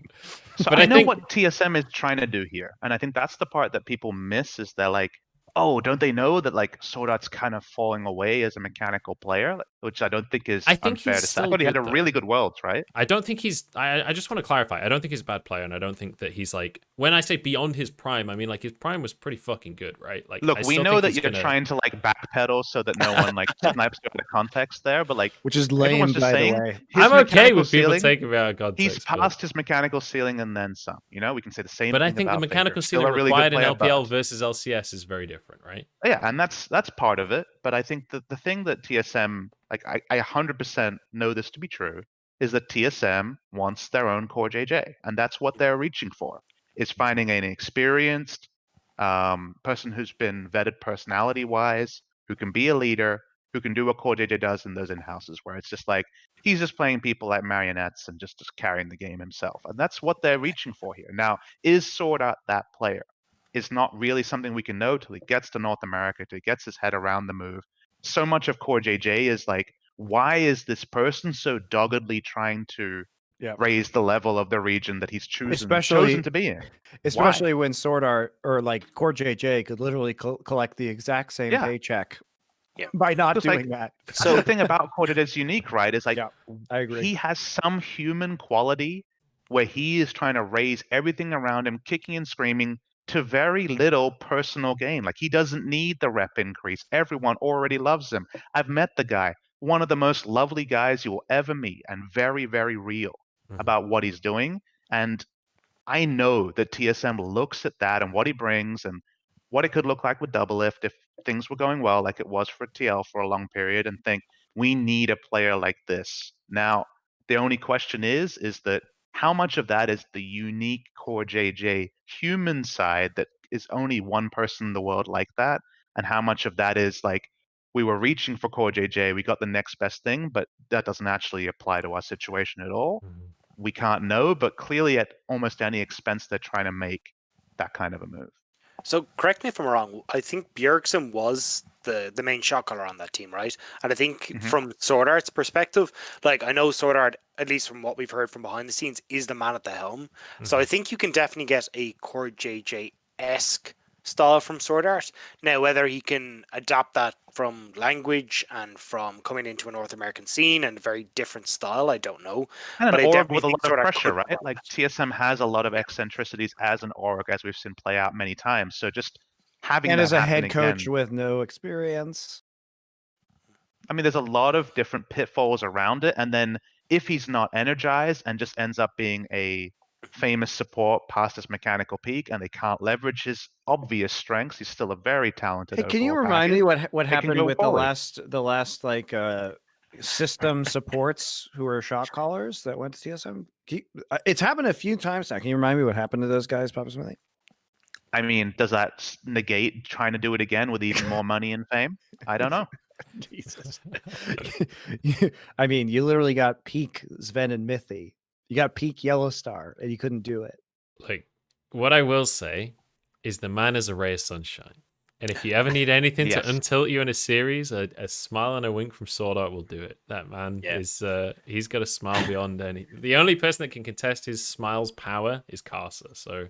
So But I I know think- what TSM is trying to do here, and I think that's the part that people miss is they're like, oh, don't they know that like Swordort's kind of falling away as a mechanical player, which I don't think is I think unfair he's to say. I still thought he had good, a though. really good Worlds, right? I don't think he's. I just want to clarify. I don't think he's a bad player, and I don't think that he's like. When I say beyond his prime, I mean like his prime was pretty fucking good, right? Like, Look, I we still know think that he's you're gonna- trying to like backpedal so that no one like snipes you out of context there, but like Which is lame, everyone's just by saying the way. his I'm okay mechanical with people ceiling, taking me out of context. he's but- past his mechanical ceiling and then some. You know, we can say the same But thing I think the about mechanical Faker. Still ceiling a really good required in player, LPL but- versus LCS is very different, right? Yeah, and that's part of it. But I think that the thing that TSM, like I 100% know this to be true, is that TSM wants their own CoreJJ, and that's what they're reaching for. Is finding an experienced person who's been vetted personality-wise, who can be a leader, who can do what CoreJJ does in those in-houses, where it's just like he's just playing people like marionettes and just carrying the game himself, and that's what they're reaching for here. Now, is Swordart that player? Is not really something we can know till he gets to North America, till he gets his head around the move. So much of CoreJJ is like, why is this person so doggedly trying to Yeah. raise the level of the region that he's chosen Especially- to be in? Especially when Swordart or like CoreJJ could literally collect the exact same Yeah. paycheck Yeah. by not Just like- doing that. So the thing about CoreJJ is unique, right? Is like Yeah, I agree. he has some human quality where he is trying to raise everything around him, kicking and screaming to very little personal gain. Like he doesn't need the rep increase. Everyone already loves him. I've met the guy, one of the most lovely guys you will ever meet, and very, very real Mhm. about what he's doing. And I know that TSM looks at that and what he brings and what it could look like with Double Lift if things were going well, like it was for TL for a long period, and think we need a player like this. Now, the only question is that how much of that is the unique CoreJJ human side that is only one person in the world like that, and how much of that is like we were reaching for CoreJJ, we got the next best thing, but that doesn't actually apply to our situation at all. Mhm. We can't know, but clearly at almost any expense they're trying to make that kind of a move. So correct me if I'm wrong. I think Bjergsen was the main shot caller on that team, right? And I think Mhm. from Swordart's perspective, like I know Swordart, at least from what we've heard from behind the scenes, is the man at the helm. So I think you can definitely get a CoreJJ-esque style from Swordart. Now, whether he can adapt that from language and from coming into a North American scene and a very different style, I don't know. And But I an org definitely with a think lot of Swordart pressure, could right? provide Like TSM has a lot of eccentricities as an org, as we've seen play out many times. So just having And that as a happen head coach again, with no experience. I mean, there's a lot of different pitfalls around it. And then if he's not energized and just ends up being a famous support past his mechanical peak and they can't leverage his obvious strengths, he's still a very talented Hey, can you overall remind me package. what They can happened go with forward. the last like system supports who were shot callers that went to TSM? It's happened a few times now. Can you remind me what happened to those guys, PapaSmithy? I mean, does that negate trying to do it again with even more money and fame? I don't know. Jesus. I mean, you literally got peak Sven and Mithy. You got peak Yellow Star, and you couldn't do it. Like, what I will say is the man is a ray of sunshine. And if you ever need anything Yes. to untilt you in a series, a smile and a wink from Swordart will do it. That man is, he's got a smile beyond any. The only person that can contest his smile's power is Karsa. So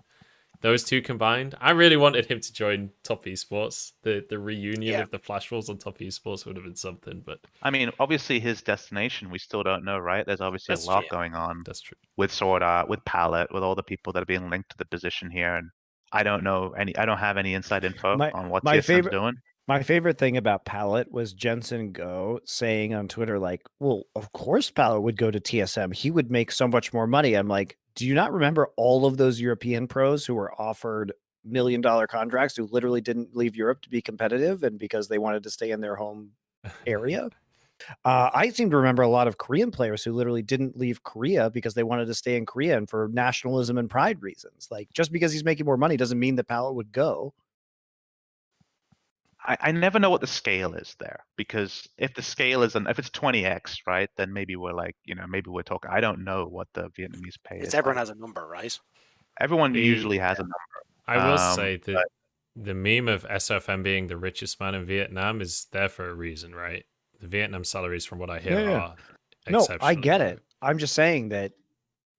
those two combined, I really wanted him to join Top Esports. The reunion of the Flash Wolves on Top Esports would have been something. But I mean, obviously his destination, we still don't know, right? There's obviously That's a lot true. going on that's true. with Swordart, with Palette, with all the people that are being linked to the position here. And I don't know I don't have any inside info on what TSM's doing. My favorite thing about Palette was Jensen Go saying on Twitter, like, well, of course Palette would go to TSM. He would make so much more money. I'm like, do you not remember all of those European pros who were offered $1 million contracts who literally didn't leave Europe to be competitive and because they wanted to stay in their home area? I seem to remember a lot of Korean players who literally didn't leave Korea because they wanted to stay in Korea and for nationalism and pride reasons. Like, just because he's making more money doesn't mean that Palette would go. I never know what the scale is there, because if the scale is if it's 20x, right, then maybe we're like, maybe we're talking. I don't know what the Vietnamese pay is. Everyone like. has a number, right? Everyone usually has a number. I will say that but the meme of SFM being the richest man in Vietnam is there for a reason, right? The Vietnam salaries, from what I hear, are No, I exceptionally get low. it. I'm just saying that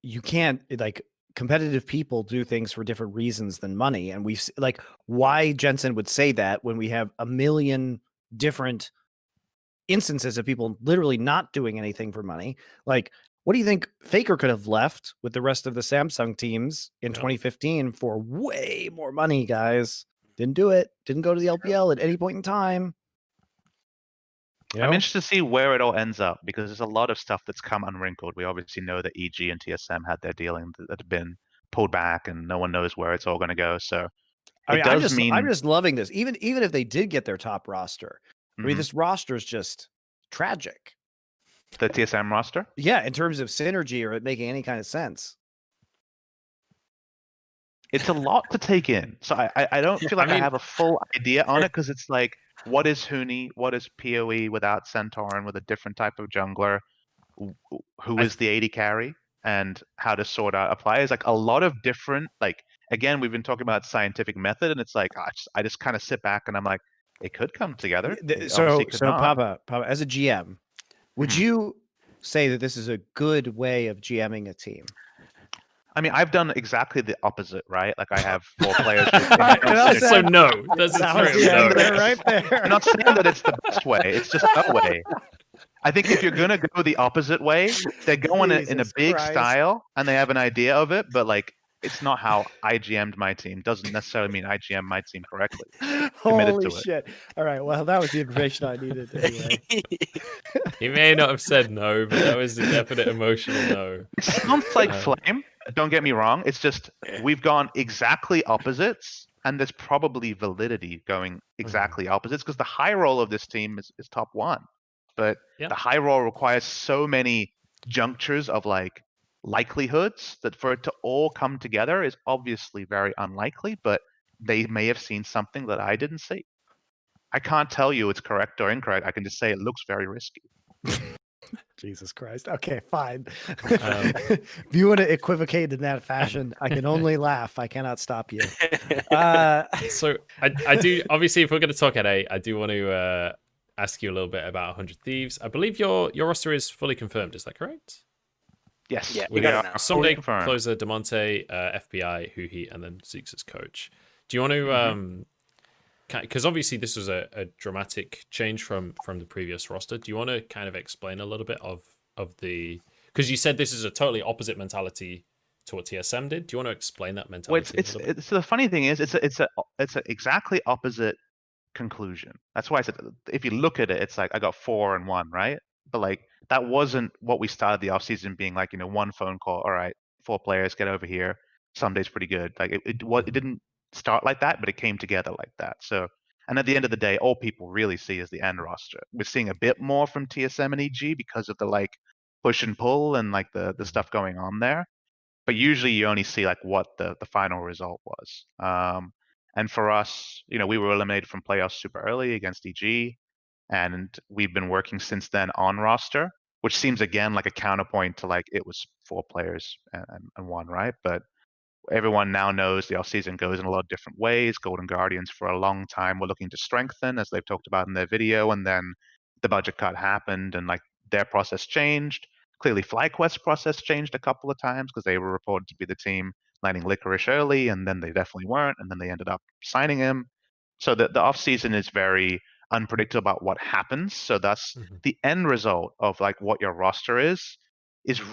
you can't, like, competitive people do things for different reasons than money. And we've like why Jensen would say that when we have a million different instances of people literally not doing anything for money. Like, what do you think Faker could have left with the rest of the Samsung teams in 2015 for way more money, guys? Didn't do it. Didn't go to the LPL at any point in time. I'm interested to see where it all ends up, because there's a lot of stuff that's come unwrinkled. We obviously know that EG and TSM had their dealing that have been pulled back, and no one knows where it's all going to go. So I mean, does mean I'm just loving this. Even if they did get their top roster, I mean, this roster is just tragic. The TSM roster? Yeah, in terms of synergy or it making any kind of sense. It's a lot to take in. So I don't feel like I have a full idea on it, because it's like, what is Huni? What is PoE without Santorin, with a different type of jungler? Who is the AD carry? And how does Swordart apply? It's like a lot of different, like, again, we've been talking about scientific method, and it's like, I just kind of sit back and I'm like, it could come together. So Papa, as a GM, would you say that this is a good way of GMing a team? I mean, I've done exactly the opposite, right? Like, I have 4 players. So no, that's a no. Right there. I'm not saying that it's the best way. It's just a way. I think if you're gonna go the opposite way, they're going in a big style and they have an idea of it, but like, it's not how I GM'd my team. Doesn't necessarily mean I GM my team correctly. Holy shit! All right, well, that was the information I needed anyway. He may not have said no, but that was a definite emotional no. It sounds like Flame. Don't get me wrong. It's just we've gone exactly opposites, and there's probably validity going exactly opposites, because the high roll of this team is top 1. But the high roll requires so many junctures of like likelihoods that for it to all come together is obviously very unlikely, but they may have seen something that I didn't see. I can't tell you it's correct or incorrect. I can just say it looks very risky. Jesus Christ. Okay, fine. If you want to equivocate in that fashion, I can only laugh. I cannot stop you. So I do, obviously, if we're going to talk at A, I do want to ask you a little bit about 100 Thieves. I believe your roster is fully confirmed. Is that correct? Yes. Yeah, We got it got now. Someday Closer, Demonte, FBI, Huhi, and then Zeeks as coach. Do you want to, because obviously this was a dramatic change from the previous roster. Do you want to kind of explain a little bit of the, because you said this is a totally opposite mentality to what TSM did? Do you want to explain that Well, mentality a little bit? it's the funny thing is it's a exactly opposite conclusion. That's why I said if you look at it, it's like I got 4-1, right? But like that wasn't what we started the offseason being like, one phone call. All right, 4 players get over here. Sunday's pretty good. Like it didn't start like that, but it came together like that. So, and at the end of the day, all people really see is the end roster. We're seeing a bit more from TSM and EG because of the like push and pull and like the stuff going on there. But usually you only see like what the final result was. And for us, we were eliminated from playoffs super early against EG, and we've been working since then on roster, which seems again like a counterpoint to like it was 4 players and 1, right? But everyone now knows the offseason goes in a lot of different ways. Golden Guardians for a long time were looking to strengthen, as they've talked about in their video, and then the budget cut happened and like their process changed. Clearly, FlyQuest's process changed a couple of times because they were reported to be the team landing Licorice early, and then they definitely weren't, and then they ended up signing him. So the offseason is very unpredictable about what happens. So that's the end result of like what your roster is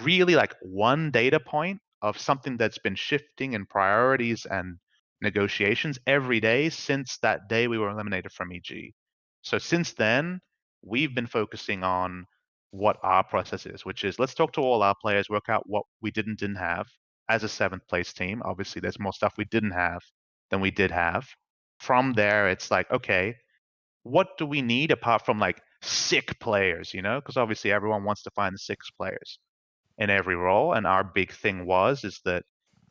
really like one data point of something that's been shifting in priorities and negotiations every day since that day we were eliminated from EG. So since then, we've been focusing on what our process is, which is let's talk to all our players, work out what we didn't have as a 7th place team. Obviously, there's more stuff we didn't have than we did have. From there, it's like, okay, what do we need apart from like sick players, because obviously everyone wants to find the 6 players in every role. And our big thing is that,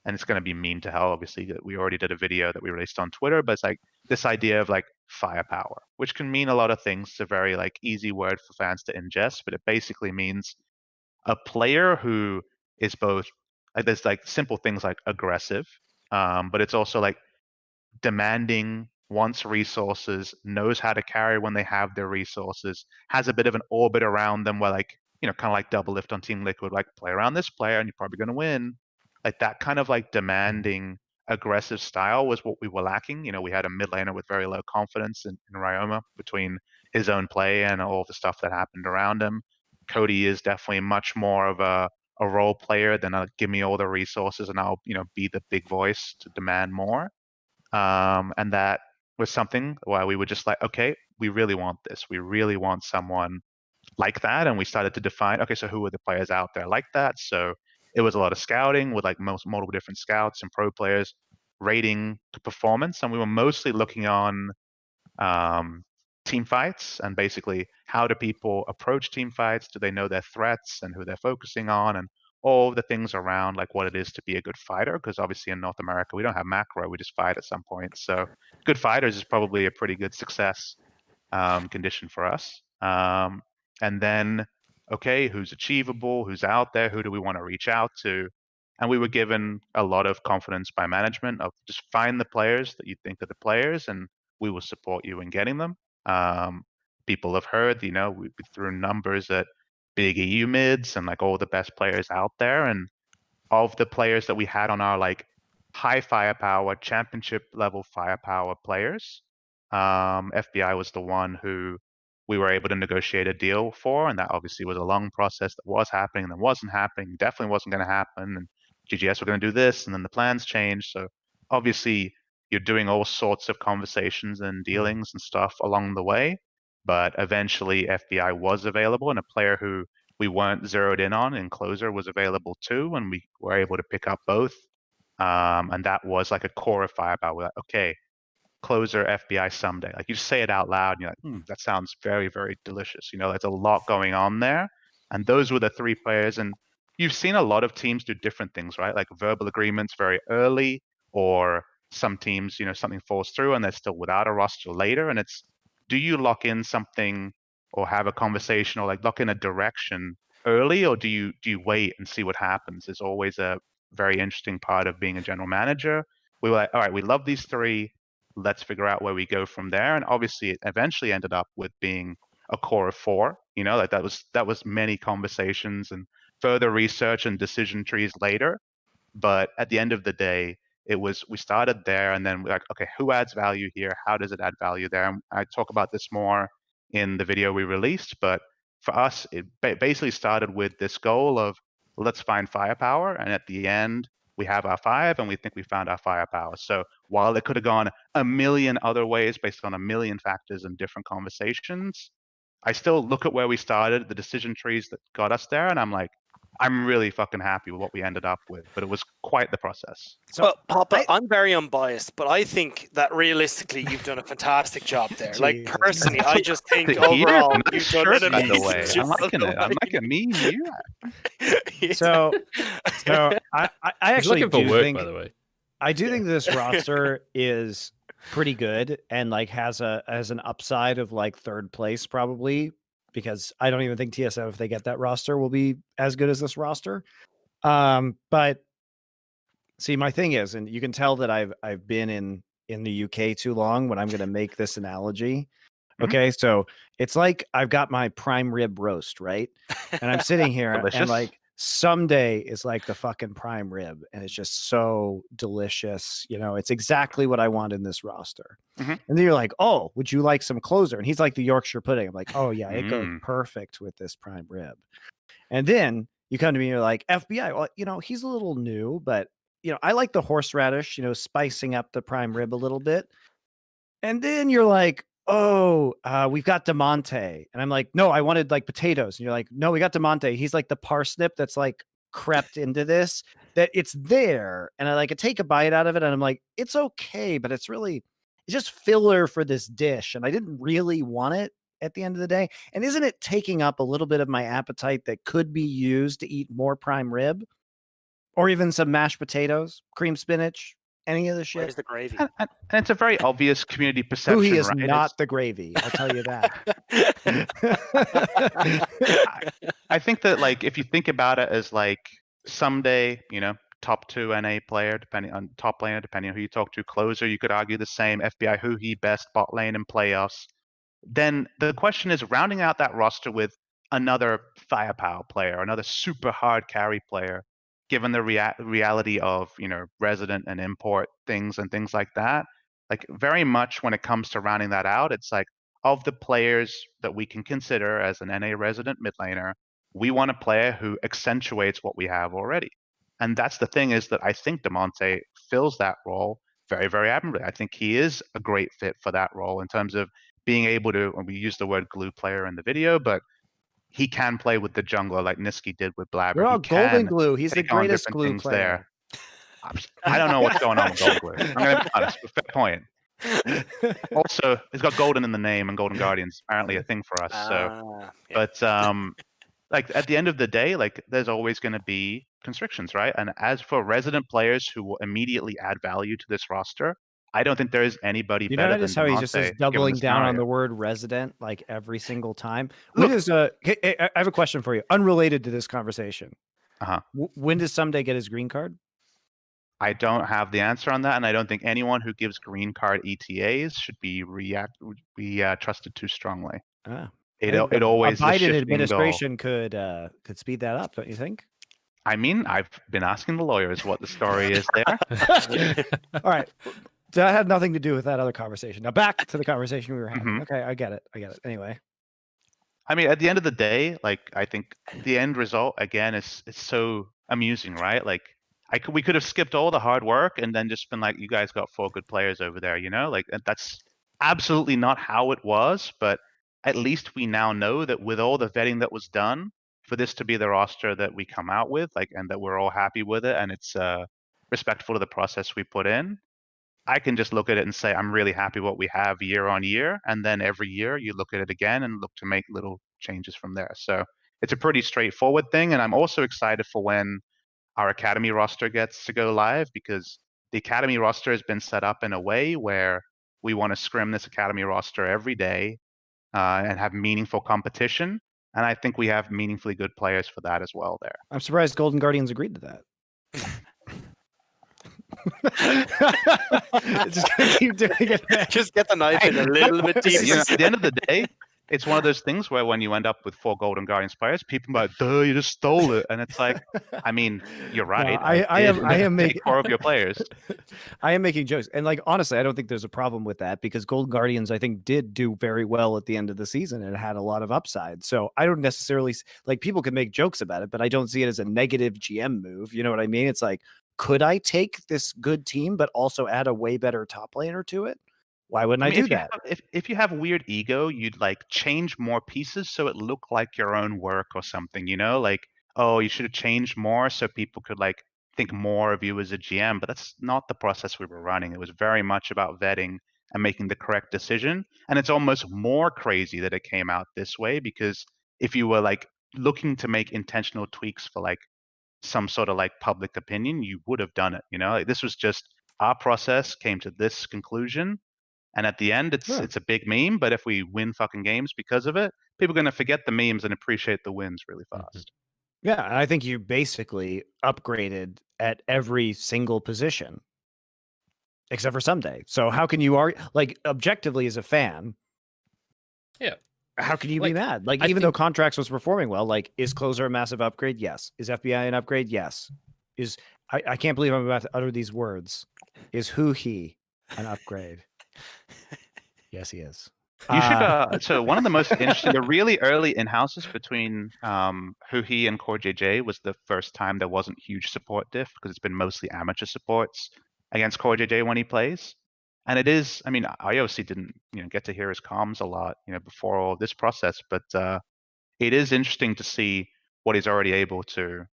and it's going to be meme to hell, obviously, that we already did a video that we released on Twitter, but it's like this idea of like firepower, which can mean a lot of things. It's a very like easy word for fans to ingest, but it basically means a player who is both, there's like simple things like aggressive, but it's also like demanding, wants resources, knows how to carry when they have their resources, has a bit of an orbit around them where like, kind of like double lift on Team Liquid, like play around this player and you're probably going to win. Like that kind of like demanding, aggressive style was what we were lacking. We had a mid laner with very low confidence in Ryoma between his own play and all the stuff that happened around him. Cody is definitely much more of a role player than give me all the resources and I'll, be the big voice to demand more. And that was something where we were just like, okay, we really want this. We really want someone like that. And we started to define, okay, so who are the players out there like that? So it was a lot of scouting with like multiple different scouts and pro players rating the performance. And we were mostly looking on team fights and basically how do people approach team fights? Do they know their threats and who they're focusing on? And all the things around like what it is to be a good fighter, because obviously in North America we don't have macro, we just fight at some point. So good fighters is probably a pretty good success condition for us. And then, okay, who's achievable, who's out there, who do we want to reach out to? And we were given a lot of confidence by management of just find the players that you think are the players, and we will support you in getting them. People have heard, we threw numbers at big EU mids and like all the best players out there. And of the players that we had on our like high firepower, championship level firepower players, FBI was the one who we were able to negotiate a deal for. And that obviously was a long process that was happening, then wasn't happening, definitely wasn't going to happen. And GGS were going to do this, and then the plans changed. So obviously you're doing all sorts of conversations and dealings and stuff along the way. But eventually FBI was available, and a player who we weren't zeroed in on in closer was available too, and we were able to pick up both. And that was like a core of firepower. We're like, okay, closer FBI someday. Like you just say it out loud and you're like, that sounds very, very delicious. There's a lot going on there. And those were the 3 players. And you've seen a lot of teams do different things, right? Like verbal agreements very early, or some teams, something falls through and they're still without a roster later. And it's, do you lock in something or have a conversation or like lock in a direction early, or do you wait and see what happens? Is always a very interesting part of being a general manager. We were like, all right, we love these 3. Let's figure out where we go from there. And obviously it eventually ended up with being a core of 4, like that was many conversations and further research and decision trees later. But at the end of the day, we started there, and then we're like, okay, who adds value here? How does it add value there? And I talk about this more in the video we released, but for us, it basically started with this goal of let's find firepower. And at the end, we have our 5 and we think we found our firepower. So while it could have gone a million other ways based on a million factors and different conversations, I still look at where we started, the decision trees that got us there, and I'm like, I'm really fucking happy with what we ended up with. But it was quite the process. So Well, Papa, I'm very unbiased, but I think that realistically you've done a fantastic job there. Like Jesus. personally, I just think To hear, overall nice you've done shirt, an by the amazing way. I'm job. liking it. I'm liking me and you. So I He's actually looking for do work, think by the way. I do think this roster is pretty good and like has an upside of like third place probably, because I don't even think TSM, if they get that roster, will be as good as this roster. But see, my thing is, and you can tell that I've been in the UK too long when I'm going to make this analogy. Okay, so it's like I've got my prime rib roast, right? And I'm sitting here and Delicious. like someday is like the fucking prime rib, and it's just so delicious. You know, it's exactly what I want in this roster. Mhm. And then you're like, oh, would you like some closer? And he's like the Yorkshire pudding. I'm like, oh yeah, it goes perfect with this prime rib. And then you come to me and you're like, FBI, well, you know, he's a little new, but you know, I like the horseradish, you know, spicing up the prime rib a little bit. And then you're like, oh, we've got DeMonte. And I'm like, no, I wanted like potatoes. And you're like, no, we got DeMonte. He's like the parsnip that's like crept into this, that it's there. And I take a bite out of it and I'm like, it's okay, but it's just filler for this dish. And I didn't really want it at the end of the day. And isn't it taking up a little bit of my appetite that could be used to eat more prime rib? Or even some mashed potatoes, cream spinach, any of the shit. Where's the gravy? And it's a very obvious community perception, Boohee is right? not the gravy. I'll tell you that. I think that like if you think about it as like someday, you know, top 2 NA player, depending on top laner, depending on who you talk to, closer, you could argue the same. FBI, who he best bot lane in playoffs. Then the question is rounding out that roster with another firepower player, another super hard carry player, given the reality of, you know, resident and import things and things like that. Like very much when it comes to rounding that out, it's like of the players that we can consider as an NA resident mid laner, we want a player who accentuates what we have already. And that's the thing, is that I think DeMonte fills that role very, very admirably. I think he is a great fit for that role in terms of being able to, and we use the word glue player in the video, but he can play with the jungler like Niski did with Blaber. We're all golden glue. He's the greatest glue player. I don't know what's going on with golden glue. I'm going to be honest, but fair point. Also, he's got golden in the name, and Golden Guardian's apparently a thing for us. Yeah. But like at the end of the day, like there's always going to be constrictions, right? And as for resident players who will immediately add value to this roster, I don't think there is anybody You better notice than how he DeMonte, just is given doubling the down on scenario. the word resident like every single time. Look- When is I have a question for you, unrelated to this conversation. Uh-huh. When does Someday get his green card? I don't have the answer on that, and I don't think anyone who gives green card ETAs should be trusted too strongly. Ah, It I think always a the Biden shifting goal. administration could speed that up, don't you think? I mean, I've been asking the lawyers what the story is there. All right. That had nothing to do with that other conversation. Now back to the conversation we were having. Mhm. Okay, I get it. Anyway. I mean, at the end of the day, like I think the end result again is so amusing, right? Like we could have skipped all the hard work and then just been like, you guys got 4 good players over there, you know? Like that's absolutely not how it was, but at least we now know that with all the vetting that was done for this to be the roster that we come out with, like, and that we're all happy with it, and it's respectful to the process we put in. I can just look at it and say, I'm really happy what we have year on year. And then every year you look at it again and look to make little changes from there. So it's a pretty straightforward thing. And I'm also excited for when our academy roster gets to go live, because the academy roster has been set up in a way where we want to scrim this academy roster every day and have meaningful competition. And I think we have meaningfully good players for that as well there. I'm surprised Golden Guardians agreed to that. Just gonna keep doing it. Just get the knife in a little bit deeper. You know, at the end of the day, it's one of those things where when you end up with 4 Golden Guardians players, people are like, duh, you just stole it. And it's like, I mean, you're right. No, I am making 4 of your players. I am making jokes. And like, honestly, I don't think there's a problem with that, because Golden Guardians, I think, did do very well at the end of the season and had a lot of upside. So I don't necessarily like, people can make jokes about it, but I don't see it as a negative GM move. You know what I mean? It's like, could I take this good team but also add a way better top laner to it? Why wouldn't I, mean, do that? if you have weird ego, you'd like change more pieces so it looked like your own work or something, you know? Like, oh, you should have changed more so people could like think more of you as a GM, but that's not the process we were running. It was very much about vetting and making the correct decision. And it's almost more crazy that it came out this way, because if you were like looking to make intentional tweaks for like some sort of like public opinion, you would have done it, you know? Like, this was just our process came to this conclusion. And at the end, it's a big meme. But if we win fucking games because of it, people are going to forget the memes and appreciate the wins really fast. Yeah, and I think you basically upgraded at every single position, except for Someday. So how can you argue? Like, objectively, as a fan, Yeah. how can you Like, be mad? Like, I even though think- Contracts was performing well, like, is Closer a massive upgrade? Yes. Is FBI an upgrade? Yes. Is I can't believe I'm about to utter these words. Is Who He an upgrade? Yes, he is. You should. So one of the most interesting, the really early in-houses between Huhi and CoreJJ was the first time there wasn't huge support diff, because it's been mostly amateur supports against CoreJJ when he plays. And it is, I mean, IOC didn't, get to hear his comms a lot, before all this process, but it is interesting to see what he's already able to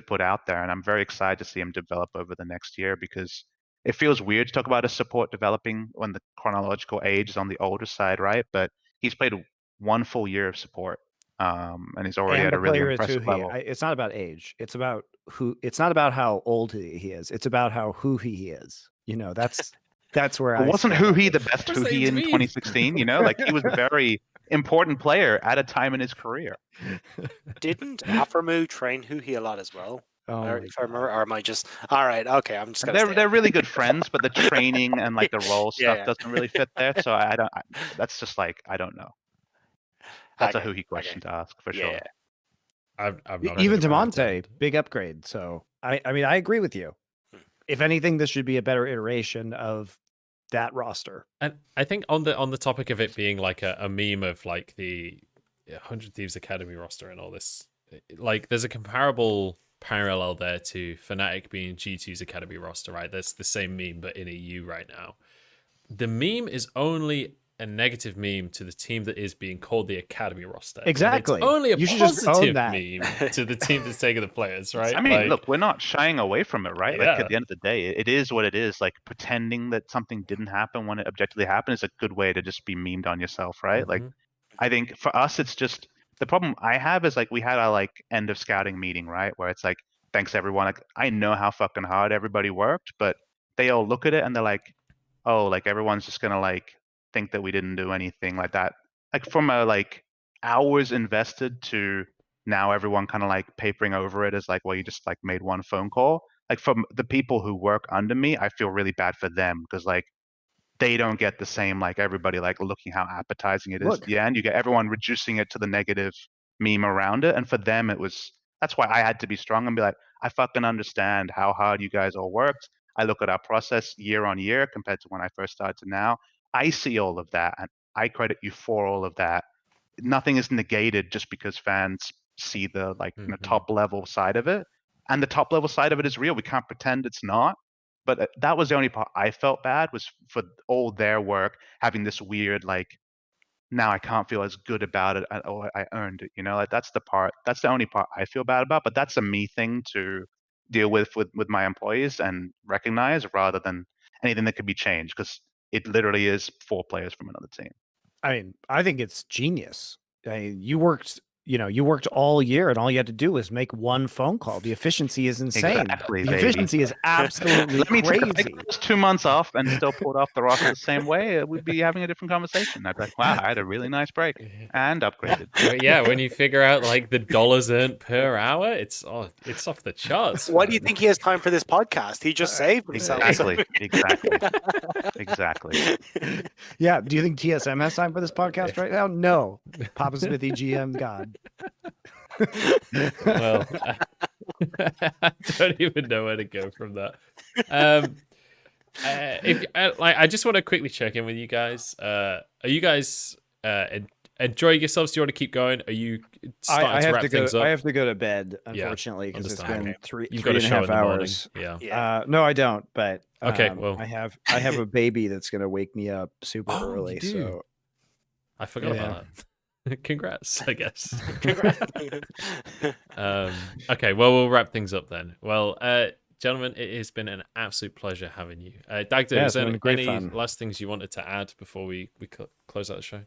put out there. And I'm very excited to see him develop over the next year, because it feels weird to talk about a support developing when the chronological age is on the older side, right? But he's played 1 full year of support, and he's already And at the a really player is impressive Who He. level. It's not about age. It's about who. It's not about how old he is. It's about how who he is. That's where But I wasn't stand. Huhi the best What's that Huhi in mean? 2016? Like he was a very important player at a time in his career. Didn't Aframu train Huhi a lot as well? Oh my If I remember, or am I just all right? Okay, I'm just gonna. They're really good friends, but the training and like the role stuff Yeah. doesn't really fit there. So I don't. That's just like I don't know. That's Okay, a Huhi question to ask for Yeah. sure. I've not Even heard to about Monte, it. big upgrade. So I mean, I agree with you. If anything, this should be a better iteration of that roster. And I think on the topic of it being like a meme of like the 100 Thieves Academy roster and all this, like there's a comparable parallel there to Fnatic being G2's Academy roster, right? That's the same meme, but in a U right now. The meme is only a negative meme to the team that is being called the Academy roster. And Exactly. it's only a You should just own positive that. meme to the team that's taking the players, right? I mean, Like, look, we're not shying away from it, right? Like Yeah. at the end of the day, it is what it is. Like pretending that something didn't happen when it objectively happened is a good way to just be memed on yourself, right? Like mhm. I think for us, it's just the problem I have is like we had our like end of scouting meeting, right? Where it's like, thanks everyone. Like I know how fucking hard everybody worked, but they all look at it and they're like, oh, like everyone's just gonna like think that we didn't do anything like that. Like from a like hours invested to now everyone kind of like papering over it as like, well, you just like made one phone call. Like from the people who work under me, I feel really bad for them because like they don't get the same like everybody like looking how appetizing it is Look. at the end. You get everyone reducing it to the negative meme around it. And for them it was that's why I had to be strong and be like, I fucking understand how hard you guys all worked. I look at our process year on year compared to when I first started to now. I see all of that and I credit you for all of that. Nothing is negated just because fans see the like Mhm. top level side of it. And the top level side of it is real. We can't pretend it's not. But that was the only part I felt bad was for all their work having this weird like now I can't feel as good about it. Oh, I earned it. Like that's the part. That's the only part I feel bad about. But that's a me thing to deal with my employees and recognize rather than anything that could be changed because it literally is 4 players from another team. I mean, I think it's genius. You worked all year and all you had to do was make one phone call. The efficiency is insane. Exactly, The baby. efficiency is absolutely Let me tell you, if I crazy. got those 2 months off and still pulled off the roster the same way, we'd be having a different conversation. I'd be like, wow, I had a really nice break and upgraded. But yeah, when you figure out like the dollars earned per hour, it's off the charts. Why do you man. think he has time for this podcast? He just saved himself. Exactly. Yeah. Do you think TSM has time for this podcast right now? No. PapaSmithy GM God. Well, I don't even know where to go from that. I just want to quickly check in with you guys. Are you guys enjoy yourselves. Do you want to keep going? Are you starting I to have wrap to go. things up? I have to go to bed, unfortunately, because it's understand. been three You've got a and a show half in the morning. hours. Yeah. No, I don't. But Okay, well. I have a baby that's gonna wake me up super Oh, you early. do? So I forgot about that. Congrats, I guess. Okay, well, we'll wrap things up then. Well, gentlemen, it has been an absolute pleasure having you. Dagda, Yeah, is it's there been great any fun. last things you wanted to add before we close out the show?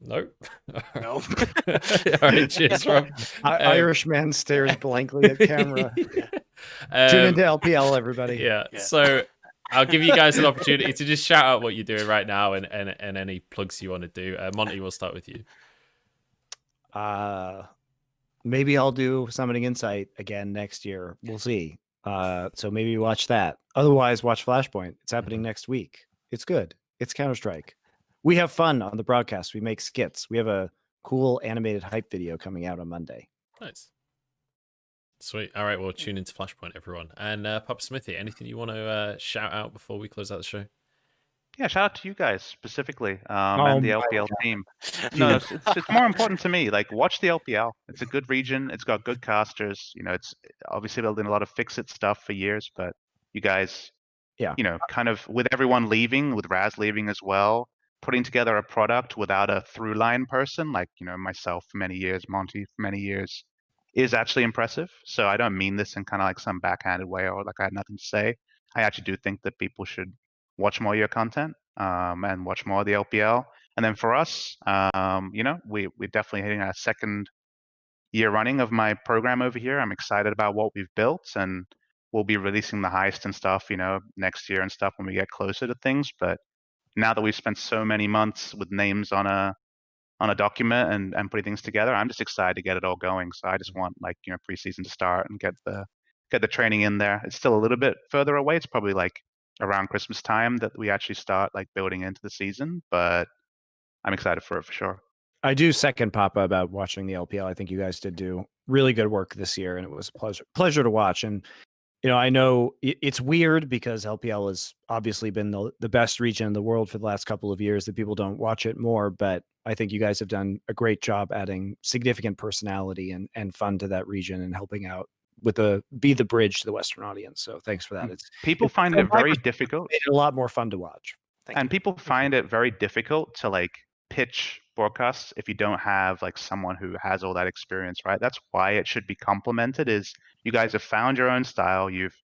No. No. All right, cheers, Rob. Irishman stares blankly at camera. Tune into LPL, everybody. Yeah. So I'll give you guys an opportunity to just shout out what you're doing right now and any plugs you want to do. Monty, we'll start with you. Maybe I'll do Summoning Insight again next year. We'll see. So maybe watch that. Otherwise, watch Flashpoint. It's happening next week. It's good. It's Counter-Strike. We have fun on the broadcast. We make skits. We have a cool animated hype video coming out on Monday. Nice. Sweet. All right, well, tune into Flashpoint, everyone. And PapaSmithy, anything you want to shout out before we close out the show? Yeah, shout out to you guys specifically and the LPL team. No, it's more important to me. Like, watch the LPL. It's a good region. It's got good casters. You know, it's obviously building a lot of fix-it stuff for years, but you guys, you know, kind of with everyone leaving, with Raz leaving as well, putting together a product without a through-line person, like, you know, myself for many years, Monty for many years, is actually impressive. So I don't mean this in kind of like some backhanded way or like I had nothing to say. I actually do think that people should watch more of your content and watch more of the LPL. And then for us, you know, we're definitely hitting our second year running of my program over here. I'm excited about what we've built, and we'll be releasing the heist and stuff, you know, next year and stuff when we get closer to things. But now that we've spent so many months with names on a document and putting things together, I'm just excited to get it all going. So I just want, like, you know, preseason to start and get the training in there. It's still a little bit further away. It's probably like around Christmas time that we actually start like building into the season, but I'm excited for it for sure. I do second Papa about watching the LPL. I think you guys did do really good work this year, and it was a pleasure to watch. And you know, I know it's weird because LPL has obviously been the best region in the world for the last couple of years, that people don't watch it more, but I think you guys have done a great job adding significant personality and fun to that region and helping out with be the bridge to the Western audience. So thanks for that. People find it very difficult. Made it a lot more fun to watch. And people find it very difficult to like pitch broadcasts if you don't have like someone who has all that experience, right? That's why it should be complemented. Is you guys have found your own style, you've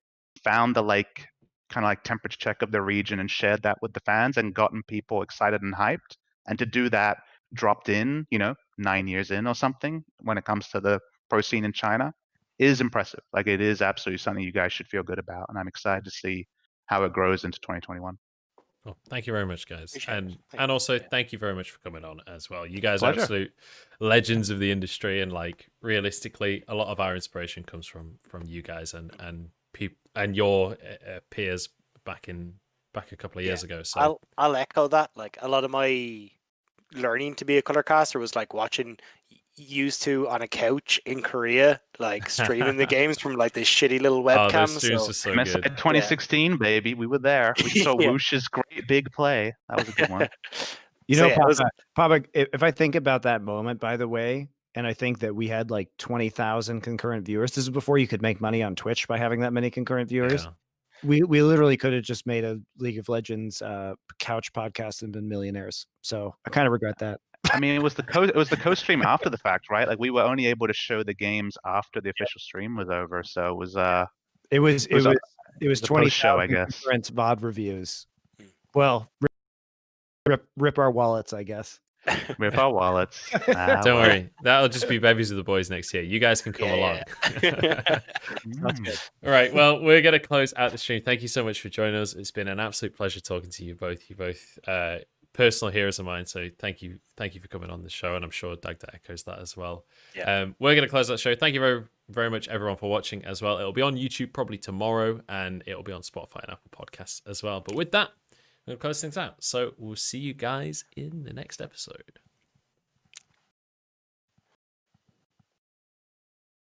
found the like kind of like temperature check of the region and shared that with the fans and gotten people excited and hyped. And to do that dropped in, you know, 9 years in or something when it comes to the pro scene in China is impressive. Like, it is absolutely something you guys should feel good about, and I'm excited to see how it grows into 2021. Well, thank you very much, guys. And also thank you very much for coming on as well. You guys Pleasure. are absolute legends of the industry, and like realistically, a lot of our inspiration comes from you guys and people and your peers back a couple of years ago. So I'll echo that. Like, a lot of my learning to be a color caster was like watching used to on a couch in Korea, like streaming the games from like this shitty little webcam. Those streams are so MSI good. 2016, baby, we were there. We saw Whoosh's great big play. That was a good one. You know, Papa, if I think about that moment, by the way, and I think that we had like 20,000 concurrent viewers. This is before you could make money on Twitch by having that many concurrent viewers. Yeah. We literally could have just made a League of Legends couch podcast and been millionaires. So I kind of regret that. I mean, it was the co-stream after the fact, right? Like, we were only able to show the games after the official stream was over. So it was it was 20 show, I guess. concurrent VOD reviews. Well, rip our wallets, I guess. Rip our wallets. Don't worry, that'll just be Bevvies with the boys next year. You guys can come along. That's good. All right, well, we're gonna close out the stream. Thank you so much for joining us. It's been an absolute pleasure talking to you both. You both personal heroes of mine, so thank you for coming on the show, and I'm sure Dagda echoes that as well. We're gonna close that show. Thank you very, very much everyone for watching as well. It'll be on YouTube probably tomorrow, and it'll be on Spotify and Apple Podcasts as well. But with that, we're gonna close things out, so we'll see you guys in the next episode.